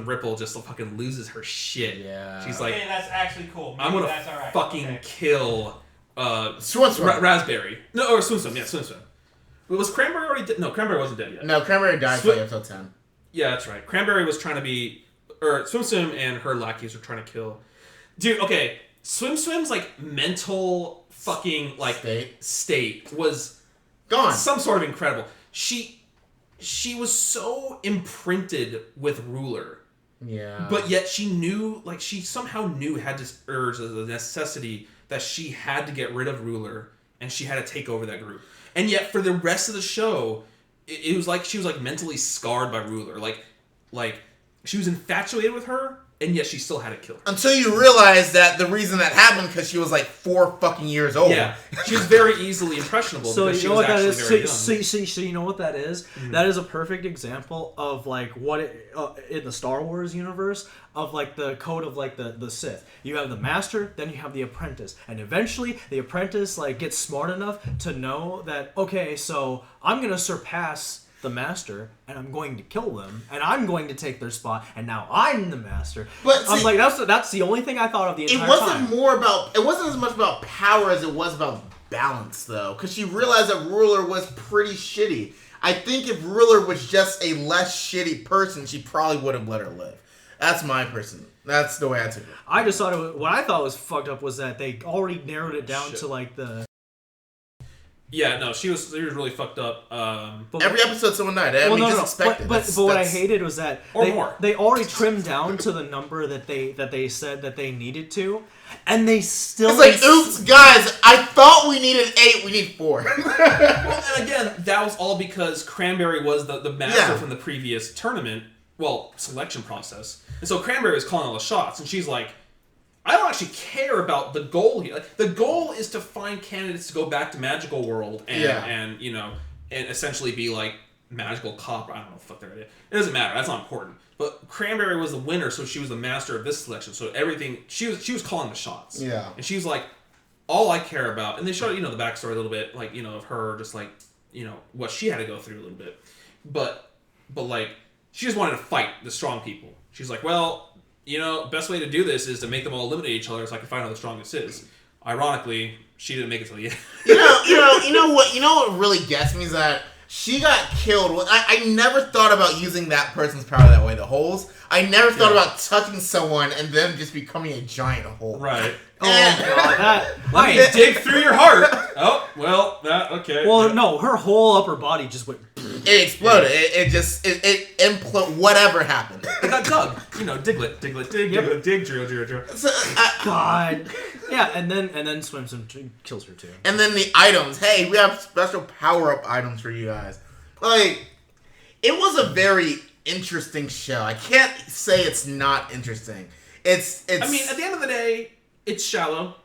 Ripple just fucking loses her shit. Yeah. She's like, okay, that's actually cool. Maybe I'm gonna that's all right. fucking kill Swim. Raspberry. No, or Swim. Yeah, Swim. Was Cranberry already dead? No, Cranberry wasn't dead yet. No, Cranberry died by episode 10. Yeah, that's right. Cranberry was trying to be... Or Swim and her lackeys were trying to kill... Dude, okay. Swim's mental fucking state was gone. Some sort of incredible. She was so imprinted with Ruler. Yeah. But yet she knew, she somehow knew, had this urge, the necessity that she had to get rid of Ruler and she had to take over that group. And yet for the rest of the show, it was she was mentally scarred by Ruler. She was infatuated with her, and yet she still had to kill her. Until you realize that the reason that happened because she was like 4 fucking years old. Yeah, she was very easily impressionable So because you she know was what that actually is? very young. So you know what that is? Mm-hmm. That is a perfect example of like what it, in the Star Wars universe of like the code of like the Sith. You have the master, then you have the apprentice, and eventually the apprentice like gets smart enough to know that okay, so I'm gonna surpass the master, and I'm going to kill them, and I'm going to take their spot, and now I'm the master. But I'm like, that's the only thing I thought of the entire time. It wasn't as much about power as it was about balance, though, because she realized that Ruler was pretty shitty. I think if Ruler was just a less shitty person, she probably would have let her live. That's my person. That's the way I took it. I just thought what I thought was fucked up was that they already narrowed it down to like the. Yeah, no, she was really fucked up. Every episode, someone died. Just expect it. But what I hated was that more. They already trimmed down to the number that they said that they needed to, and they still. It's like, oops, guys! I thought we needed 8. We need 4. Well, and again, that was all because Cranberry was the master from the previous tournament, selection process, and so Cranberry was calling all the shots, and she's like, I don't actually care about the goal here. Like, the goal is to find candidates to go back to Magical World and essentially be like magical cop. I don't know what the fuck they're idea. It doesn't matter. That's not important. But Cranberry was the winner, so she was the master of this selection. So everything she was calling the shots. Yeah. And she's like, all I care about, and they showed the backstory a little bit, like of her just like what she had to go through a little bit, but like she just wanted to fight the strong people. She's like, well. Best way to do this is to make them all eliminate each other so I can find out who the strongest is. Ironically, she didn't make it till the end. You know what really gets me is that she got killed. I never thought about using that person's power that way, the holes. I never thought about touching someone and them just becoming a giant hole. Right. God, let me dig through your heart. Oh, well, okay. Well, no, her whole upper body just went. It exploded. It imploded. Whatever happened. It got dug. Diglet, dig, drill. So, God. Yeah, and then swims and kills her too. And then the items. Hey, we have special power-up items for you guys. Like, it was a very interesting show. I can't say it's not interesting. It's. I mean, at the end of the day, it's shallow,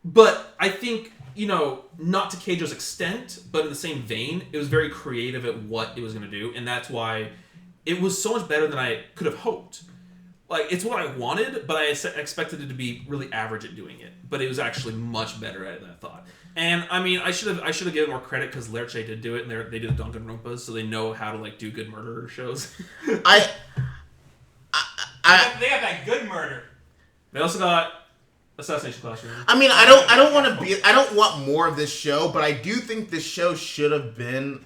but I think not to Keijo's extent, but in the same vein, it was very creative at what it was going to do, and that's why it was so much better than I could have hoped. Like, it's what I wanted, but I expected it to be really average at doing it. But it was actually much better at it than I thought. And I mean, I should have given more credit because Lerche did do it, and they did the Danganronpas, so they know how to do good murder shows. They have that good murder. They also got Assassination Classroom. I mean, I don't want more of this show, but I do think this show should have been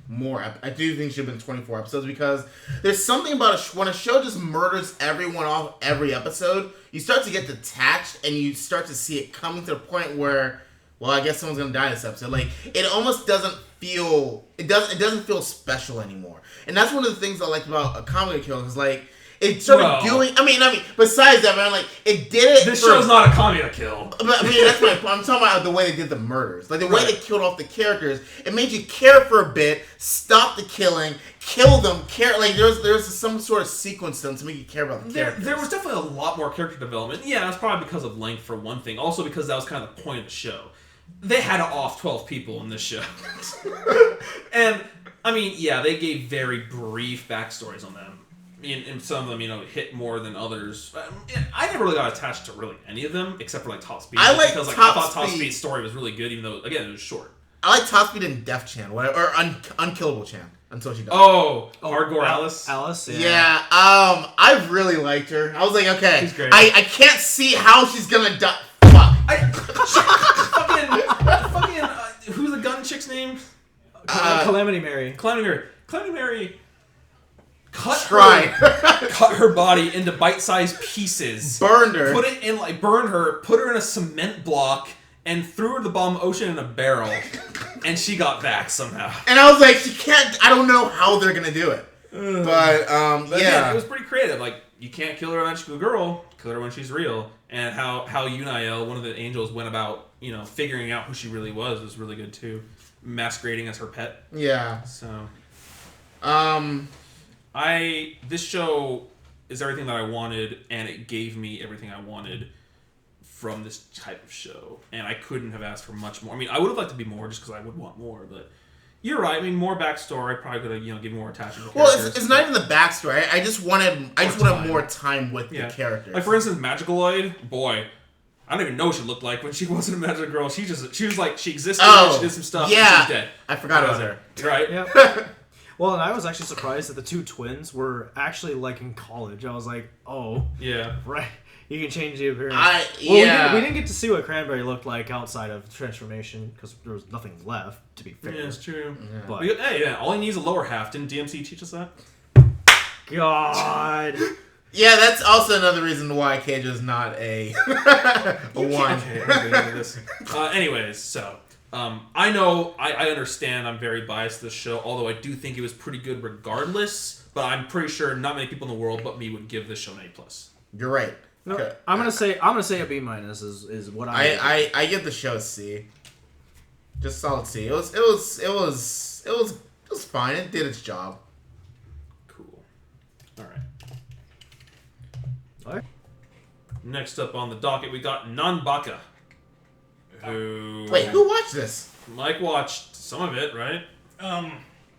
more. I do think it should have been 24 episodes because there's something about when a show just murders everyone off every episode, you start to get detached and you start to see it coming to the point where, well, I guess someone's gonna die this episode. Like, it almost doesn't feel it doesn't feel special anymore, and that's one of the things I like about a comedy kill is like. It started doing. I mean. Besides that, man, like it did it. This show's not a comedy kill. But I mean, that's my point. I'm talking about the way they did the murders, like the way they killed off the characters. It made you care for a bit, stop the killing, kill them, care. Like there's some sort of sequence to them to make you care about the characters. There was definitely a lot more character development. Yeah, that's probably because of length for one thing. Also because that was kind of the point of the show. They had to off 12 people in this show, and I mean, yeah, they gave very brief backstories on them. And some of them, hit more than others. I never really got attached to really any of them, except for Top Speed. I thought Top Speed's story was really good, even though, again, it was short. I like Top Speed and Def Chan, or Unkillable Chan, until she died. Hardcore Alice? Alice, yeah. Yeah, I really liked her. I was like, okay. She's great. I can't see how she's gonna die. Fuck. Who's the gun chick's name? Calamity Mary. Calamity Mary. Cut her body into bite-sized pieces. Burned her. Burned her. Put her in a cement block and threw her to the bottom of the ocean in a barrel, and she got back somehow. And I was like, she can't. I don't know how they're gonna do it. But yeah, again, it was pretty creative. Like, you can't kill her a magical girl. Kill her when she's real. And how Yunael, one of the angels, went about figuring out who she really was really good too. Masquerading as her pet. Yeah. So. This show is everything that I wanted, and it gave me everything I wanted from this type of show. And I couldn't have asked for much more. I mean, I would have liked to be more just because I would want more, but you're right. I mean, more backstory. I probably could have, give more attachment to characters. Well, it's not even the backstory. I just wanted more time with the characters. Like, for instance, Magicaloid, boy, I don't even know what she looked like when she wasn't a magic girl. She was like, she existed, and she did some stuff, and she was dead. I forgot it was her. Right? Yep. Well, and I was actually surprised that the two twins were actually, like, in college. I was like, oh. Yeah. Right. You can change the appearance. We didn't get to see what Cranberry looked like outside of transformation, because there was nothing left, to be fair. Yeah, it's true. Yeah. But, hey, all he needs is a lower half. Didn't DMC teach us that? God. Yeah, that's also another reason why Keijo is not a one. Okay, anyways, so I know I understand. I'm very biased to this show, although I do think it was pretty good regardless. But I'm pretty sure not many people in the world but me would give this show an A+. You're right. No, Okay. I'm gonna say a B- is what I give the show a C. Just solid C. It was fine. It did its job. Cool. All right. What? Next up on the docket, we got Nanbaka. Who? Wait, who watched this? Mike watched some of it, right?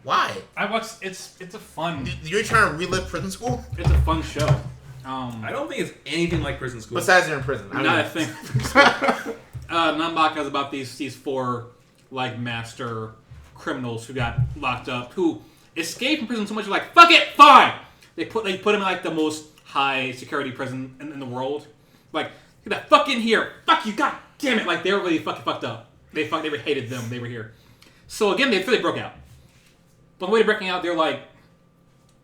Why? I watched. It's a fun. You're trying to relive prison school? It's a fun show. I don't think it's anything like prison school. Besides you're in prison. Not a thing. Nanbaka is about these four like master criminals who got locked up, who escaped from prison so much they're like, fuck it, fine. They put them in like the most high security prison in the world. Like, get the fuck in here. Fuck you, god damn it. Like, they were really fucking fucked up. They hated them. They were here. So again, they broke out. But on the way to breaking out, they're like,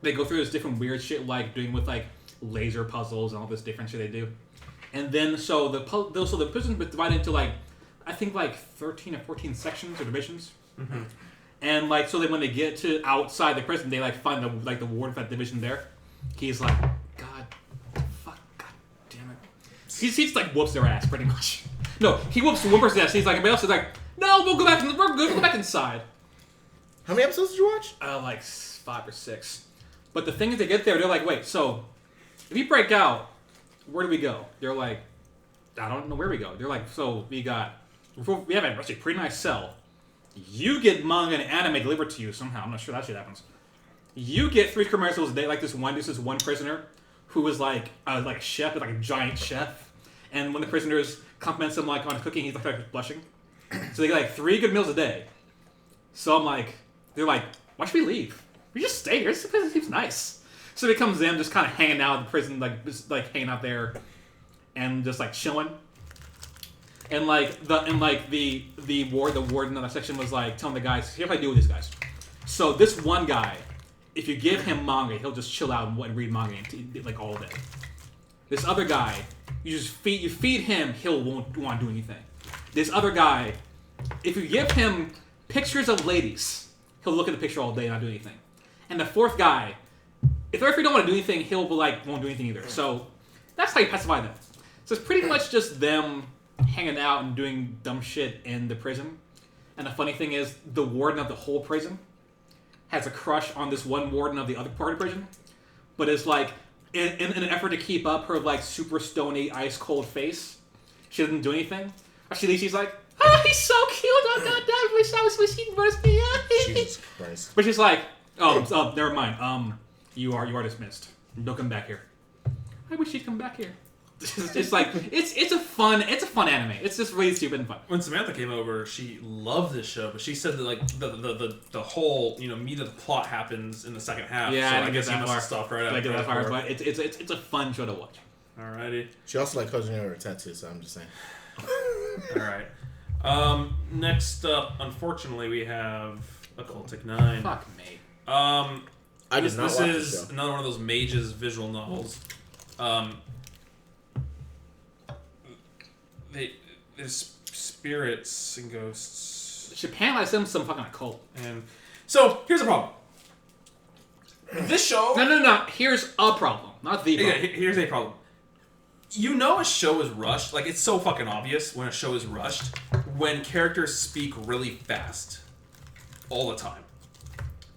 they go through this different weird shit, like doing with like laser puzzles and all this different shit they do. And then so the prison was divided into like, I think like 13 or 14 sections or divisions. Mm-hmm. And like, so then when they get to outside the prison, they like find the warden for that division there. He's like, God damn it. He just like whoops their ass pretty much. No, he whoops one person's ass. He's like, everybody else is like, no, we'll go back inside. How many episodes did you watch? Like 5 or 6. But the thing is, they get there, they're like, wait, so if you break out, where do we go? They're like, I don't know where we go. They're like, so we have a pretty nice cell. You get manga and anime delivered to you somehow. I'm not sure that shit happens. You get 3 commercials a day. Like this one prisoner who is like a chef, like a giant chef. And when the prisoners compliment him like on cooking, he's like blushing. So they get like 3 good meals a day. So I'm like, they're like, why should we leave? We just stay here. This prison seems nice. So it becomes them just kind of hanging out in the prison, like just like hanging out there, and just like chilling. And the warden of that section was like telling the guys, here's what I do with these guys. So this one guy, if you give him manga, he'll just chill out and read manga like all day. This other guy, you feed him, won't want to do anything. This other guy, if you give him pictures of ladies, he'll look at the picture all day and not do anything. And the fourth guy, if you don't want to do anything, won't do anything either. So that's how you pacify them. So it's pretty much just them hanging out and doing dumb shit in the prison. And the funny thing is, the warden of the whole prison has a crush on this one warden of the other part of the prison, but is like, in an effort to keep up her like super stony, ice cold face, she doesn't do anything. Actually, she's like, oh, he's so cute. Oh god, I wish he was me. Jesus Christ. But she's like, oh, never mind. You are dismissed. Don't come back here. I wish he'd come back here. It's like it's a fun anime. It's just really stupid and fun. When Samantha came over, she loved this show, but she said that like the whole meat of the plot happens in the second half. Yeah, so I I didn't guess get you that must have far. stopped right I after. get that far, but it's a fun show to watch. Alrighty. She also like Hajin her tattoo, so I'm just saying. Alright. Next up, unfortunately, we have Occultic 9. Fuck me. This is another one of those mages visual novels. There's spirits and ghosts. Japan likes them some fucking occult. And so here's the problem. This show. No. Here's a problem, not the problem. Yeah, here's a problem. A show is rushed. Like, it's so fucking obvious when a show is rushed when characters speak really fast all the time.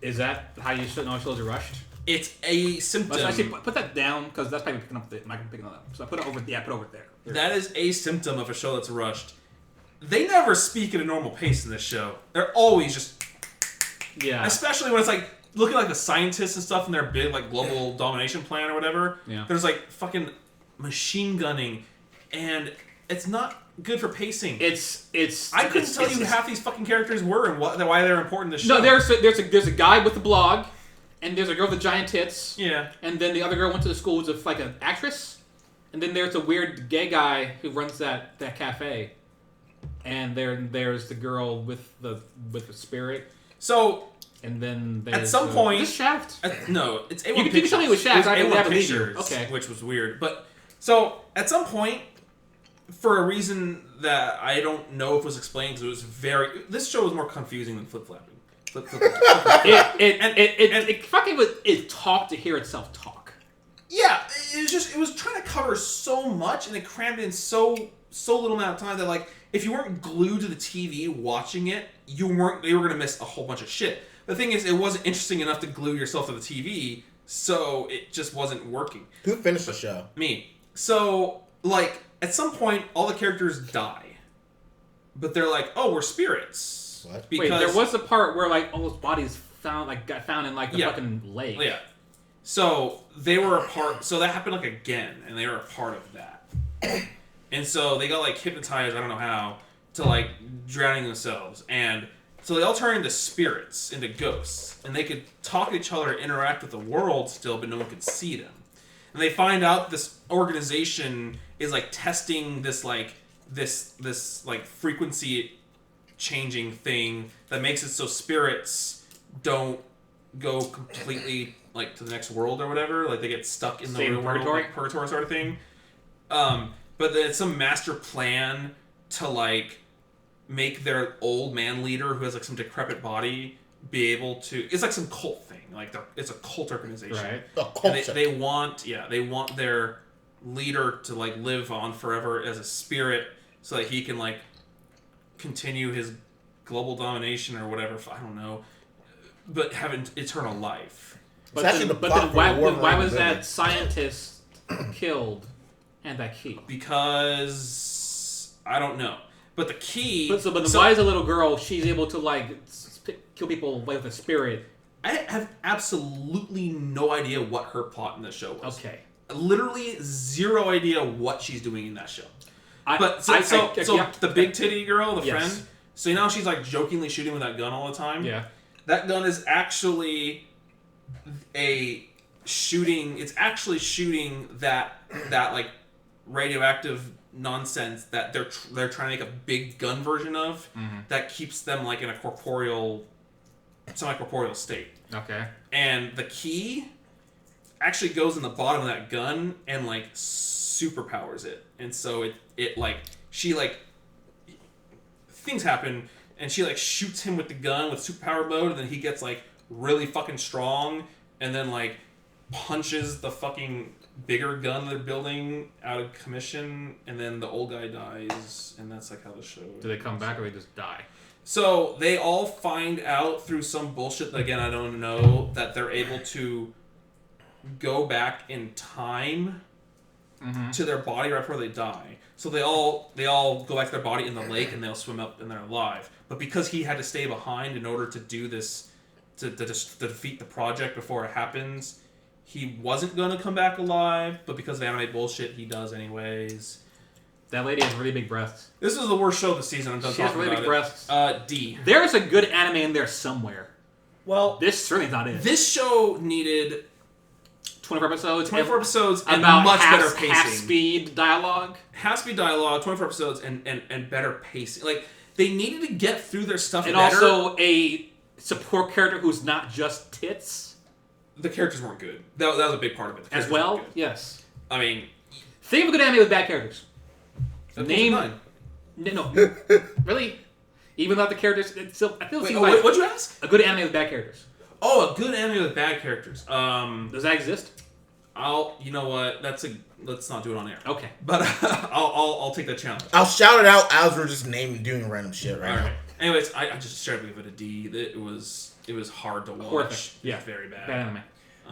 Is that how you should know shows are rushed? It's a symptom. Let's actually put that down because that's probably picking up the mic picking it up. So put it over. Yeah, put it over there. That is a symptom of a show that's rushed. They never speak at a normal pace in this show. They're always just... Yeah. Especially when it's like, looking like the scientists and stuff in their big like global domination plan or whatever. Yeah. There's like fucking machine gunning, and it's not good for pacing. I couldn't tell you who half these fucking characters were and why they're important in this show. No, there's a guy with the blog, and there's a girl with giant tits. Yeah. And then the other girl went to the school who's like an actress. And then there's a weird gay guy who runs that cafe. And there's the girl with the spirit. So, and then there's at some point, is this Shaft? No, it's A1 you Pictures. can tell me it was Shaft. I A1 believe you. Pictures, Okay. Which was weird. But so at some point, for a reason that I don't know if was explained, because it was this show was more confusing than flip flapping. It fucking was. It talked to hear itself talk. Yeah, it was trying to cover so much, and it crammed in so little amount of time that like if you weren't glued to the TV watching it, you were gonna miss a whole bunch of shit. The thing is, it wasn't interesting enough to glue yourself to the TV, so it just wasn't working. Who finished the show? Me. So like at some point, all the characters die, but they're like, oh, we're spirits. What? Wait, there was a part where like all those bodies got found in like the fucking lake. Yeah. So they were a part. So that happened like again, and they were a part of that. And so they got like hypnotized. I don't know how to like drowning themselves, and so they all turn into spirits, into ghosts, and they could talk to each other, interact with the world still, but no one could see them. And they find out this organization is like testing this frequency changing thing that makes it so spirits don't go completely like to the next world or whatever. Like they get stuck in the real world, like purgatory sort of thing. But it's some master plan to like make their old man leader who has like some decrepit body be able to. It's like some cult thing. Like it's a cult organization. Right. A cult. They want their leader to like live on forever as a spirit, so that he can like continue his global domination or whatever. I don't know, but have an eternal life. But then why was that scientist killed and that key? Because I don't know. But the key. But why is a little girl? She's able to like kill people with a spirit. I have absolutely no idea what her plot in this show was. Okay. Literally zero idea what she's doing in that show. The big titty girl, the friend. So now she's like jokingly shooting with that gun all the time. Yeah. That gun is actually it's actually shooting that like radioactive nonsense that they're trying to make a big gun version of that keeps them like in a semi-corporeal state. Okay. And the key actually goes in the bottom of that gun and like superpowers it. And so it like she like things happen and she like shoots him with the gun with superpower mode, and then he gets like really fucking strong and then like punches the fucking bigger gun they're building out of commission, and then the old guy dies, and that's like how the show. Do they come back or they just die? So they all find out through some bullshit that, again, I don't know, that they're able to go back in time to their body right before they die. So they all go back to their body in the lake and they'll swim up and they're alive. But because he had to stay behind in order to do this, to defeat the project before it happens, he wasn't going to come back alive. But because of the anime bullshit, he does anyways. That lady has really big breasts. This is the worst show of the season. I'm done she has talking really big about breasts. D. There's a good anime in there somewhere. Well, this certainly not it. This show needed 24 episodes. 24 episodes and about much better pacing. Half-speed dialogue. Half-speed dialogue, 24 episodes, and better pacing. Like, they needed to get through their stuff and better. And also a support character who's not just tits. The characters weren't good. That was a big part of it. As well? Yes. I mean... Think of a good anime with bad characters. Name... No. Really? Even without the characters... It's still, I feel what'd you ask? A good anime with bad characters. Oh, a good anime with bad characters. Does that exist? You know what? Let's not do it on air. Okay. But I'll take that challenge. I'll shout it out as we're just doing random shit right now. Anyways, I just straight up give it a D. It was hard to watch. Horrific. Yeah. Very bad. Bad anime.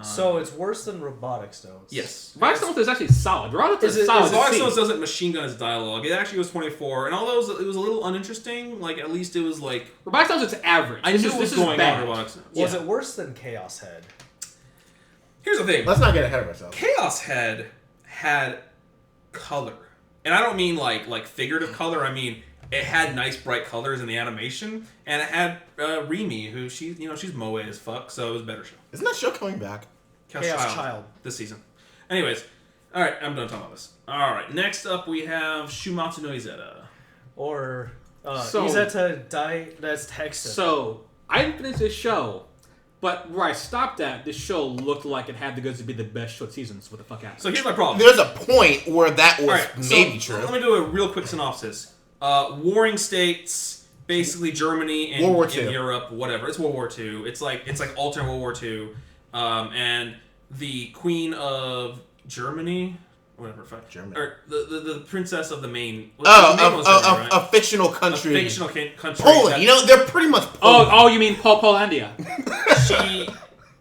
So it's worse than Robotic Stones. Yes. Robotic Stones is actually solid. Robotic Is is it- solid. is to Robotic see. Stones doesn't machine gun his dialogue. It actually was 24, and although it was a little uninteresting, like at least it was like Robotic Stones is average. I This knew is- what was this is going on bad. with Robotic Stones. Was Yeah. it worse than Chaos Head? Here's the thing. Let's not get ahead of ourselves. Chaos Head had color, and I don't mean like figurative color. I mean it had nice bright colors in the animation, and it had Remy, who she's moe as fuck, so it was a better show. Isn't that show coming back? Chaos Child. this season. Anyways, all right, I'm done talking about this. All right, next up we have Shuumatsu no Izetta. Or So- Izetta Dai. That's Tekketsu. So I didn't finish this show, but where I stopped at, this show looked like it had the goods to be the best short seasons. What the fuck happened? So here's my problem. There's a point where that was All right, maybe so true. let me do a real quick synopsis. Warring states, basically Germany and World War in II. Europe, whatever. It's World War II. It's like alternate World War II, and the Queen of Germany, whatever, Germany. or the princess of the main. The main one's Germany, right? A fictional A country. fictional country. Poland. that- You know, they're pretty much Poland. Oh, you mean Polandia?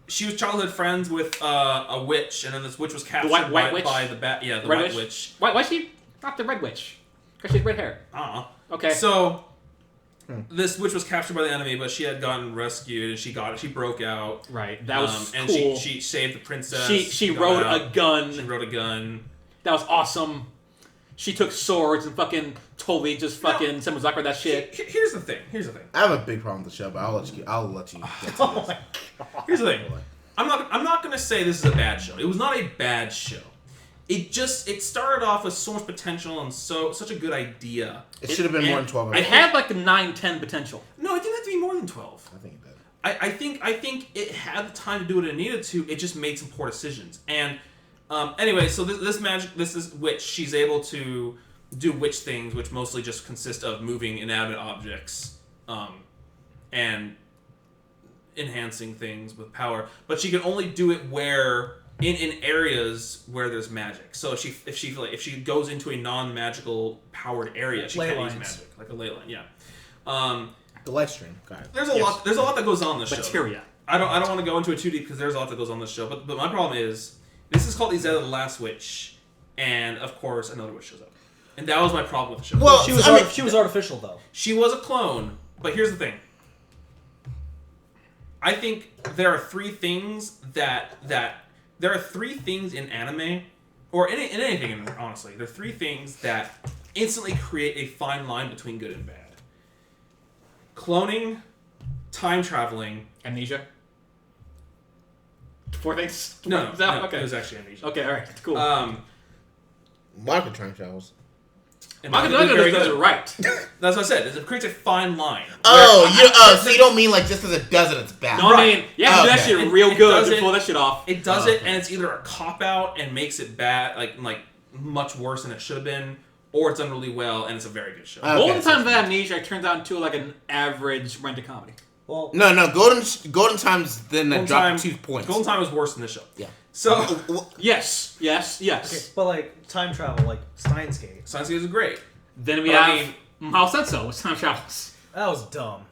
she was childhood friends with a witch, and then this witch was captured White by Witch? the bat. Yeah, the Red White Witch? Witch. Why is she not the Red Witch? Because she has red hair. I don't know. Okay. So this witch was captured by the enemy, but she had gotten rescued, and she broke out. Right. That was and cool. she saved the princess. She got rode out. a gun. She rode a gun. That was awesome. She took swords and fucking totally just fucking Samuzakura that shit. Here's the thing. I have a big problem with the show, but I'll let you get to this. Here's the thing. I'm not gonna say this is a bad show. It was not a bad show. It started off with so much potential and such a good idea. It should have been more than 12 It episodes. had like a 9-10 potential. No, it didn't have to be more than 12. I think it did. I think it had the time to do what it needed to. It just made some poor decisions. And anyway, so this is witch. She's able to do witch things, which mostly just consist of moving inanimate objects, and enhancing things with power. But she can only do it where in areas where there's magic. So if she goes into a non-magical powered area, she can't use magic, like a ley line. Yeah. The live stream. Go ahead. There's a lot that goes on in this show. Materia. I don't want to go into it too deep because there's a lot that goes on in this show. But my problem is this is called Izetta the Last Witch, and of course another witch shows up, and that was my problem with the show. Well, She was artificial though. She was a clone, but here's the thing. I think there are three things in anime, or in anything, honestly. There are three things that instantly create a fine line between good and bad. Cloning, time traveling. Amnesia. 4 things? No, Okay. it was actually amnesia. Okay, alright, cool. Market time travels. And Maka Maka did very does it good. right. That's what I said. It creates a fine line. So you don't mean like just because it does it, it's bad. No, Right. I mean, you have to do that Okay. shit real It good does to it- pull that shit off. It does Oh, it, okay. and it's either a cop out and makes it bad, like much worse than it should have been, or it's done really well and it's a very good show. Okay, Golden so- Times of Amnesia turns out into like an average rented comedy. Well, No, Golden Times then Golden dropped Time- 2 points. Golden Time was worse than this show. Yeah. So Yes. okay, but like time travel, like Steins Gate, Science is great. Then we But I have mean- Mahou Senso with time travels. that was dumb.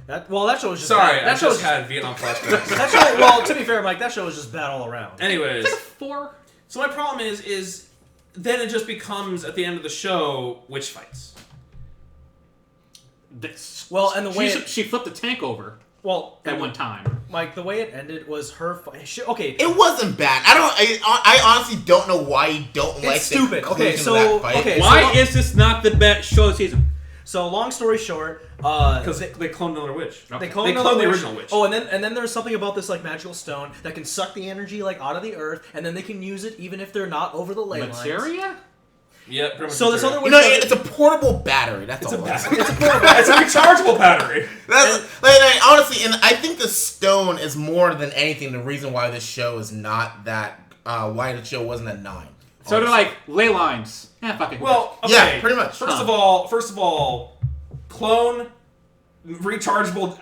That show was just Sorry, bad. I That show was just had Vietnam flashbacks. that show. Well, to be fair, Mike, that show was just bad all around. Anyways, It's like a 4. so my problem is then it just becomes at the end of the show witch fights. Well, and the way she flipped the tank over well, at one time. Mike, the way it ended was her. Okay, It wasn't bad. I honestly don't know why you don't like stupid. the Okay, conclusion so- of that fight. okay. Why is this not the best show of the season? so long story short, Because they cloned another witch. They They cloned cloned the original witch. Oh, and then there's something about this like magical stone that can suck the energy like out of the earth, and then they can use it even if they're not over the ley lines. Materia? Yeah, pretty much. So this other You witch, know, does it's a portable battery. That's all. it's a rechargeable battery. That's honestly, and I think the stone is more than anything the reason why this show is not that. Why the show wasn't at 9. So they're like ley lines. Yeah, fuck it. Well, okay. Yeah, pretty much. First of all, clone, rechargeable,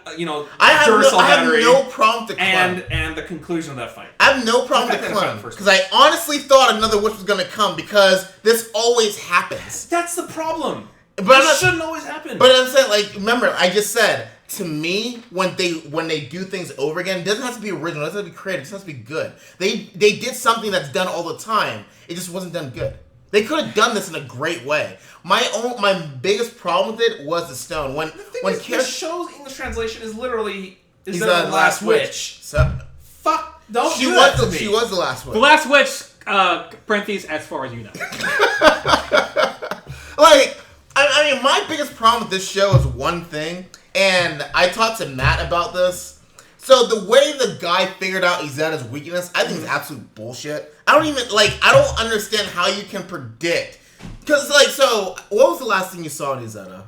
I have Duracell battery, no problem with the clone. and the conclusion of that fight. I have no problem with Okay, the that's clone fine, first. because I honestly thought another witch was gonna come because this always happens. That's the problem. But I'm It not, shouldn't always happen. but I'm saying, like, remember, I just said to me, when they do things over again, it doesn't have to be original. It doesn't have to be creative. It just has to be good. They did something that's done all the time. It just wasn't done good. They could have done this in a great way. My biggest problem with it was the stone. The show's English translation is literally he's the last witch. So, fuck. Don't she do was that to me. She was the last witch. The last witch. Parentheses, as far as you know. Like, I mean, my biggest problem with this show is one thing, and I talked to Matt about this. So the way the guy figured out Izetta's weakness, I think is absolute bullshit. I don't understand how you can predict. Because, so, what was the last thing you saw in Izetta?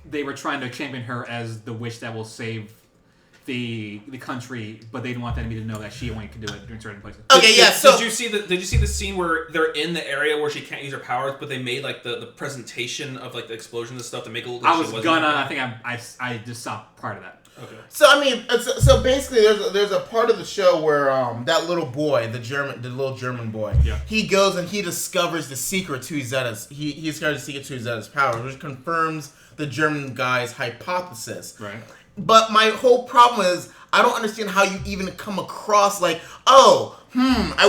They were trying to champion her as the witch that will save the country, but they didn't want the enemy to know that she only can do it in certain places. Okay, yeah. So did you see the scene where they're in the area where she can't use her powers, but they made the presentation of the explosion and stuff to make it look like I just saw part of that. Okay. So I mean, so basically, there's a part of the show where that little boy, the little German boy, he goes and he discovers the secret to Izetta's. He discovers the secret to Izetta's powers, which confirms the German guy's hypothesis. Right. But my whole problem is I don't understand how you even come across I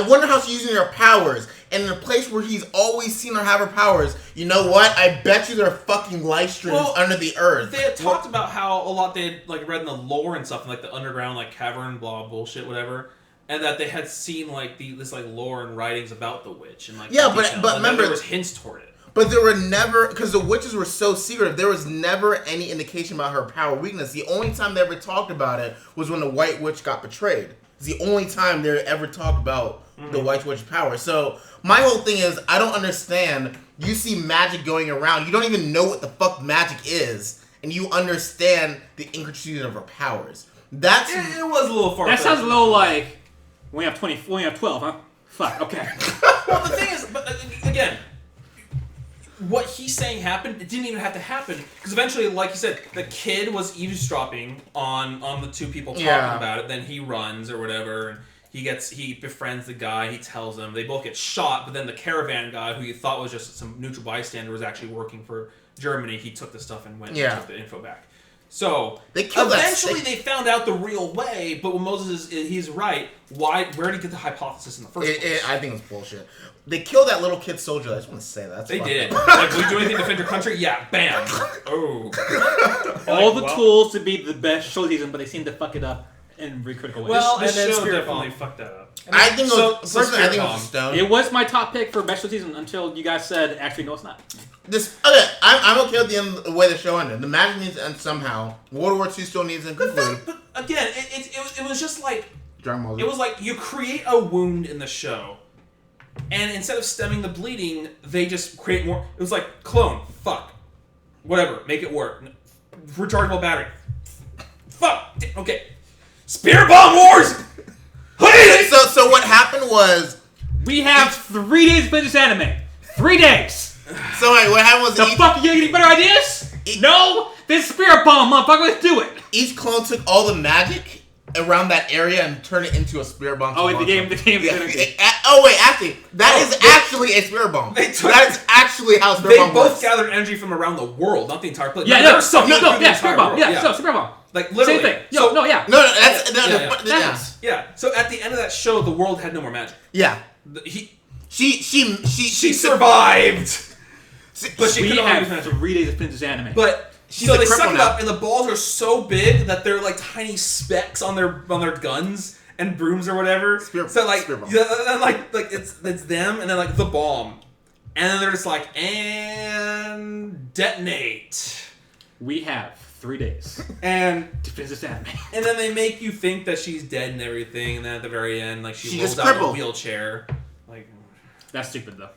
wonder how she's using her powers. And in a place where he's always seen her have her powers, you know what? I bet you there are fucking life streams under the earth. They had talked about how a lot they had read in the lore and stuff, the underground cavern, blah bullshit, whatever, and that they had seen this lore and writings about the witch and but remember there was hints toward it. But there were never, because the witches were so secretive, there was never any indication about her power weakness. The only time they ever talked about it was when the White Witch got betrayed. It's the only time they ever talked about the White Witch's power. So my whole thing is, I don't understand. You see magic going around. You don't even know what the fuck magic is, and you understand the intricacies of her powers. It was a little far. That sounds a little like we have 12, huh? Fuck. Okay. Well, the thing is, but again, what he's saying happened, it didn't even have to happen. Because eventually, like you said, the kid was eavesdropping on the two people talking about it. Then he runs or whatever, and he befriends the guy, he tells him. They both get shot, but then the caravan guy, who you thought was just some neutral bystander, was actually working for Germany. He took the stuff and went and took the info back. So, eventually they found out the real way, but when Moses he's right, where did he get the hypothesis in the first place? I think it's bullshit. They killed that little kid soldier. I just want to say that. They did. Will you do anything to defend your country? Yeah, bam. Oh. All the tools to be the best show season, but they seem to fuck it up in very critical ways. Well, this show definitely fucked that up. I think it was a stone. It was my top pick for best show season until you guys said, actually, no, it's not. I'm okay with the end, the way the show ended. The magic needs to end somehow. World War II still needs to conclude. But again, it was just Dragon Ball Z. it was you create a wound in the show, and instead of stemming the bleeding, they just create more. It was clone, fuck, whatever, make it work. Rechargeable battery, fuck, okay, Spear Bomb Wars. So what happened was we have 3 days to finish this anime. 3 days. So wait, what happened was the fuck you getting any better ideas? No, this Spirit Bomb, motherfucker. Let's do it. Each clone took all the magic around that area and turned it into a Spirit Bomb. Oh, the game. Actually, that is actually a Spirit Bomb. That is actually how Spirit Bomb works. They both gathered energy from around the world, not the entire place. Yeah, no, Spirit Bomb. Yeah, Spirit Bomb. Literally. Same thing. Yeah. So at the end of that show, the world had no more magic. Yeah. She survived. But she we have 3 days to finish this anime. But so they suck it up, and the balls are so big that they're like tiny specks on their guns and brooms or whatever. So it's them, and then the bomb, and then they're just and detonate. We have 3 days and to finish this anime. And then they make you think that she's dead and everything, and then at the very end, she rolls out in a wheelchair. That's stupid though.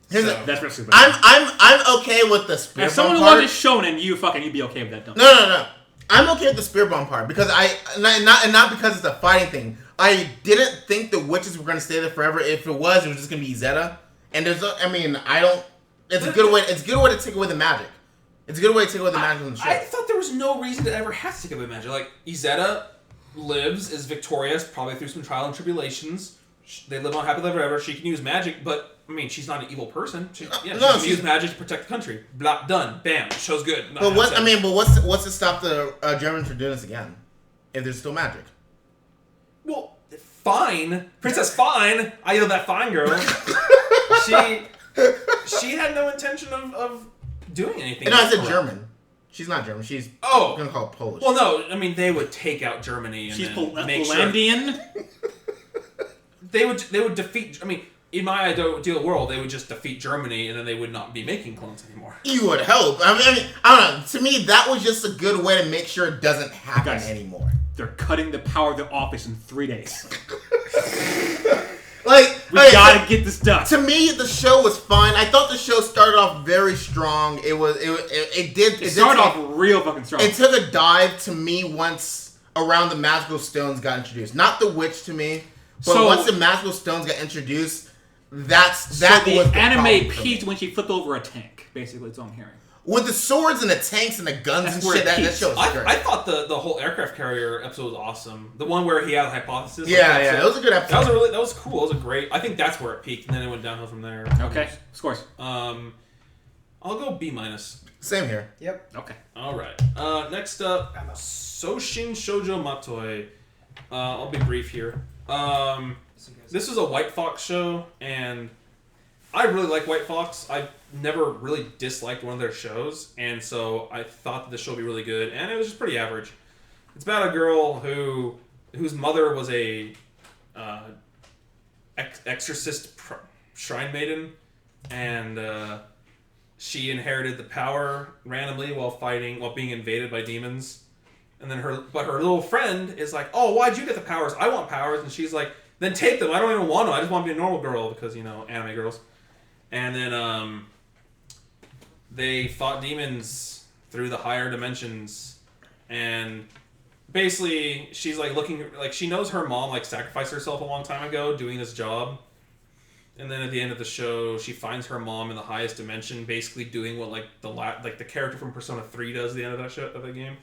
That's real stupid. I'm okay with the Spear Bomb part. As someone who watches Shonen, you'd be okay with that, don't you? No. I'm okay with the Spear Bomb part because not because it's a fighting thing. I didn't think the witches were going to stay there forever. If it was just going to be Izetta. And it's a good way. It's a good way to take away the magic. It's a good way to take away the magic from the show. I thought there was no reason to ever have to take away magic. Izetta lives, is victorious, probably through some trial and tribulations. They live on happily ever ever. She can use magic, but I mean, she's not an evil person. She can use magic to protect the country. Blah, done. Bam. Show's good. But what's to stop the Germans from doing this again? If there's still magic. Well, fine, Princess Fine. I know that fine girl. she had no intention of doing anything. No, I said German. She's not German. She's gonna call it Polish. Well, no, I mean they would take out Germany and she's make Polandian. Sure they would defeat. I mean, in my ideal world, they would just defeat Germany and then they would not be making clones anymore. You would hope. I mean, I don't know. To me, that was just a good way to make sure it doesn't happen anymore. They're cutting the power of the office in 3 days. We gotta get this done. To me, the show was fun. I thought the show started off very strong. It started off real fucking strong. It took a dive to me once around the magical stones got introduced. Not the witch to me, but once the magical stones got introduced, that was the anime peaked when she flipped over a tank. Basically, it's what I'm hearing. With the swords and the tanks and the guns and shit, that show was great. I thought the whole aircraft carrier episode was awesome. The one where he had a hypothesis. Yeah, it was a good episode. That was cool. It was great. I think that's where it peaked, and then it went downhill from there. Okay, scores. I'll go B-. Same here. Yep. Okay. All right. Next up, Shoushin Shoujo Matoi. I'll be brief here. This is a White Fox show, and I really like White Fox. I never really disliked one of their shows, and so I thought that this show would be really good, and it was just pretty average. It's about a girl whose mother was a exorcist shrine maiden, and she inherited the power randomly while being invaded by demons. And then her little friend is like, "Oh, why'd you get the powers? I want powers." And she's like, "Then take them. I don't even want them. I just want to be a normal girl," because anime girls. And then they fought demons through the higher dimensions, and basically she's like she knows her mom sacrificed herself a long time ago doing this job, and then at the end of the show she finds her mom in the highest dimension basically doing what the character from Persona 3 does at the end of that game,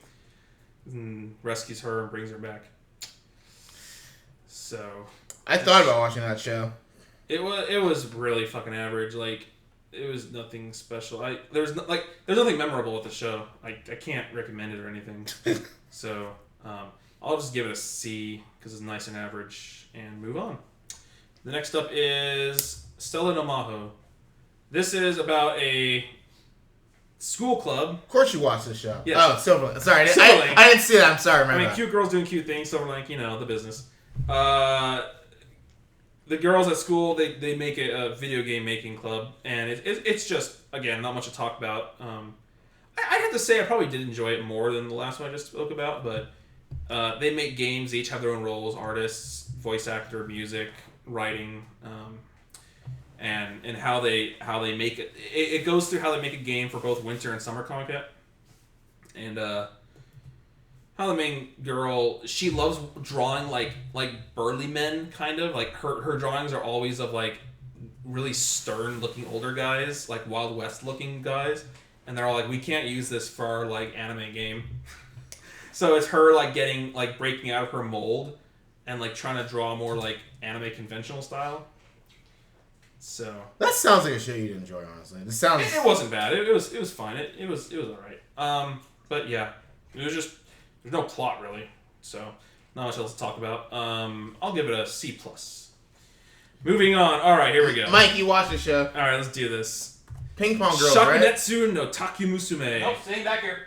and rescues her and brings her back. So I thought about watching that show. It was really fucking average. It was nothing special. There's nothing memorable with the show. I can't recommend it or anything. So I'll just give it a C because it's nice and average and move on. The next up is Stella no Mahou. This is about a school club. Of course you watched this show. Yes. Oh, Silverlink. Sorry, I didn't see that. I'm sorry, man. Cute girls doing cute things. Silverlink, the business. The girls at school, they make a video game making club, and it's just, again, not much to talk about. I'd have to say I probably did enjoy it more than the last one I just spoke about, but they make games. They each have their own roles: artists, voice actor, music, writing, and how they make it. It goes through how they make a game for both winter and summer Comic-Con, and how the main girl, she loves drawing like burly men, kind of. Her drawings are always of really stern looking older guys, like Wild West looking guys, and they're all like, we can't use this for our anime game. So it's her breaking out of her mold and trying to draw more anime conventional style. So that sounds like a show you'd enjoy, honestly. It wasn't bad. It was fine. It was alright. But yeah, it was just. There's no plot, really, so not much else to talk about. I'll give it a C+. Moving on. All right, here we go. Mike, you watched the show. All right, let's do this. Ping pong girls, Shakunetsu no Taku Musume. Nope, staying back here.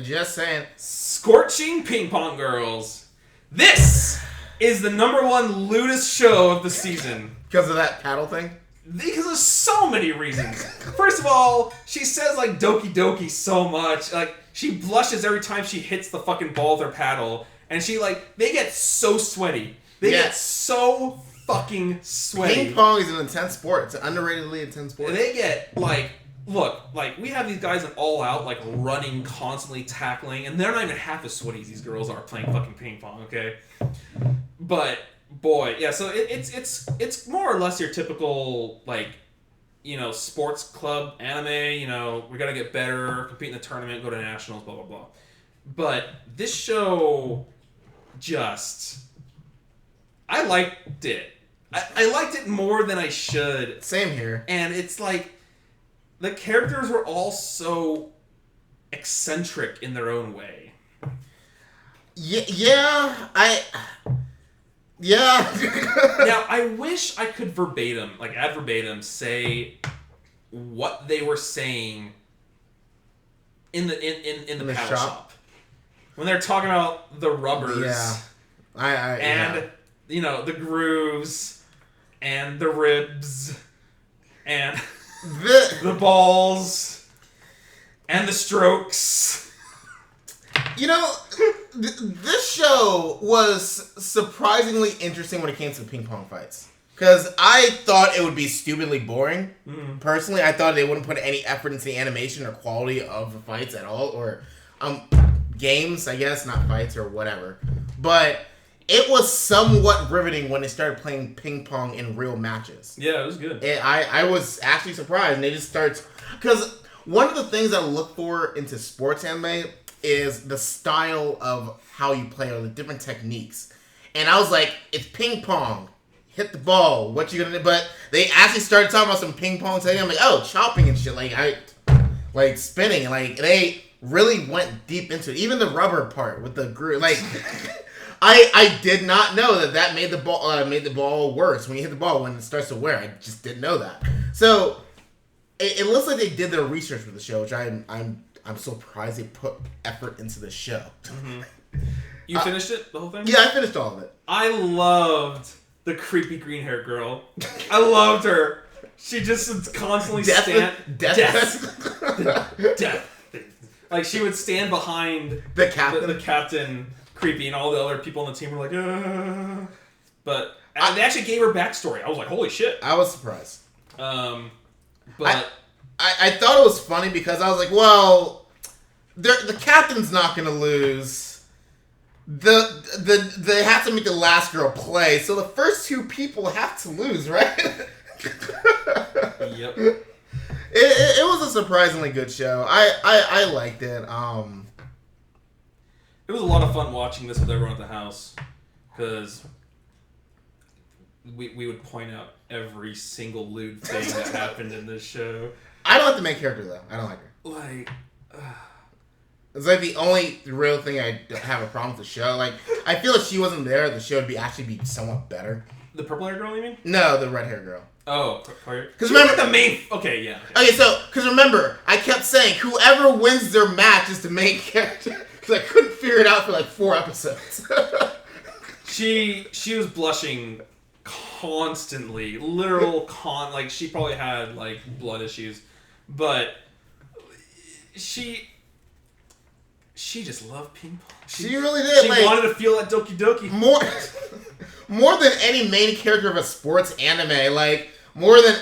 Just saying. Scorching Ping Pong Girls. This is the #1 lewdest show of the season. Because of that paddle thing? Because of so many reasons. First of all, she says Doki Doki so much. She blushes every time she hits the fucking ball with her paddle. And they get so sweaty. They get so fucking sweaty. Ping pong is an intense sport. It's an underratedly intense sport. And they get, we have these guys in All Out, running, constantly tackling. And they're not even half as sweaty as these girls are playing fucking ping pong, okay? But, boy, yeah, so it's more or less your typical, sports club anime, we gotta get better, compete in the tournament, go to nationals, blah, blah, blah. But this show I liked it. I liked it more than I should. Same here. And it's like the characters were all so eccentric in their own way. Yeah. Now, I wish I could ad verbatim, say what they were saying in the paddle shop. When they're talking about the rubbers. Yeah. The grooves and the ribs and the balls and the strokes. This show was surprisingly interesting when it came to ping pong fights. Because I thought it would be stupidly boring. Personally, I thought they wouldn't put any effort into the animation or quality of the fights at all. Or games, I guess, not fights or whatever. But it was somewhat riveting when they started playing ping pong in real matches. Yeah, it was good. I was actually surprised. And they just started... Because one of the things I look for into sports anime is the style of how you play or the different techniques. And I was like, it's ping pong. Hit the ball. What you gonna do? But they actually started talking about some ping pong technique. I'm like, oh, chopping and shit. Like spinning. And like, they really went deep into it. Even the rubber part with the groove. Like, I did not know that made the ball worse when you hit the ball when it starts to wear. I just didn't know that. So it looks like they did their research with the show, which I'm surprised they put effort into the show. Mm-hmm. You finished it, the whole thing? Yeah, I finished all of it. I loved the creepy green hair girl. I loved her. She just would constantly stand. Death. Like she would stand behind the captain. The captain, creepy, and all the other people on the team were like, But they actually gave her backstory. I was like, holy shit. I was surprised. But I thought it was funny because I was like, well, the captain's not going to lose. They have to make the last girl play, so the first two people have to lose, right? Yep. It was a surprisingly good show. I liked it. It was a lot of fun watching this with everyone at the house because we would point out every single lewd thing that happened in this show. I don't like the main character though. I don't like her. Like, it's like the only real thing I have a problem with the show. Like, I feel if she wasn't there, the show would actually be somewhat better. The purple hair girl, you mean? No, the red hair girl. Oh, because remember the main. Okay, yeah. Okay, so because remember, I kept saying whoever wins their match is the main character because I couldn't figure it out for like 4 episodes. She was blushing constantly, like she probably had like blood issues, but she just loved ping pong. She really did. She wanted to feel that Doki Doki more than any main character of a sports anime. Like more than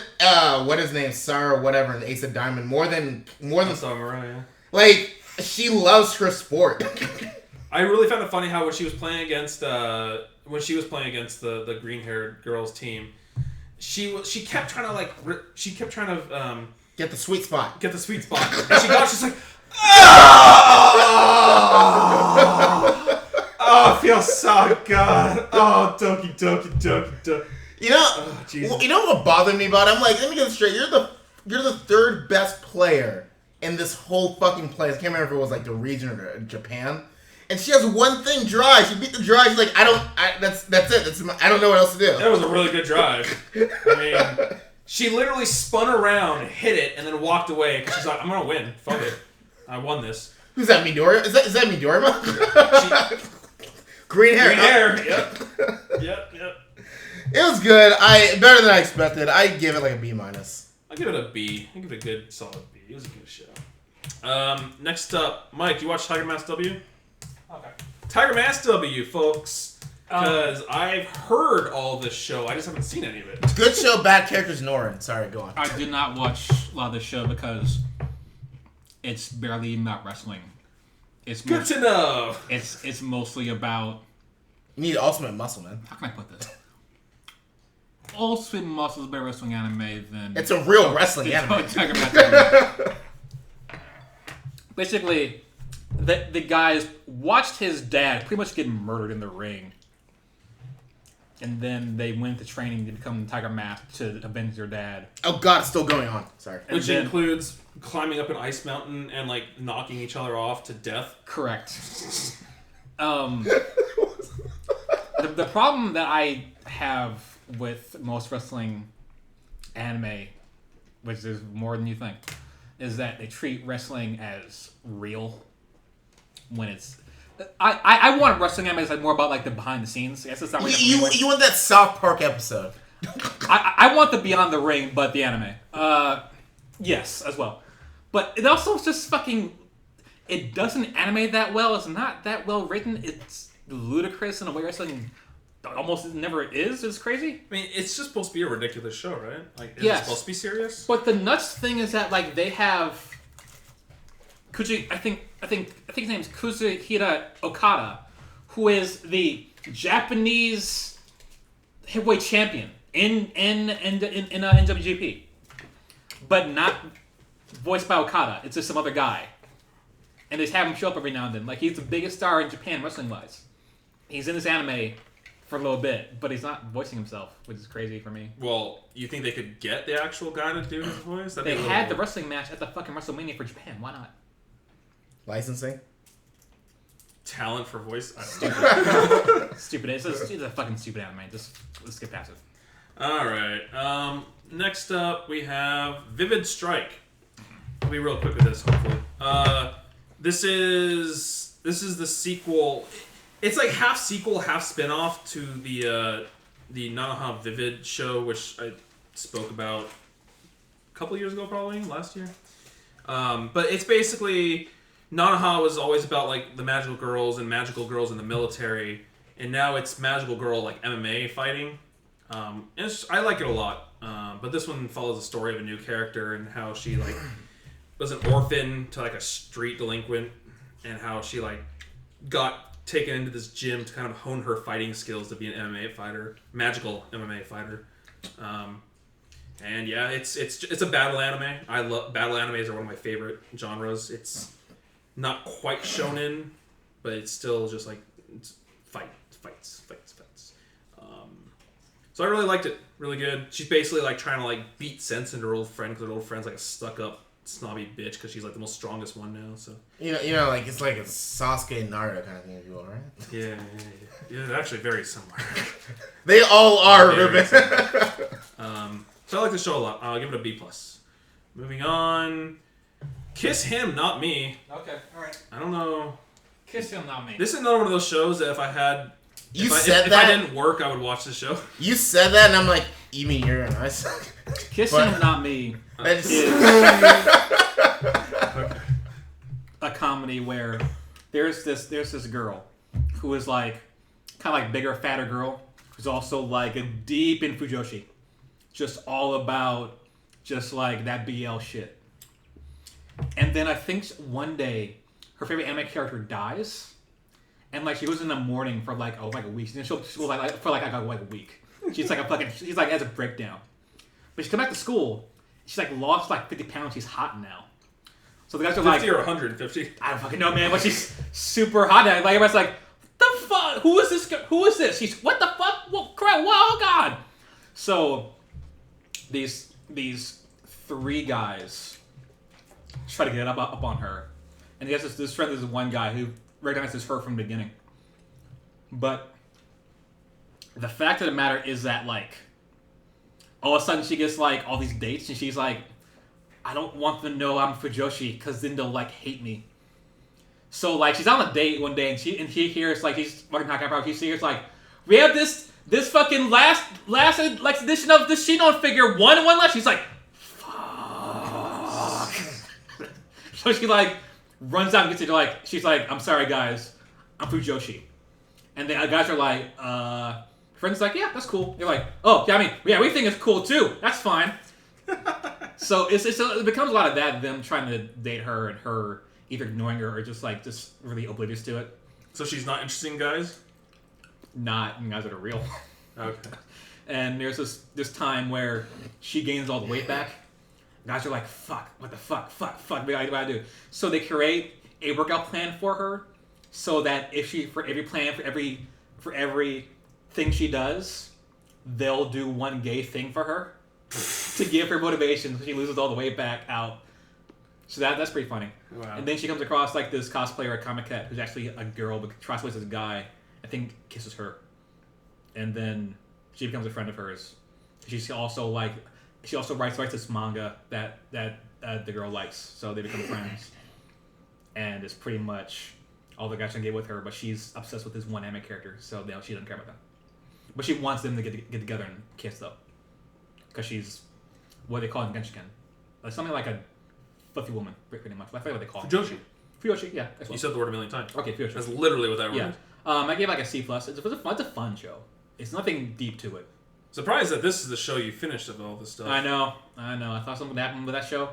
what his name, Sarah, whatever, in Ace of Diamond. More than Mariah. Like she loves her sport. I really found it funny how when she was playing against the green-haired girls team, she kept trying to get the sweet spot. And she she's like, oh, it feels so good. Oh, Doki Doki. You know what bothered me about it? I'm like, let me get this straight. You're the third best player in this whole fucking place. I can't remember if it was like the region or Japan. And she has one thing, drive. She beat the drive. She's like, that's it. I don't know what else to do. That was a really good drive. I mean, she literally spun around, hit it, and then walked away because she's like, I'm gonna win. Fuck it, I won this. Who's that? Midori? Is that Midorima? Green hair. Yep. It was good. Better than I expected. I give it like a B-. I give it a B. I give it a good solid B. It was a good show. Next up, Mike, you watch Tiger Mask W? Okay. Tiger Mask W, folks. Because I've heard all this show. I just haven't seen any of it. Good show, bad characters, Norin. Sorry, go on. I did not watch a lot of this show because it's barely about wrestling. It's good to know. It's mostly about... You need Ultimate Muscle, man. How can I put this? Ultimate Muscle is a better wrestling anime than... It's a real wrestling anime. Tiger Mask. Basically... The guys watched his dad pretty much get murdered in the ring. and then they went to training to become Tiger Mask to avenge their dad. Oh God, it's still going on. Sorry. Which then- includes climbing up an ice mountain and like knocking each other off to death. Correct. The problem that I have with most wrestling anime, which is more than you think, is that they treat wrestling as real when it's. I want wrestling anime that's like more about like the behind the scenes. I guess it's not really You want that South Park episode? I want the beyond the ring, but the anime. Yes, as well. But it also just fucking. It doesn't animate that well. It's not that well written. It's ludicrous in a way wrestling almost never is. It's crazy. I mean, it's just supposed to be a ridiculous show, right? Like, is it Yes. supposed to be serious? But the nuts thing is that like they have. I think his name is Kazuhira Okada, who is the Japanese heavyweight champion in NWGP, but not voiced by Okada. It's just some other guy, and they just have him show up every now and then. Like he's the biggest star in Japan wrestling wise. He's in this anime for a little bit, but he's not voicing himself, which is crazy for me. Well, you think they could get the actual guy to do his voice? That'd They be a had the little- wrestling match at the fucking WrestleMania for Japan. Why not? Licensing? talent for voice. Stupid. It's a fucking stupid anime. Let's get past it. All right. Next up, we have Vivid Strike. I'll be real quick with this, hopefully. This is the sequel. It's like half sequel, half spin-off to the Nanoha Vivid show, which I spoke about a couple years ago, probably last year. But it's basically Nanoha was always about like the magical girls and magical girls in the military, and now it's magical girl like MMA fighting. And I like it a lot. But this one follows the story of a new character and how she like was an orphan to like a street delinquent, and how she like got taken into this gym to kind of hone her fighting skills to be an MMA fighter, magical MMA fighter. And yeah, it's a battle anime. I love battle animes are one of my favorite genres. It's not quite shonen, but it's still just like it's fights. So I really liked it. Really good. She's basically like trying to like beat sense into her old friend because her old friend's like a stuck-up snobby bitch because she's like the most strongest one now. So you know, like it's like a Sasuke and Naruto kind of thing, if you will, right? yeah, they're actually very similar. They all are, Ruben. So I like the show a lot. I'll give it a B+. Moving on, Kiss Him, Not Me. Okay, all right. I don't know. Kiss Him, Not Me. This is another one of those shows that if I had, You if said I that. didn't work, I would watch the show. You said that, and I'm like, you mean you're an ice? Kiss But- Him, Not Me That's- is a comedy where there's this girl who is like kind of like bigger, fatter girl who's also like a deep in Fujoshi, just all about just like that BL shit. And then I think one day her favorite anime character dies, and like she goes in the morning for like a week. And she'll like for like a week. She's like has a breakdown. But she come back to school. She's like lost like 50 pounds. She's hot now. So the guys are 50 like, or 150. I don't fucking know, man. But she's super hot now. Like everybody's like, the fuck? Who is this? Who is this? She's what the fuck? What crap? Whoa, God! So these three guys try to get up on her, and he has this friend. There's one guy who recognizes her from the beginning. But the fact of the matter is that like all of a sudden she gets like all these dates, and she's like, I don't want them to know I'm Fujoshi because then they'll like hate me. So like she's on a date one day and she hears like he's fucking talking about. She hears like we have this fucking last edition of the Shinon figure one left. She's like fuck. So she like runs out and gets it. Like she's like I'm sorry guys, I'm Fujoshi. And the guys are like friends like yeah that's cool. They're like oh yeah I mean yeah we think it's cool too. That's fine. So it becomes a lot of that, them trying to date her and her either ignoring her or just really oblivious to it. So she's not interested in guys? Not in guys that are real. Okay. And there's this time where she gains all the weight back. Guys are like, fuck, what the fuck, what do I do? So they create a workout plan for her so that if she, for every thing thing she does, they'll do one gay thing for her to give her motivation so she loses all the way back out. So that's pretty funny. Wow. And then she comes across like this cosplayer at Comic-Con who's actually a girl but tries to as a guy. I think kisses her. And then she becomes a friend of hers. She also writes this manga that the girl likes, so they become friends. And it's pretty much all the guys can get with her, but she's obsessed with this one anime character, so she doesn't care about them. But she wants them to get together and kiss though, because she's what they call in Genshin, like something like a fluffy woman, pretty much. I forget what they call it. Fujoshi, yeah. Well. You said the word a million times. Okay, Fujoshi. That's literally what that word Yeah. is. I gave like a C+. It's a fun show. It's nothing deep to it. Surprised that this is the show you finished of all this stuff. I know. I thought something would happen with that show.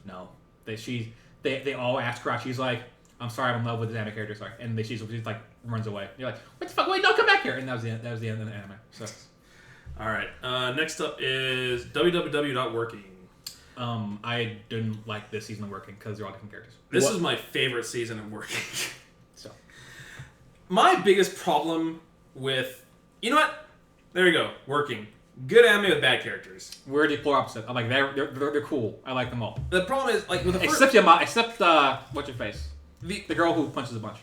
No. They all ask her out. She's like, I'm sorry, I'm in love with this anime character. Sorry. And she's like runs away. You're like, what the fuck? Wait, no, come back here. And that was the end of the anime. So. All right. Next up is www.working. I didn't like this season of Working because they're all different characters. This is my favorite season of Working. So. My biggest problem with... You know what? There you go. Working. Good anime with bad characters. We're the polar opposite. I'm like, they're cool. I like them all. The problem is, like, with the first... Except what's your face? The girl who punches a bunch.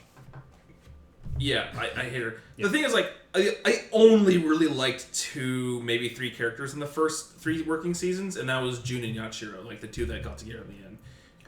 Yeah, I hate her. Yeah. The thing is, like, I only really liked 2, maybe 3 characters in the first 3 working seasons, and that was Jun and Yachiro, like the 2 that got together in the end.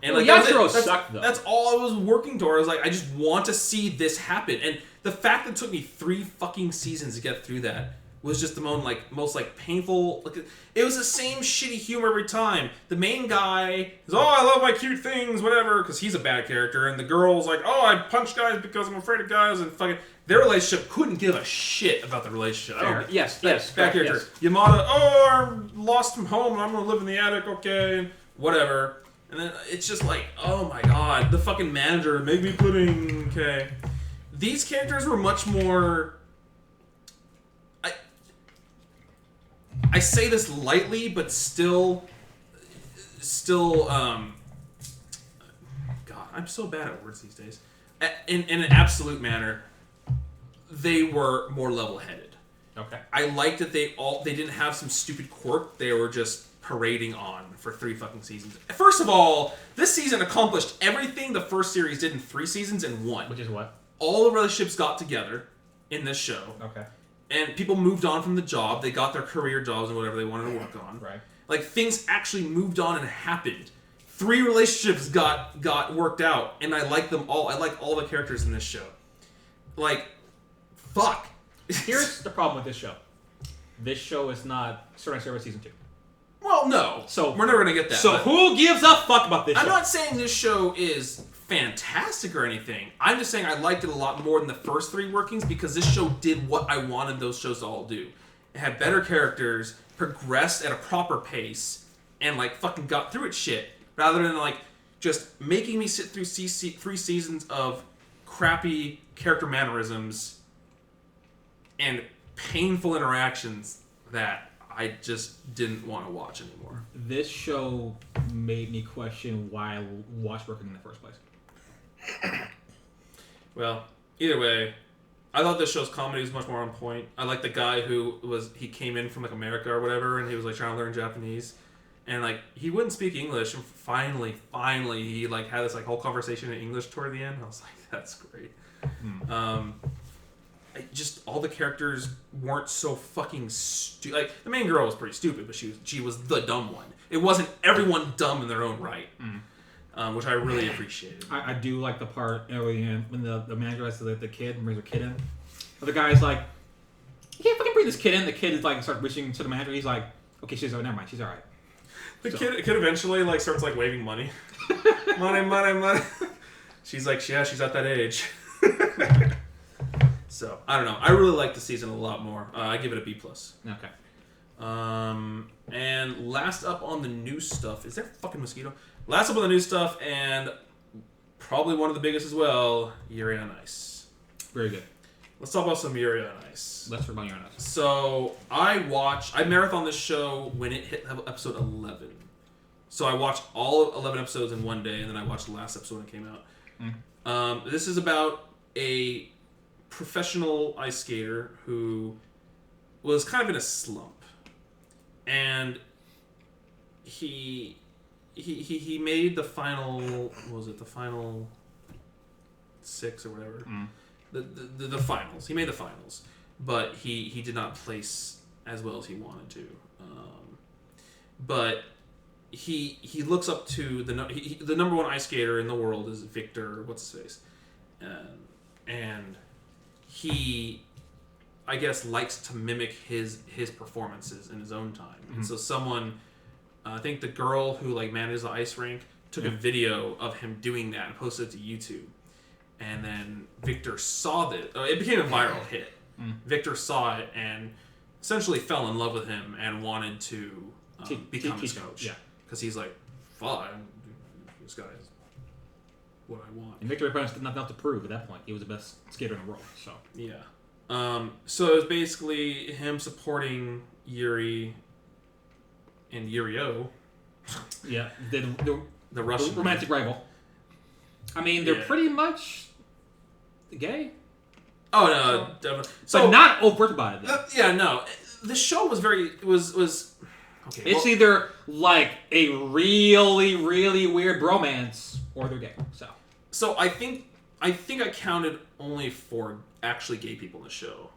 And like Yachiro sucked though. That's all I was working toward. I was like, I just want to see this happen, and the fact that it took me 3 fucking seasons to get through that was just the most painful. Like, it was the same shitty humor every time. The main guy is, oh, I love my cute things, whatever, because he's a bad character, and the girl's like, oh, I punch guys because I'm afraid of guys, and fucking their relationship couldn't give a shit about the relationship. Yes. Bad character. Yes. Yamada, oh, I'm lost from home, and I'm gonna live in the attic, okay, whatever. And then it's just like, oh my god, the fucking manager, make me pudding, okay. These characters were much more... I say this lightly, but still, God, I'm so bad at words these days. In an absolute manner, they were more level-headed. Okay. I liked that they didn't have some stupid quirk. They were just parading on for 3 fucking seasons. First of all, this season accomplished everything the first series did in 3 seasons in 1. Which is what? All the relationships got together in this show. Okay. And people moved on from the job. They got their career jobs and whatever they wanted to work on. Right. Like, things actually moved on and happened. 3 relationships got worked out, and I like them all. I like all the characters in this show. Like, fuck. Here's the problem with this show. This show is not Certain Service Season 2. Well, no. So we're never going to get that. So who gives a fuck about this show? I'm not saying this show is fantastic or anything. I'm just saying I liked it a lot more than the first 3 workings because this show did what I wanted those shows to all do. It had better characters, progressed at a proper pace, and like fucking got through its shit rather than like just making me sit through 3 seasons of crappy character mannerisms and painful interactions that I just didn't want to watch anymore. This show made me question why I watched Working in the first place. Well, either way, I thought this show's comedy was much more on point. I like the guy he came in from like America or whatever, and he was like trying to learn Japanese, and like he wouldn't speak English, and finally he like had this like whole conversation in English toward the end. I was like, that's great. Just all the characters weren't so fucking stupid. Like the main girl was pretty stupid, but she was the dumb one. It wasn't everyone dumb in their own right. Which I really appreciated. I do like the part early in when the manager has the kid and brings her kid in. But the guy's like, you can't fucking bring this kid in. The kid is like start wishing to the manager. He's like, okay, never mind, she's all right. The kid eventually like starts like waving money, money. She's like, yeah, she's at that age. So I don't know. I really like the season a lot more. I give it a B+. Okay. And last up on the new stuff, is there a fucking mosquito? Last up on the new stuff, and probably one of the biggest as well, Yuri on Ice. Very good. Let's talk about some Yuri on Ice. Let's talk about Yuri on Ice. So I marathoned this show when it hit episode 11. So I watched all 11 episodes in one day, and then I watched the last episode when it came out. This is about a professional ice skater who was kind of in a slump, and he made the final. What was it? The final 6 or whatever. The finals. He made the finals, but he did not place as well as he wanted to. But he looks up to the number one ice skater in the world is Victor. What's his face? And he, I guess, likes to mimic his performances in his own time. And so someone, I think the girl who like manages the ice rink took a video of him doing that and posted it to YouTube. And then Victor saw that. It became a viral hit. Victor saw it and essentially fell in love with him and wanted to become his coach. Yeah. Because he's like, fuck, this guy is what I want. And Victor had nothing else to prove at that point. He was the best skater in the world. So yeah. So it was basically him supporting Yuri and Yurio. Yeah. The Russian romantic rival. I mean, they're pretty much gay. Oh no, definitely. So, but not overt about it. Yeah, no. The show was was okay. It's either like a really, really weird bromance, or they're gay. So I think I counted only 4 actually gay people in the show.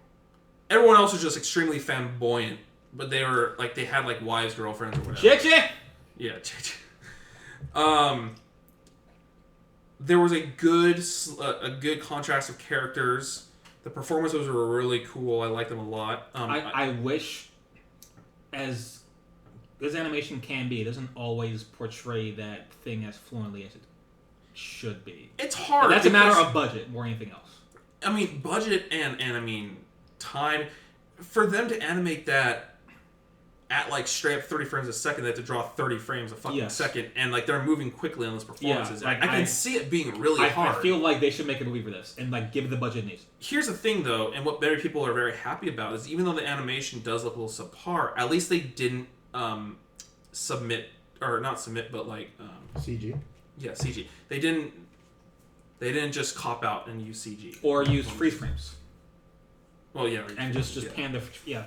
Everyone else was just extremely flamboyant, but they were like they had like wives, girlfriends, or whatever. Chichi. Yeah, chichi. There was a good contrast of characters. The performances were really cool. I liked them a lot. I wish, as this animation can be, it doesn't always portray that thing as fluently as it should be. It's hard. And that's a matter of budget more than anything else. I mean, budget and I mean time for them to animate that at like straight up 30 frames a second. They have to draw 30 frames a fucking second, and like they're moving quickly on those performances. Yeah, I can see it being really hard. I feel like they should make a movie for this and like give it the budget it needs. Here's the thing, though, and what very people are very happy about is even though the animation does look a little subpar, at least they didn't not submit, but like CG. Yeah, CG. They didn't just cop out and use CG or use freeze frames. Well, yeah, and just pan the frames. Yeah,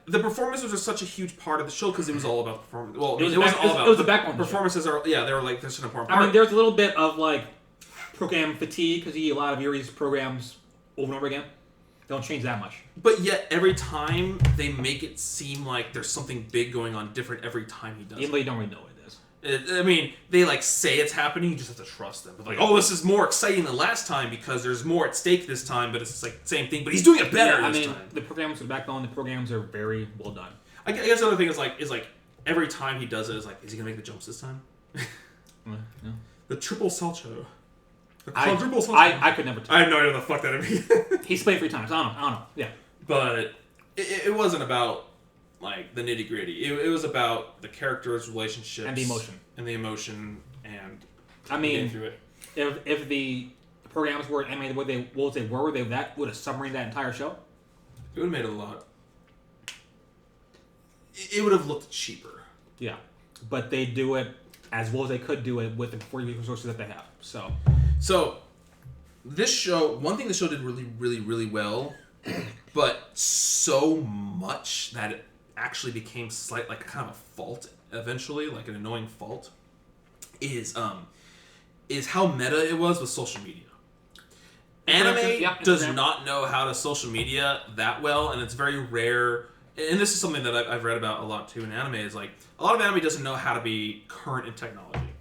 the performances are such a huge part of the show because it was all about performance. Well, it was the backbone. Performances are they were like such an important part. I mean, there's a little bit of like program fatigue because a lot of Yuri's programs over and over again. They don't change that much. But yet, every time they make it seem like there's something big going on different every time he does it. Even though you don't really know what it is. I mean, they like say it's happening, you just have to trust them. But like, oh, this is more exciting than last time because there's more at stake this time, but it's like the same thing, but he's doing it better this time. The programs are the backbone, the programs are very well done. I guess the other thing is like every time he does it, is like, is he going to make the jumps this time? No. The triple salcho. The quadruple salcho. I could never tell. I have no idea what the fuck that means. He's played 3 times. I don't know. Yeah. But it wasn't about like the nitty gritty. It was about the characters' relationships and the emotion. And I mean, through it. If the programs were animated that would have submarined that entire show. It would have made it a lot. It would have looked cheaper. Yeah, but they do it as well as they could do it with the 40 resources that they have. So this show, one thing the show did really, really, really well, but so much that it actually became like kind of a fault eventually, like an annoying fault, is how meta it was with social media. Anime does not know how to social media that well, and it's very rare. And this is something that I've read about a lot too in anime. Is like a lot of anime doesn't know how to be current in technology,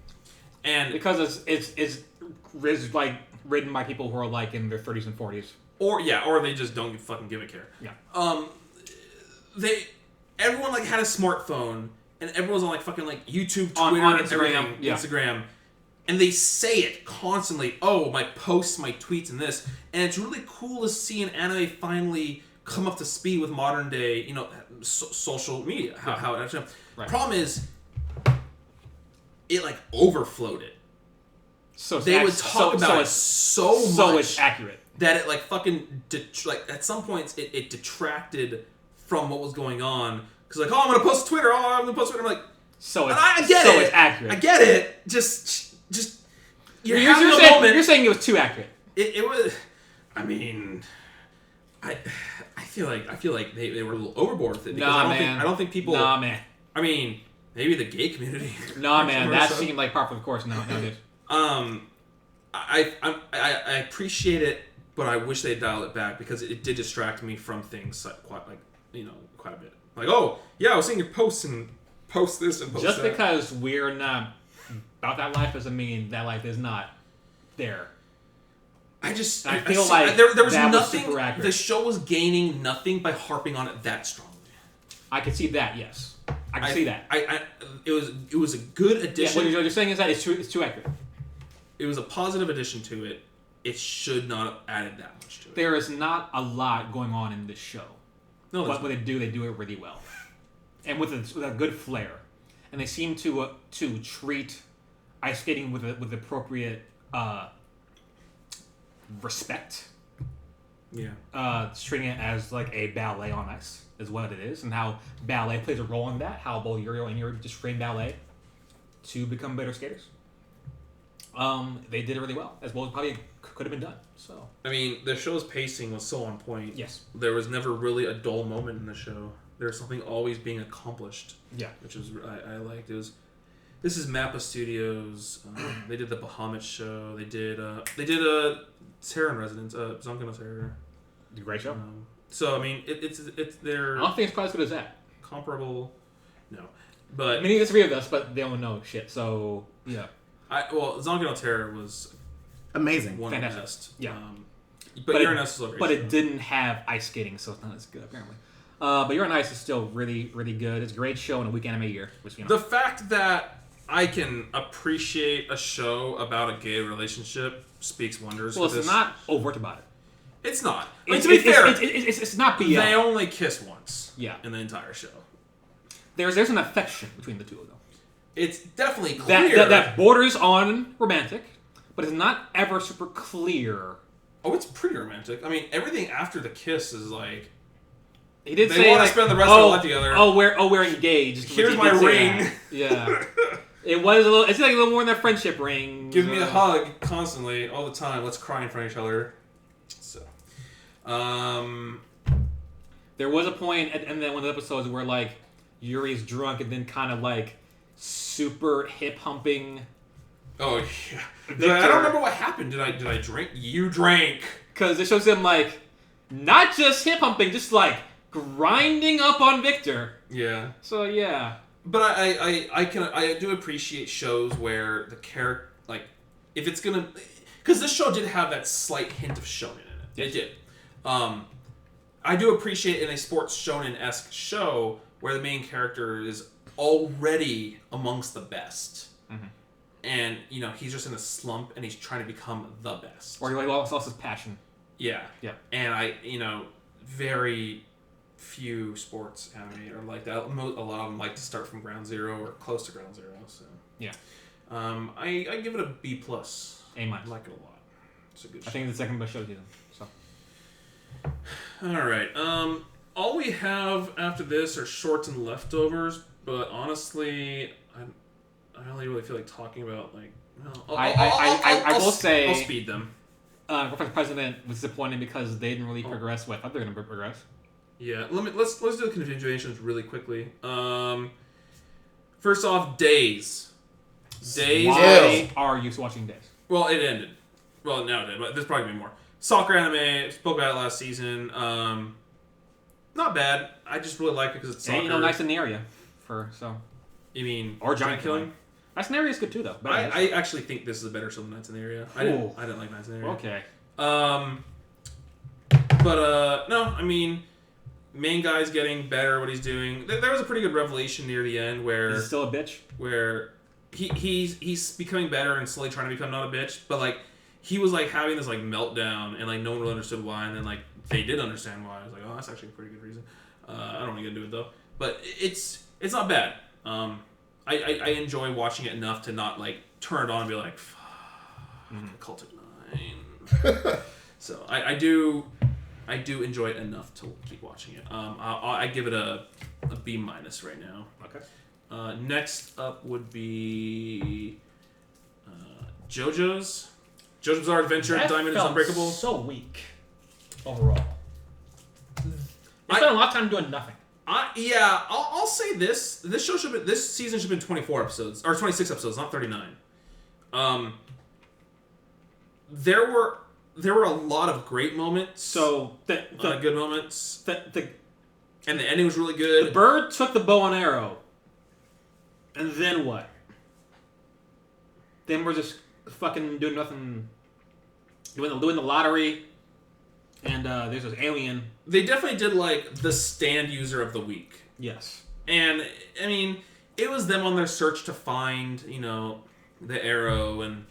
and because it's like written by people who are like in their 30s and 40s, or they just don't fucking give a care. Yeah. Everyone like had a smartphone, and everyone's on like fucking like YouTube, Twitter, on Instagram, Instagram, and they say it constantly. Oh, my posts, my tweets, and this, and it's really cool to see an anime finally come up to speed with modern day, social media. How it actually. Right. Problem is, it like overflowed it. So they would talk about it so much. So it's accurate that it like fucking at some points it detracted from what was going on, because like, oh, I'm gonna post to Twitter. I'm like, I get it. It's accurate. I get it. Just you're saying it was too accurate. It was. I mean, I feel like they were a little overboard with it because Nah, I don't think people. Nah, man. I mean, maybe the gay community. Nah, man. That seemed like par for the course. No, dude. I appreciate it, but I wish they dialed it back because it did distract me from things quite a bit. Like, oh yeah, I was seeing your posts and post this and post Just that. because we're not about that life doesn't mean that life is not there. I feel like there was that was nothing. super accurate. The show was gaining nothing by harping on it that strongly. I can see that. Yes, I can see that. It was a good Yeah, addition. what you're saying is that it's too accurate. It was a positive addition to it. It should not have added that much to it. There is not a lot going on in this show. No, But what they do it really well, and with a good flair, and they seem to treat ice skating with appropriate respect. Yeah. Treating it as like a ballet on ice is what it is, and how ballet plays a role in that. How both Yuri and Yuri just train ballet to become better skaters. They did it really well, as well as probably could have been done. So I mean, the show's pacing was so on point. yes, There was never really a dull moment in the show. There was something always being accomplished. yeah. Which was I liked. This is Mappa Studios. They did the Bahamut show. They did Terror in Residence. Zonka Terror. Great show. So I mean, it's they're I don't think it's quite as good as that. comparable. No, I but mean, there's three of us, but they don't know shit. So yeah. Zonka no Terror was Amazing. one of the Fantastic. best. Yeah. But Uranus is a great But show. it didn't have ice skating, so it's not as good apparently. But You're on Ice is still really, really good. It's a great show in a week anime year. Which, you know. The fact that I can appreciate a show about a gay relationship speaks wonders. Well, for it's this. not overt about it. It's not. I mean, It's, to be it's, fair, it's not BL. they only kiss once. Yeah. In the entire show, There's an affection between the two of them. it's definitely clear. That borders on romantic, but it's not ever super clear. Oh, it's pretty romantic. I mean, everything after the kiss is like, He did They say wanna like, spend the rest of their life together. We're engaged. Here's He my did say ring. that. Yeah. It was a little. It's like a little more than that friendship ring. give me a hug constantly, all the time. Let's cry in front of each other. So, There was a point, and then one of the episodes where like Yuri's drunk and then kind of like super hip humping. oh yeah. Victor. I don't remember what happened. Did I drink? You drank. Because it shows him like not just hip humping, just like grinding up on Victor. Yeah. So yeah. But I do appreciate shows where the character, like, if it's gonna, because this show did have that slight hint of shonen in it. It did. I do appreciate in a sports shonen-esque show where the main character is already amongst the best, and he's just in a slump and he's trying to become the best. Or he like lost his passion. Yeah. Yeah. And very few sports anime are like that. A lot of them like to start from ground zero or close to ground zero. So Yeah. I give it a B plus. A minus. I like it a lot. It's a good show. I think it's the second best show season. So All right. All we have after this are shorts and leftovers. But honestly, I don't really feel like talking about like. No, I will say I'll speed them. Orphans President was disappointing because they didn't really progress. I thought they were going to progress. Yeah, let's do the continuations really quickly. First off, Days. Days. Why are you watching Days? Well, it ended. Well, now it did, but there's probably gonna be more. Soccer anime. Spoke about it last season. Not bad. I just really like it because it's soccer. And, nice in the area You mean or giant killing? Nice in the area is good too, though. I actually think this is a better show than Nights in the Area. I didn't like Nights in the Area. Okay. But no, I mean, main guy's getting better at what he's doing. There was a pretty good revelation near the end where Is he still a bitch? Where he's becoming better and slowly trying to become not a bitch, but like he was like having this like meltdown and like no one really understood why, and then like they did understand why. I was like, oh, that's actually a pretty good reason. I don't want to get into it though, but it's not bad. I enjoy watching it enough to not like turn it on and be like, Occultic 9. So I do enjoy it enough to keep watching it. I give it a B minus right now. Okay. Next up would be JoJo's Bizarre Adventure. That Diamond is felt Unbreakable. so weak overall. They spent a lot of time doing nothing. I'll say this. This season should have been 24 episodes or 26 episodes, not 39. There were a lot of great moments. So good moments. And the ending was really The good. bird took the bow and arrow, and then what? Then we're just fucking doing nothing. Doing the lottery, and there's this alien. They definitely did like the stand user of the week. Yes. And I mean, it was them on their search to find, the arrow and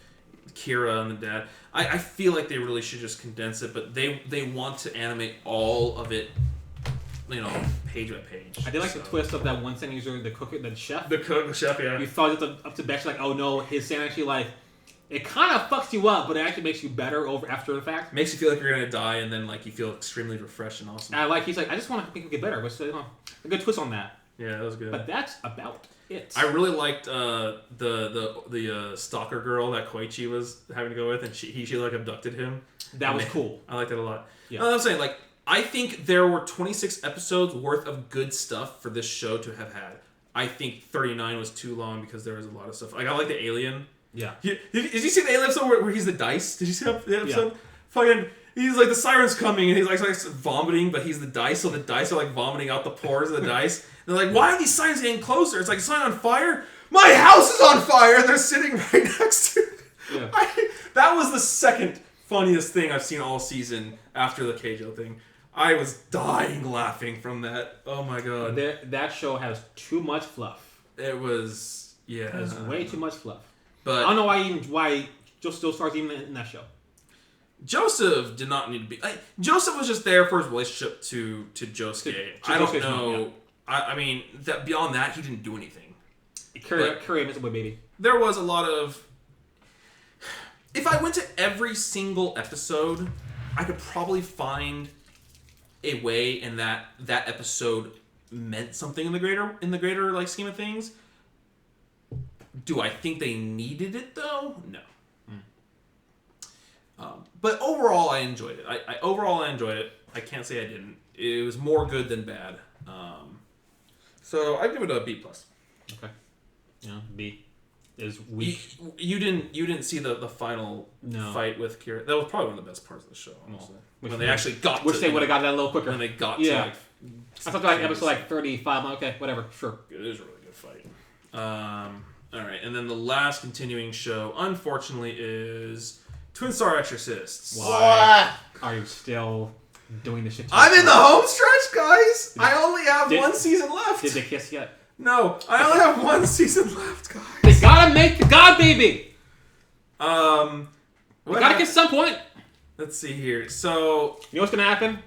Kira and the dad. I feel like they really should just condense it, but they want to animate all of it, page by page. I did like the twist of that one stand user, the cook, the chef. The chef, yeah. You thought it up to Bex, like, oh no, his stand actually like. It kind of fucks you up, but it actually makes you better after the fact. Makes you feel like you're gonna die, and then like you feel extremely refreshed and awesome. He's like, I just want to make you get better. But a good twist on that. Yeah, that was good. But that's about it. I really liked the stalker girl that Koichi was having to go with, and she like abducted him. That was cool. I liked it a lot. Yeah. No, I'm saying like I think there were 26 episodes worth of good stuff for this show to have had. I think 39 was too long because there was a lot of stuff. Like I like the alien. Yeah. Did you see the alien episode where he's the dice? Did you see that episode? Yeah. Fucking, he's like the siren's coming and he's like vomiting, but he's the dice, so the dice are like vomiting out the pores of the dice. And they're like, why are these signs getting closer? It's like a sign on fire. My house is on fire, and they're sitting right next to it. Yeah. That was the second funniest thing I've seen all season after the Keijo thing. I was dying laughing from that. Oh my god. That show has too much fluff. It was, yeah. It has way too much fluff. But I don't know why Joseph stars even in that show. Joseph did not need to be. Joseph was just there for his relationship to Josuke. I don't know. Yeah. I mean, that beyond that, he didn't do anything. Curry, Mr. Boy Baby. There was a lot of. If I went to every single episode, I could probably find a way in that episode meant something in the greater like scheme of things. Do I think they needed it though? No. But overall, I enjoyed it. Overall I enjoyed it. I can't say I didn't. It was more good than bad. So I give it a B+. Okay. Yeah, B is weak. You didn't see the final fight with Kira. That was probably one of the best parts of the show. Honestly, when they actually got. Wish they would have got that a little quicker. When they got to. Like, I thought like episode 35. Okay, whatever. Sure. It is a really good fight. All right, and then the last continuing show, unfortunately, is Twin Star Exorcists. Why are you still doing this shit? I'm in the home stretch, guys. I only have one season left. Did they kiss yet? No, I only have one season left, guys. They gotta make the God Baby. We gotta kiss at some point. Let's see here. So you know what's gonna happen?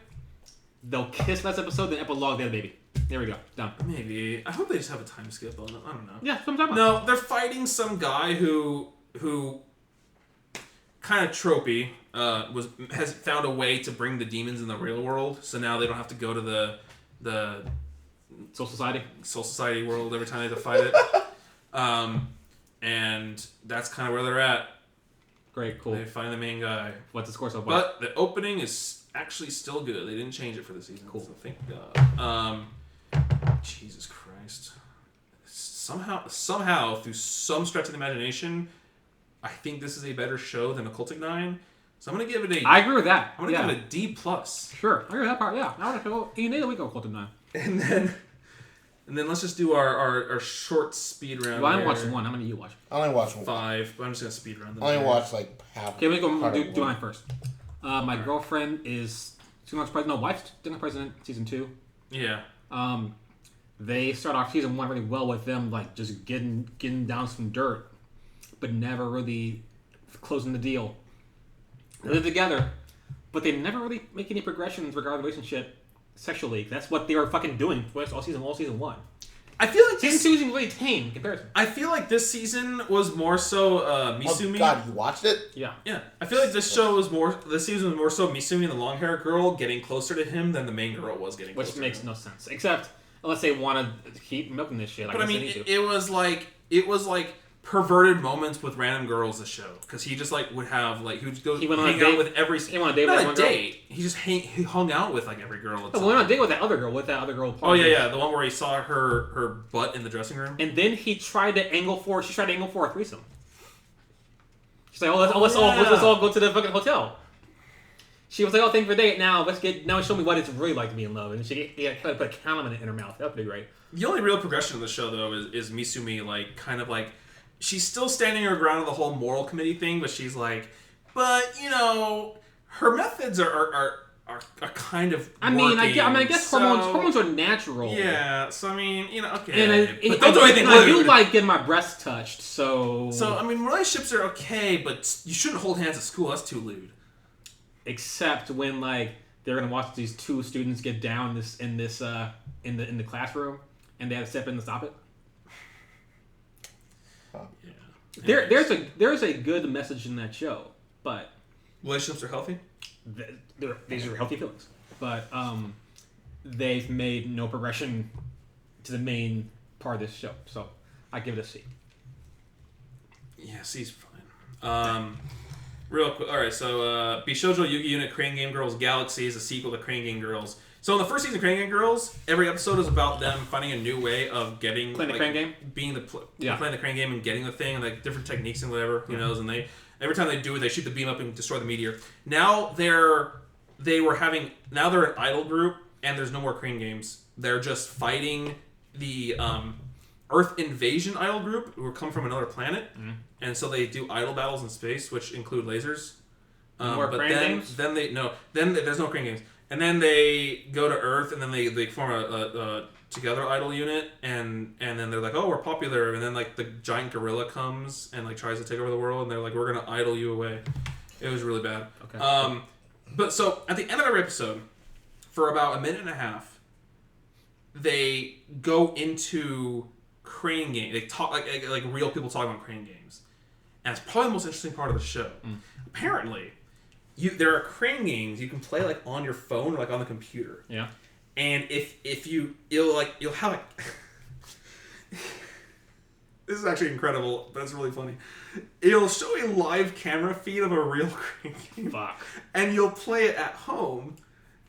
They'll kiss last episode, then epilogue the baby. There we go. Done. Maybe. I hope they just have a time skip on it. I don't know. Yeah, sometimes. No, they're fighting some guy who kind of tropey has found a way to bring the demons in the real world. So now they don't have to go to the Soul Society world every time they have to fight it. And that's kind of where they're at. Great, cool. They find the main guy. What's the score so far? But the opening is actually still good. They didn't change it for the season. Cool. So thank God. Jesus Christ. Somehow, through some stretch of the imagination, I think this is a better show than Occultic 9. So I'm going to give it I agree with that. I'm going to give it a D+. Sure. I agree with that part, yeah. I want to go, you need a week of Occultic 9. And then let's just do our short speed round. Well, I only watched one. How many do you watch? I only watched 5, but I'm just going to speed round them. I only watched like half. Okay, let's go do mine first. My girlfriend is wife's dinner president season 2. Yeah. They start off season 1 really well with them like just getting down some dirt, but never really closing the deal. They live together, but they never really make any progressions regarding the relationship sexually. That's what they were fucking doing all season 1. I feel like season 2 is really tame in comparison. I feel like this season was more so Misumi. Oh God, you watched it? Yeah. I feel like this season was more so Misumi, the long-haired girl, getting closer to him than the main girl was getting closer. Which makes no sense, except unless they want to keep milking this shit. But I mean, it was like perverted moments with random girls this show because he just like would have like he would go went on a hang date out with every. He went on a date not with a one girl? date. He just he hung out with like every girl. Oh, well, went on a date with that other girl. Oh yeah, the one where he saw her butt in the dressing room. And then she tried to angle for a threesome. She's like, let's all go to the fucking hotel. She was like, thank you for the date. Now show me what it's really like to be in love. And she put a condom in her mouth. That would be great. The only real progression of the show though is Misumi like kind of like she's still standing her ground on the whole moral committee thing, but she's like, but you know, her methods are kind of. I guess hormones are natural. Yeah, so I mean, you know, okay. But don't do anything. I do like getting my breasts touched, so. So I mean, relationships are okay, but you shouldn't hold hands at school. That's too lewd. Except when like they're gonna watch these two students get down in the classroom, and they have to step in to stop it. Yeah. There's a good message in that show, but relationships are healthy. These are healthy feelings, but they've made no progression to the main part of this show, so I give it a C. Yeah, C's fine. Real quick, alright, so Bishoujo Yugi Unit Crane Game Girls Galaxy is a sequel to Crane Game Girls. So in the first season of Crane Game Girls, every episode is about them finding a new way of getting playing the crane game, playing the crane game and getting the thing, and like different techniques and whatever, who knows, and every time they do it, they shoot the beam up and destroy the meteor. Now they're an idol group, and there's no more crane games. They're just fighting the Earth Invasion idol group, who come from another planet, and so they do idol battles in space, which include lasers. More but crane games? Then there's no crane games, and then they go to Earth, and then they form a together idol unit, and then they're like, oh, we're popular, and then like the giant gorilla comes and like tries to take over the world, and they're like, we're gonna idol you away. It was really bad. Okay. But so at the end of every episode, for about a minute and a half, they go into crane game. They talk like real people talking about crane games, and it's probably the most interesting part of the show. Apparently, there are crane games you can play like on your phone or like on the computer. Yeah. And if you'll have like this is actually incredible, but it's really funny. It'll show a live camera feed of a real crane game. Fuck. And you'll play it at home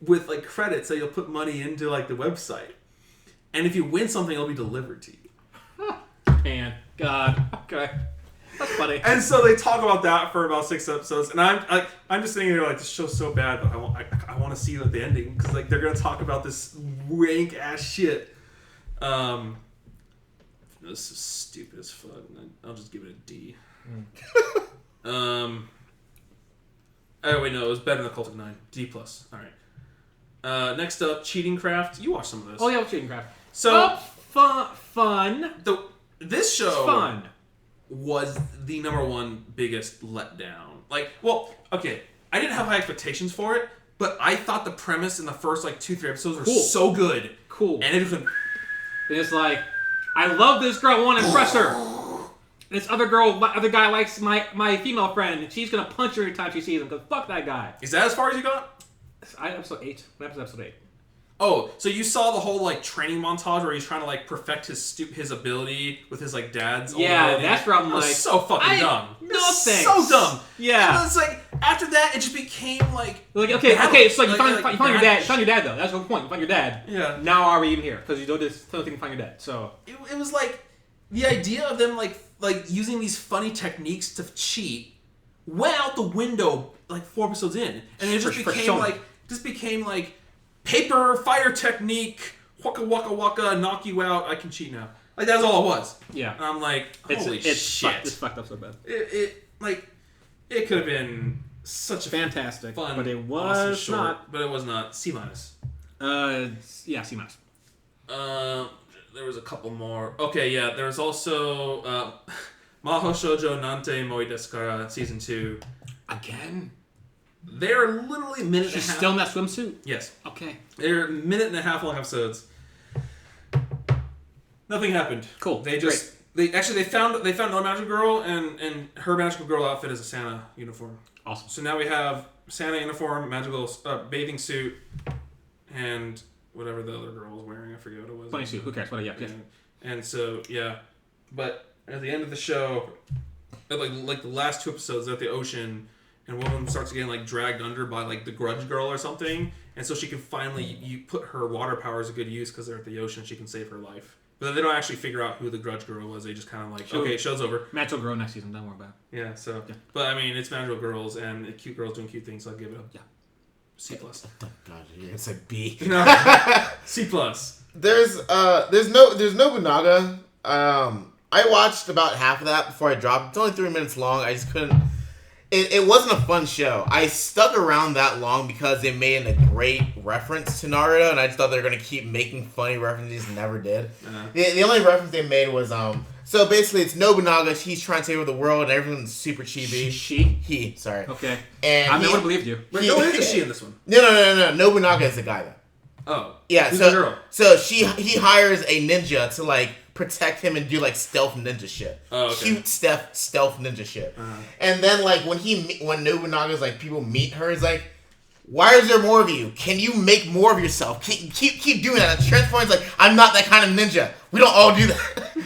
with like credits, so you'll put money into like the website. And if you win something, it'll be delivered to you. Man, God, okay, that's funny. And so they talk about that for about 6 episodes, and I'm just sitting here like, this show's so bad, but I want to see like the ending because like they're gonna talk about this wank ass shit. This is stupid as fuck. I'll just give it a D. Oh wait, no, it was better than Occultic 9. D+. All right. Next up, Cheating Craft. You watched some of this. Oh yeah, Cheating Craft. So fun. This show Fun was the #1 biggest letdown. Like, well, okay, I didn't have high expectations for it, but I thought the premise in the first like 2-3 episodes were so good. Cool. And it just went. It's like, I love this girl, I want to impress her. And this other guy likes my female friend, and she's gonna punch her every time she sees him because fuck that guy. Is that as far as you got? Episode 8. What happened to episode 8? Oh, so you saw the whole like training montage where he's trying to like perfect his ability with his like dad's. Yeah, that's where I'm like, so fucking dumb. No thanks. So dumb. Yeah. And it's like after that, it just became like. Okay. It's like you found your dad. You found your dad though. That's the whole point. You found your dad. Yeah. Now are we even here? Because you don't think you find your dad. So. It was like the idea of them like using these funny techniques to cheat went out the window like 4 episodes in, and it just became like paper fire technique, waka waka waka, knock you out. I can cheat now. Like that's all it was. Yeah. And I'm like, holy shit! It's fucked up so bad. It could have been such a fantastic, fun, but it was awesome short, not. But it was not. C-. Yeah, C-. There was a couple more. Okay, yeah. There was also Mahou Shoujo Nante Moi Desu Kara Season 2. Again? They're literally a minute and a half. She's still in that swimsuit? Yes. Okay. They're 1.5 minute long episodes. Nothing happened. Cool. They found another magical girl, and her magical girl outfit is a Santa uniform. Awesome. So now we have Santa uniform, magical bathing suit, and whatever the other girl was wearing. I forget what it was. Funny suit. Who cares? What? Yeah. And so yeah, but And at the end of the show, like the last 2 episodes, they're at the ocean, and one of them starts getting like dragged under by like the Grudge Girl or something, and so she can finally you put her water powers to good use because they're at the ocean. She can save her life, but then they don't actually figure out who the Grudge Girl was. They just kind of like, okay, show's over. Match will grow next season. Don't worry about it. Yeah. So, but I mean, it's magical girls and cute girls doing cute things. So I'd give it a C+. God, it's a B. No, C+. There's Nobunaga. I watched about half of that before I dropped. It's only 3 minutes long. I just couldn't. It wasn't a fun show. I stuck around that long because they made a great reference to Naruto, and I just thought they were gonna keep making funny references. Never did. The only reference they made was So basically, it's Nobunaga. He's trying to take over the world, and everyone's super chibi. He. Sorry. Okay. And I never believed you. Wait, no, it is a she in this one. No. Nobunaga is the guy though. Oh. Yeah. Who's the girl? So he hires a ninja to like protect him and do like stealth ninja shit. Oh, okay. Cute stealth ninja shit. And then like when Nobunaga's like people meet her, it's like, why is there more of you? Can you make more of yourself? Keep doing that. And Transform's like, I'm not that kind of ninja. We don't all do that.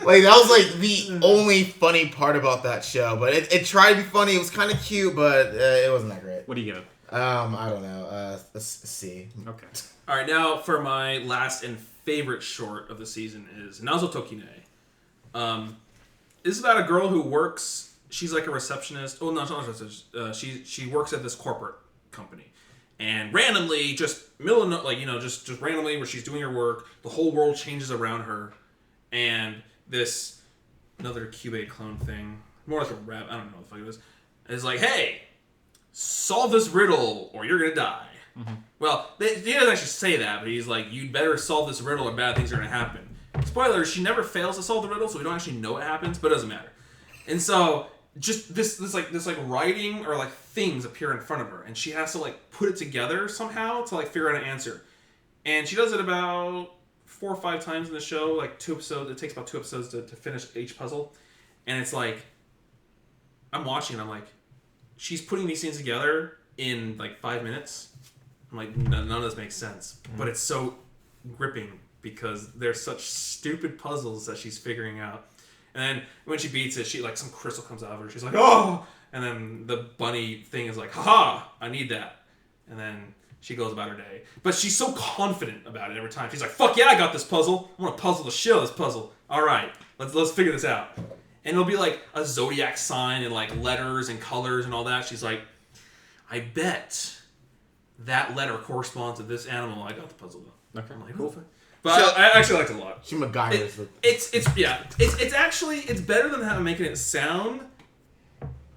Like that was like the only funny part about that show. But it tried to be funny. It was kind of cute, but it wasn't that great. What do you give it? I don't know. A C. Okay. All right, now for my last and favorite short of the season is Nazo Tokine. This is about a girl who works. She's like a receptionist. Oh, no, not a receptionist. She works at this corporate company, and randomly, just just randomly, where she's doing her work, the whole world changes around her, and this another Cube clone thing, more like a rap. I don't know what the fuck it is. Is like, hey, solve this riddle or you're gonna die. Mm-hmm. Well, he doesn't actually say that, but he's like, you'd better solve this riddle or bad things are going to happen. Spoiler, she never fails to solve the riddle, so we don't actually know what happens, but it doesn't matter. And so, just this writing or like things appear in front of her, and she has to like put it together somehow to like figure out an answer. And she does it about 4 or 5 times in the show, like 2 episodes. It takes about 2 episodes to finish each puzzle. And it's like, I'm watching and I'm like, she's putting these things together in like 5 minutes. I'm like, none of this makes sense. But it's so gripping because they're such stupid puzzles that she's figuring out. And then when she beats it, she like some crystal comes out of her. She's like, oh! And then the bunny thing is like, haha, I need that. And then she goes about her day. But she's so confident about it every time. She's like, fuck yeah, I got this puzzle. I want to puzzle the shit out of this puzzle. All right, let's figure this out. And it'll be like a zodiac sign and like letters and colors and all that. She's like, I bet that letter corresponds to this animal. I got the puzzle though. Okay, I'm like, cool. But so, I actually liked it a lot. She MacGyver's It's better than how I'm making it sound.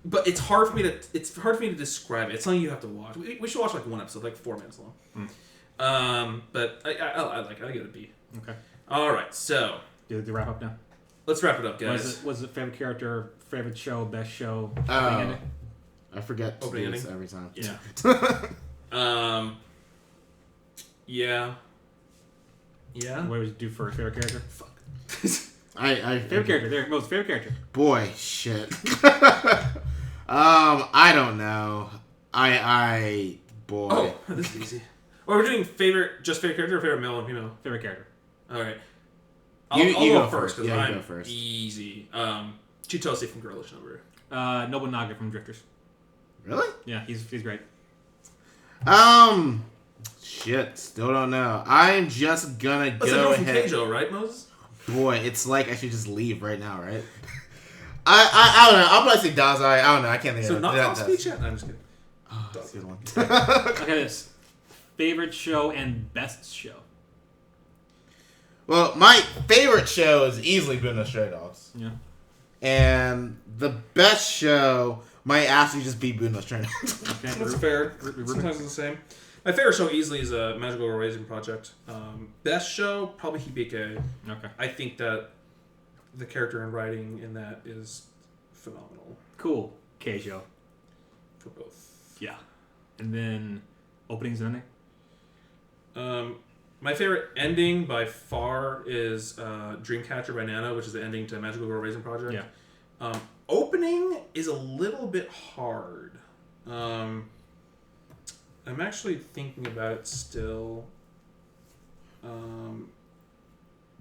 But it's hard for me to describe it. It's something you have to watch. We should watch like 1 episode, like 4 minutes long. But I like it. I give it a B. Okay. All right, so Do the wrap up now. let's wrap it up, guys. Was it favorite character, favorite show, best show? I forget Opening this ending? every time. Yeah. Yeah. What would you do first? Favorite character? Fuck. I Favorite character. There, most favorite character. Boy, shit. I don't know. Boy. Oh, this is easy. Well, we're doing favorite character or favorite male and female? Favorite character. All right. You I'll go first. because Yeah, you I'm go first. easy. Chitose from Girlish Number. Nobunaga from Drifters. Really? Yeah, he's great. Shit. Still don't know. I'm just gonna That's go a girl from ahead. Keijo, right, Moses? Boy, it's like I should just leave right now, right? I don't know. I'll probably say Dazai. I don't know. I can't think So of it. not That- off speech yet? No, I'm just kidding. Oh, that's a good one. Okay, this favorite show and best show. Well, my favorite show is easily Bungo Stray Dogs. Yeah. And the best show might actually just be Bungo Stray Dogs. Okay. That's fair. Sometimes it's the same. My favorite show easily is a Magical Girl Raising Project. Best show, probably Hibike. Okay. I think that the character and writing in that is phenomenal Cool. Keijo. for both. Yeah. And then openings and ending. My favorite ending by far is Dreamcatcher by Nana, which is the ending to Magical Girl Raising Project. Yeah. Opening is a little bit hard. I'm actually thinking about it still.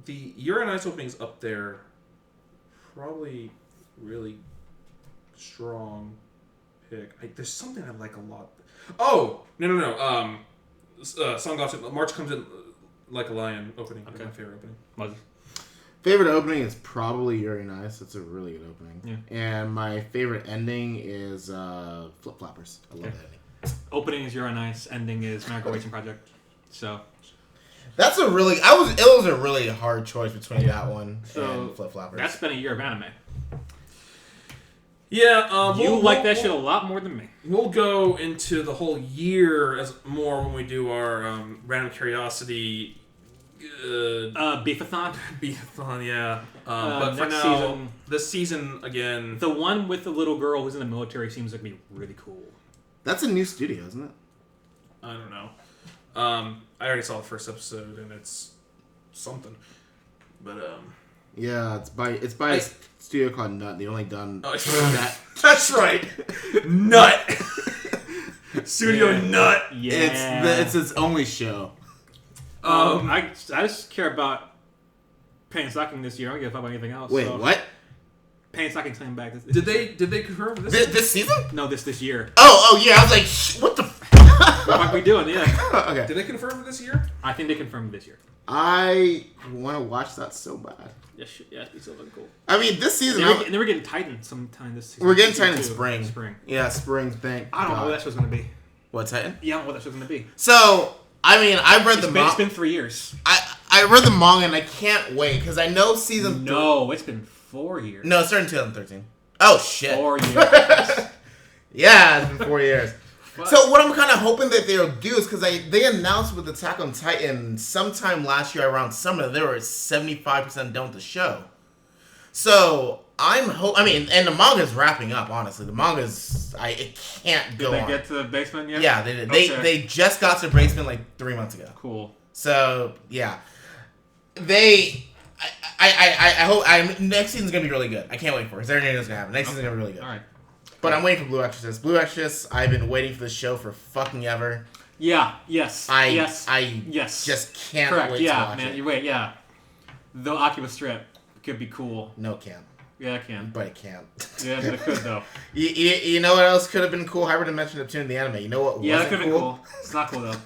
The Uranite's opening is up there probably really strong pick. There's something I like a lot. Oh no. Song Gossip. March Comes In Like a Lion opening. Okay. My favorite opening. Moses. Favorite opening is probably Yuri Nice. It's a really good opening. Yeah. And my favorite ending is Flip Flappers. I love that ending. Opening is Yuri Nice. Ending is Miracle Waiting Project. So. That's a really. It was a really hard choice between that one and Flip Flappers. That's been a year of anime. Yeah, you like that shit a lot more than me. We'll go into the whole year as more when we do our random curiosity. Beefathon? Beefathon, yeah. But for now, this season again. The one with the little girl who's in the military seems like be really cool. That's a new studio, isn't it? I don't know. I already saw the first episode and it's something. But yeah, it's by a studio called Nut. They only done that. That's right. Nut. Studio Nut. Yeah. It's its only show. I just care about Pain Stocking this year. I don't give a fuck about anything else. Wait, what? Pain Stocking coming back. Did they confirm this season? No, this year. Oh yeah. I was like, what the What the fuck are we doing? Yeah. Okay. Did they confirm this year? I think they confirmed this year. I want to watch that so bad. Yes, it'd be so fucking cool. I mean, this season... And they were getting Titan sometime this season. We're getting Titan in spring. Spring. Yeah, spring, thank I don't know God. what that show's going to be. What, Titan? Yeah, I don't know what that show's going to be. So, I mean, I've read the manga. It's been 3 years. I read the manga and I can't wait because I know season... No, it's been 4 years. No, it started in 2013. Oh, shit. 4 years. Yeah, it's been 4 years. So what I'm kind of hoping that they'll do is because they announced with Attack on Titan sometime last year around summer they were 75% done with the show. So and the manga's wrapping up. Honestly, the manga's it can't go on. Did they get to the basement yet? Yeah, they did. Okay. They just got to the basement like 3 months ago. Cool. So yeah, I hope next season's gonna be really good. I can't wait for it. Is there anything that's gonna happen? Next season's gonna be really good. All right. But I'm waiting for Blue Exorcist. Blue Exorcist, I've been waiting for this show for fucking ever. Yeah. Yes. I Yes. just can't Correct. wait to watch man. it. You wait. Yeah. The Oculus strip could be cool. No, it can't. Yeah, it can. But it can't. Yeah, it could though. You know what else could have been cool? Hyperdimension Neptune in the anime. You know what? Yeah, that wasn't could have been cool. It's not cool though.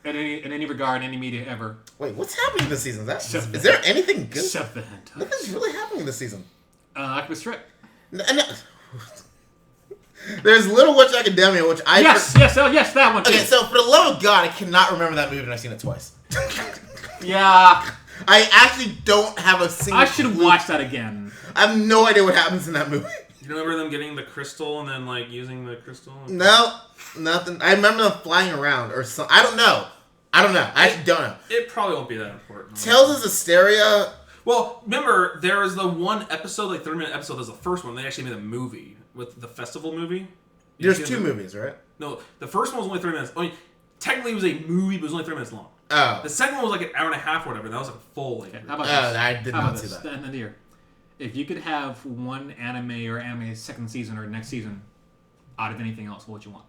In any regard, in any media ever. Wait, what's happening this season? Is there anything good? Except the hentai. Nothing's really happening this season. Oculus strip. No. There's Little Witch Academia, which I... Yes, that one too. Okay, so for the love of God, I cannot remember that movie and I've seen it twice. Yeah. I actually don't have a single I should clue. watch that again. I have no idea what happens in that movie. You remember them getting the crystal and then like using the crystal? No, nothing. I remember them flying around or something. I don't know. I actually don't know. It probably won't be that important. Tales of Hysteria. Well, remember, there was the one episode, like 30-minute episode, there's the first one. They actually made a movie with the festival movie. There's two movies, right? No, the first one was only 30 minutes. I mean, technically it was a movie, but it was only 30 minutes long. Oh. The second one was like an hour and a half or whatever. That was like a full length. Okay, how about Oh, this? I did How not about see this? that. And here, if you could have one anime or anime second season or next season out of anything else, what would you want?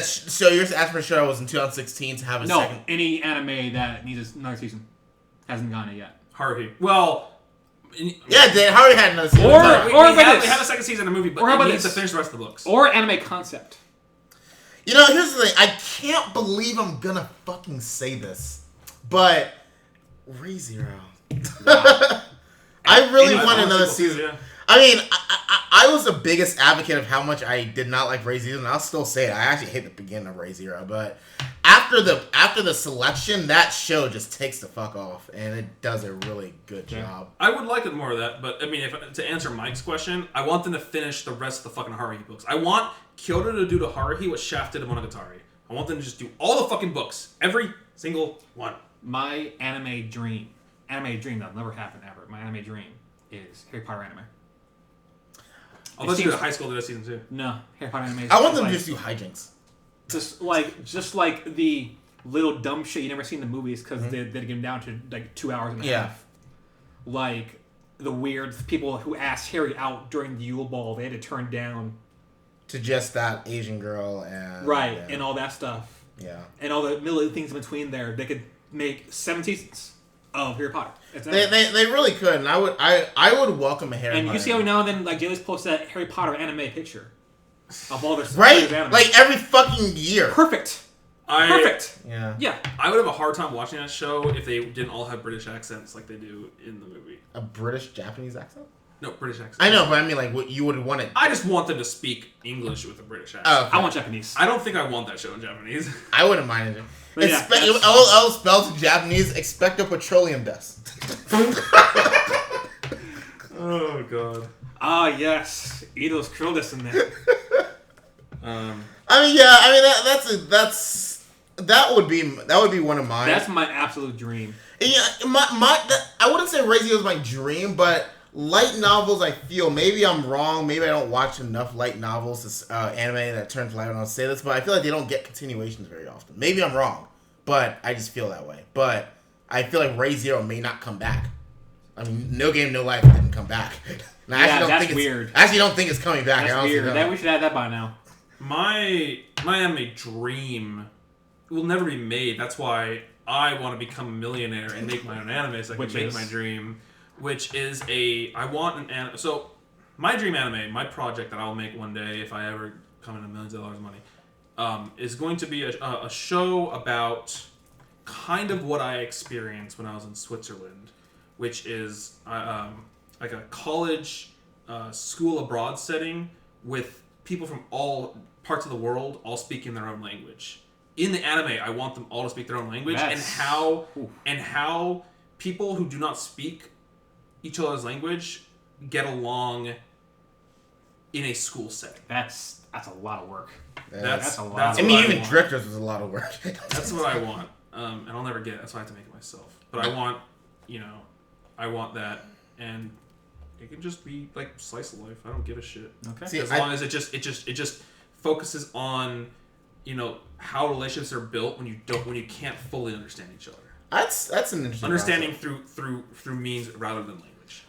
So you're asking for a show that was in 2016 to have a second... No, any anime that needs another season hasn't gotten it yet. Haruhi. Well... Yeah, they already had another season. Or- we this. have a second season of the movie, but Or how it about needs to this? finish the rest of the books. Or anime concept. You know, here's the thing. I can't believe I'm gonna fucking say this, but Re:Zero. I really want another season. Yeah. I mean, I was the biggest advocate of how much I did not like Re:Zero, and I'll still say it. I actually hate the beginning of Re:Zero, but after the selection, that show just takes the fuck off, and it does a really good job. I would like it more of that, but I mean, to answer Mike's question, I want them to finish the rest of the fucking Haruhi books. I want Kyoto to do to Haruhi what Shaft did to Monogatari. I want them to just do all the fucking books, every single one. My anime dream that'll never happen ever. My anime dream is Harry Potter anime. Unless you go to high school to do season 2. No, Harry Potter anime. I want them to just do hijinks. Just like the little dumb shit you never see in the movies because they get them down to like 2 hours and a half. Like the weird people who asked Harry out during the Yule Ball, they had to turn down. To just that Asian girl and... And all that stuff. Yeah. And all the million things in between there. They could make 7 seasons. of Harry Potter. They really could, and I would welcome a Harry Potter. And you see how now and then, like, Jaylee's posts that Harry Potter anime picture of all their right, anime. like every fucking year. Perfect. Perfect. Yeah. Yeah. I would have a hard time watching that show if they didn't all have British accents like they do in the movie. A British Japanese accent? No, British accent. I know, but I mean, like, what you would want it. I just want them to speak English with a British accent. Oh, okay. I want Japanese. I don't think I want that show in Japanese. I wouldn't mind it. But yeah, all spells in Japanese, expecto petroleum dust. Oh, God. Ah, yes. Ito's Krillus in there. That would be one of mine. That's my absolute dream. Yeah, I wouldn't say Razio is my dream, but light novels, I feel, maybe I'm wrong, maybe I don't watch enough light novels, anime that turns light when I'll say this, but I feel like they don't get continuations very often. Maybe I'm wrong, but I just feel that way. But I feel like Re:Zero may not come back. I mean, No Game, No Life didn't come back. And That's weird. I actually don't think it's coming back. That's weird. We should add that by now. My anime dream will never be made. That's why I want to become a millionaire and make my own anime so I can make my dream, which is I want an anime. So my dream anime, my project that I'll make one day if I ever come into millions of dollars of money, is going to be a show about kind of what I experienced when I was in Switzerland, which is like a college school abroad setting with people from all parts of the world all speaking their own language. In the anime, I want them all to speak their own language, and how people who do not speak each other's language get along in a school setting. That's a lot of work. That's a lot. I mean, even Drifters was a lot of work. That's what I want, and I'll never get it. That's why I have to make it myself. But I want that, and it can just be like slice of life. I don't give a shit. Okay. See, as long as it just focuses on, how relationships are built when you can't fully understand each other. That's an interesting understanding through means rather than language.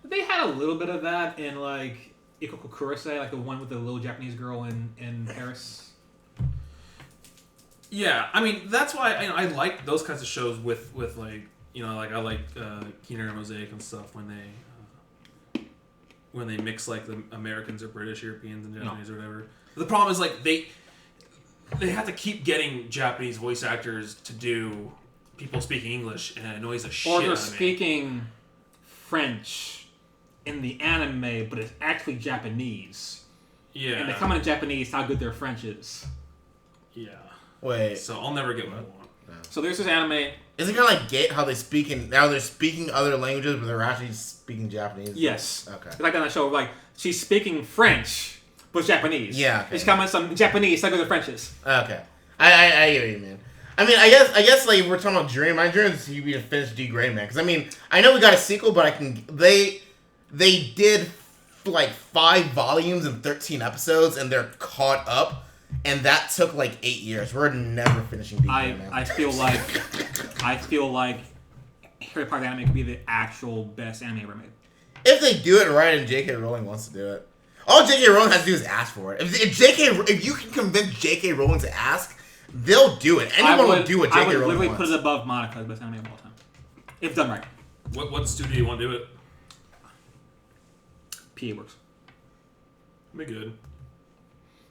They had a little bit of that in like Ikoku Kurosei, like the one with the little Japanese girl in Paris. Yeah, I mean that's why I like those kinds of shows with like I like Keener and Mosaic and stuff when they mix like the Americans or British, Europeans and Japanese or whatever. The problem is like they have to keep getting Japanese voice actors to do people speaking English, and it annoys the shit out of me. Or they're speaking French in the anime, but it's actually Japanese. Yeah. And they come in Japanese, how good their French is. Yeah. Wait. So I'll never get what I want. No. So there's this anime. Is it kind of like Gate, how they're speaking other languages, but they're actually speaking Japanese? Yes. Okay. Like on that show, like, she's speaking French, but it's Japanese. Yeah. Okay. And she comments some Japanese, like what the French is. Okay. I get what you mean. I mean, I guess like we're talking about dream. My dream is to be to finish D Gray Man, because I mean, I know we got a sequel, but they did like 5 volumes and 13 episodes, and they're caught up, and that took like 8 years. We're never finishing D Gray Man. I feel like Harry Potter anime could be the actual best anime ever made. If they do it right, and J.K. Rowling wants to do it, all J.K. Rowling has to do is ask for it. If you can convince J.K. Rowling to ask, they'll do it. Anyone will do what J.K. Rowling wants. I would literally put it above Monica's best anime of all time, if done right. What studio you want to do it? PA Works. Be good.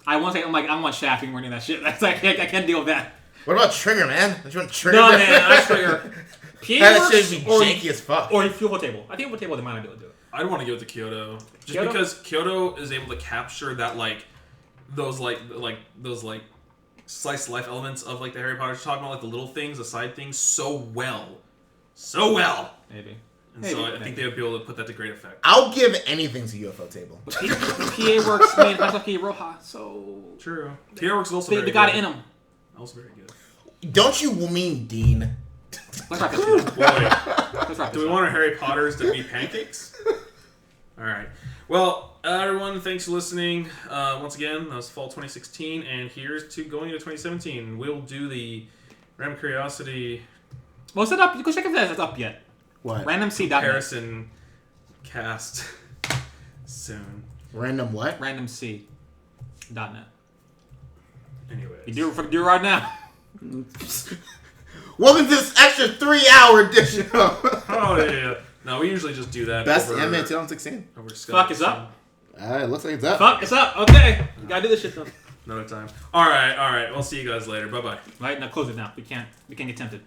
I want Shaft and running that shit. That's like I can't deal with that. What about Trigger, man? Don't you want Trigger? No, man, not Trigger. PA That Works should be janky as fuck. Or Full Table. I think Full Table they might not be able to do it. I'd want to give it to Kyoto, just Kyoto? because Kyoto is able to capture that those slice of life elements of like the Harry Potter. Talking about like the little things, the side things, so well. Maybe. And so I think they would be able to put that to great effect. I'll give anything to UFO Table. But PA Works made Hatsuki Roha, so True. PA Works is also they got it in them. Also very good. Don't you mean Dean? Let's wrap this up. Boy, do we want our Harry Potters to be pancakes? All right. Well, everyone, thanks for listening. Once again, that was fall 2016, and here's to going into 2017. We'll do the Random Curiosity. Well, is it up? Go check if that's up yet. What? RandomC.net. Comparison cast soon. Random what? RandomC.net. Anyways. You do it right now. Welcome to this extra 3-hour edition. Oh yeah. No, we usually just do that. Best over, anime 2016. over Skype. Fuck is up. It looks like it's up. Fuck, it's up. Okay. You gotta do this shit though. Another time. All right. We'll see you guys later. Bye bye. Right now, close it now. We can't get tempted.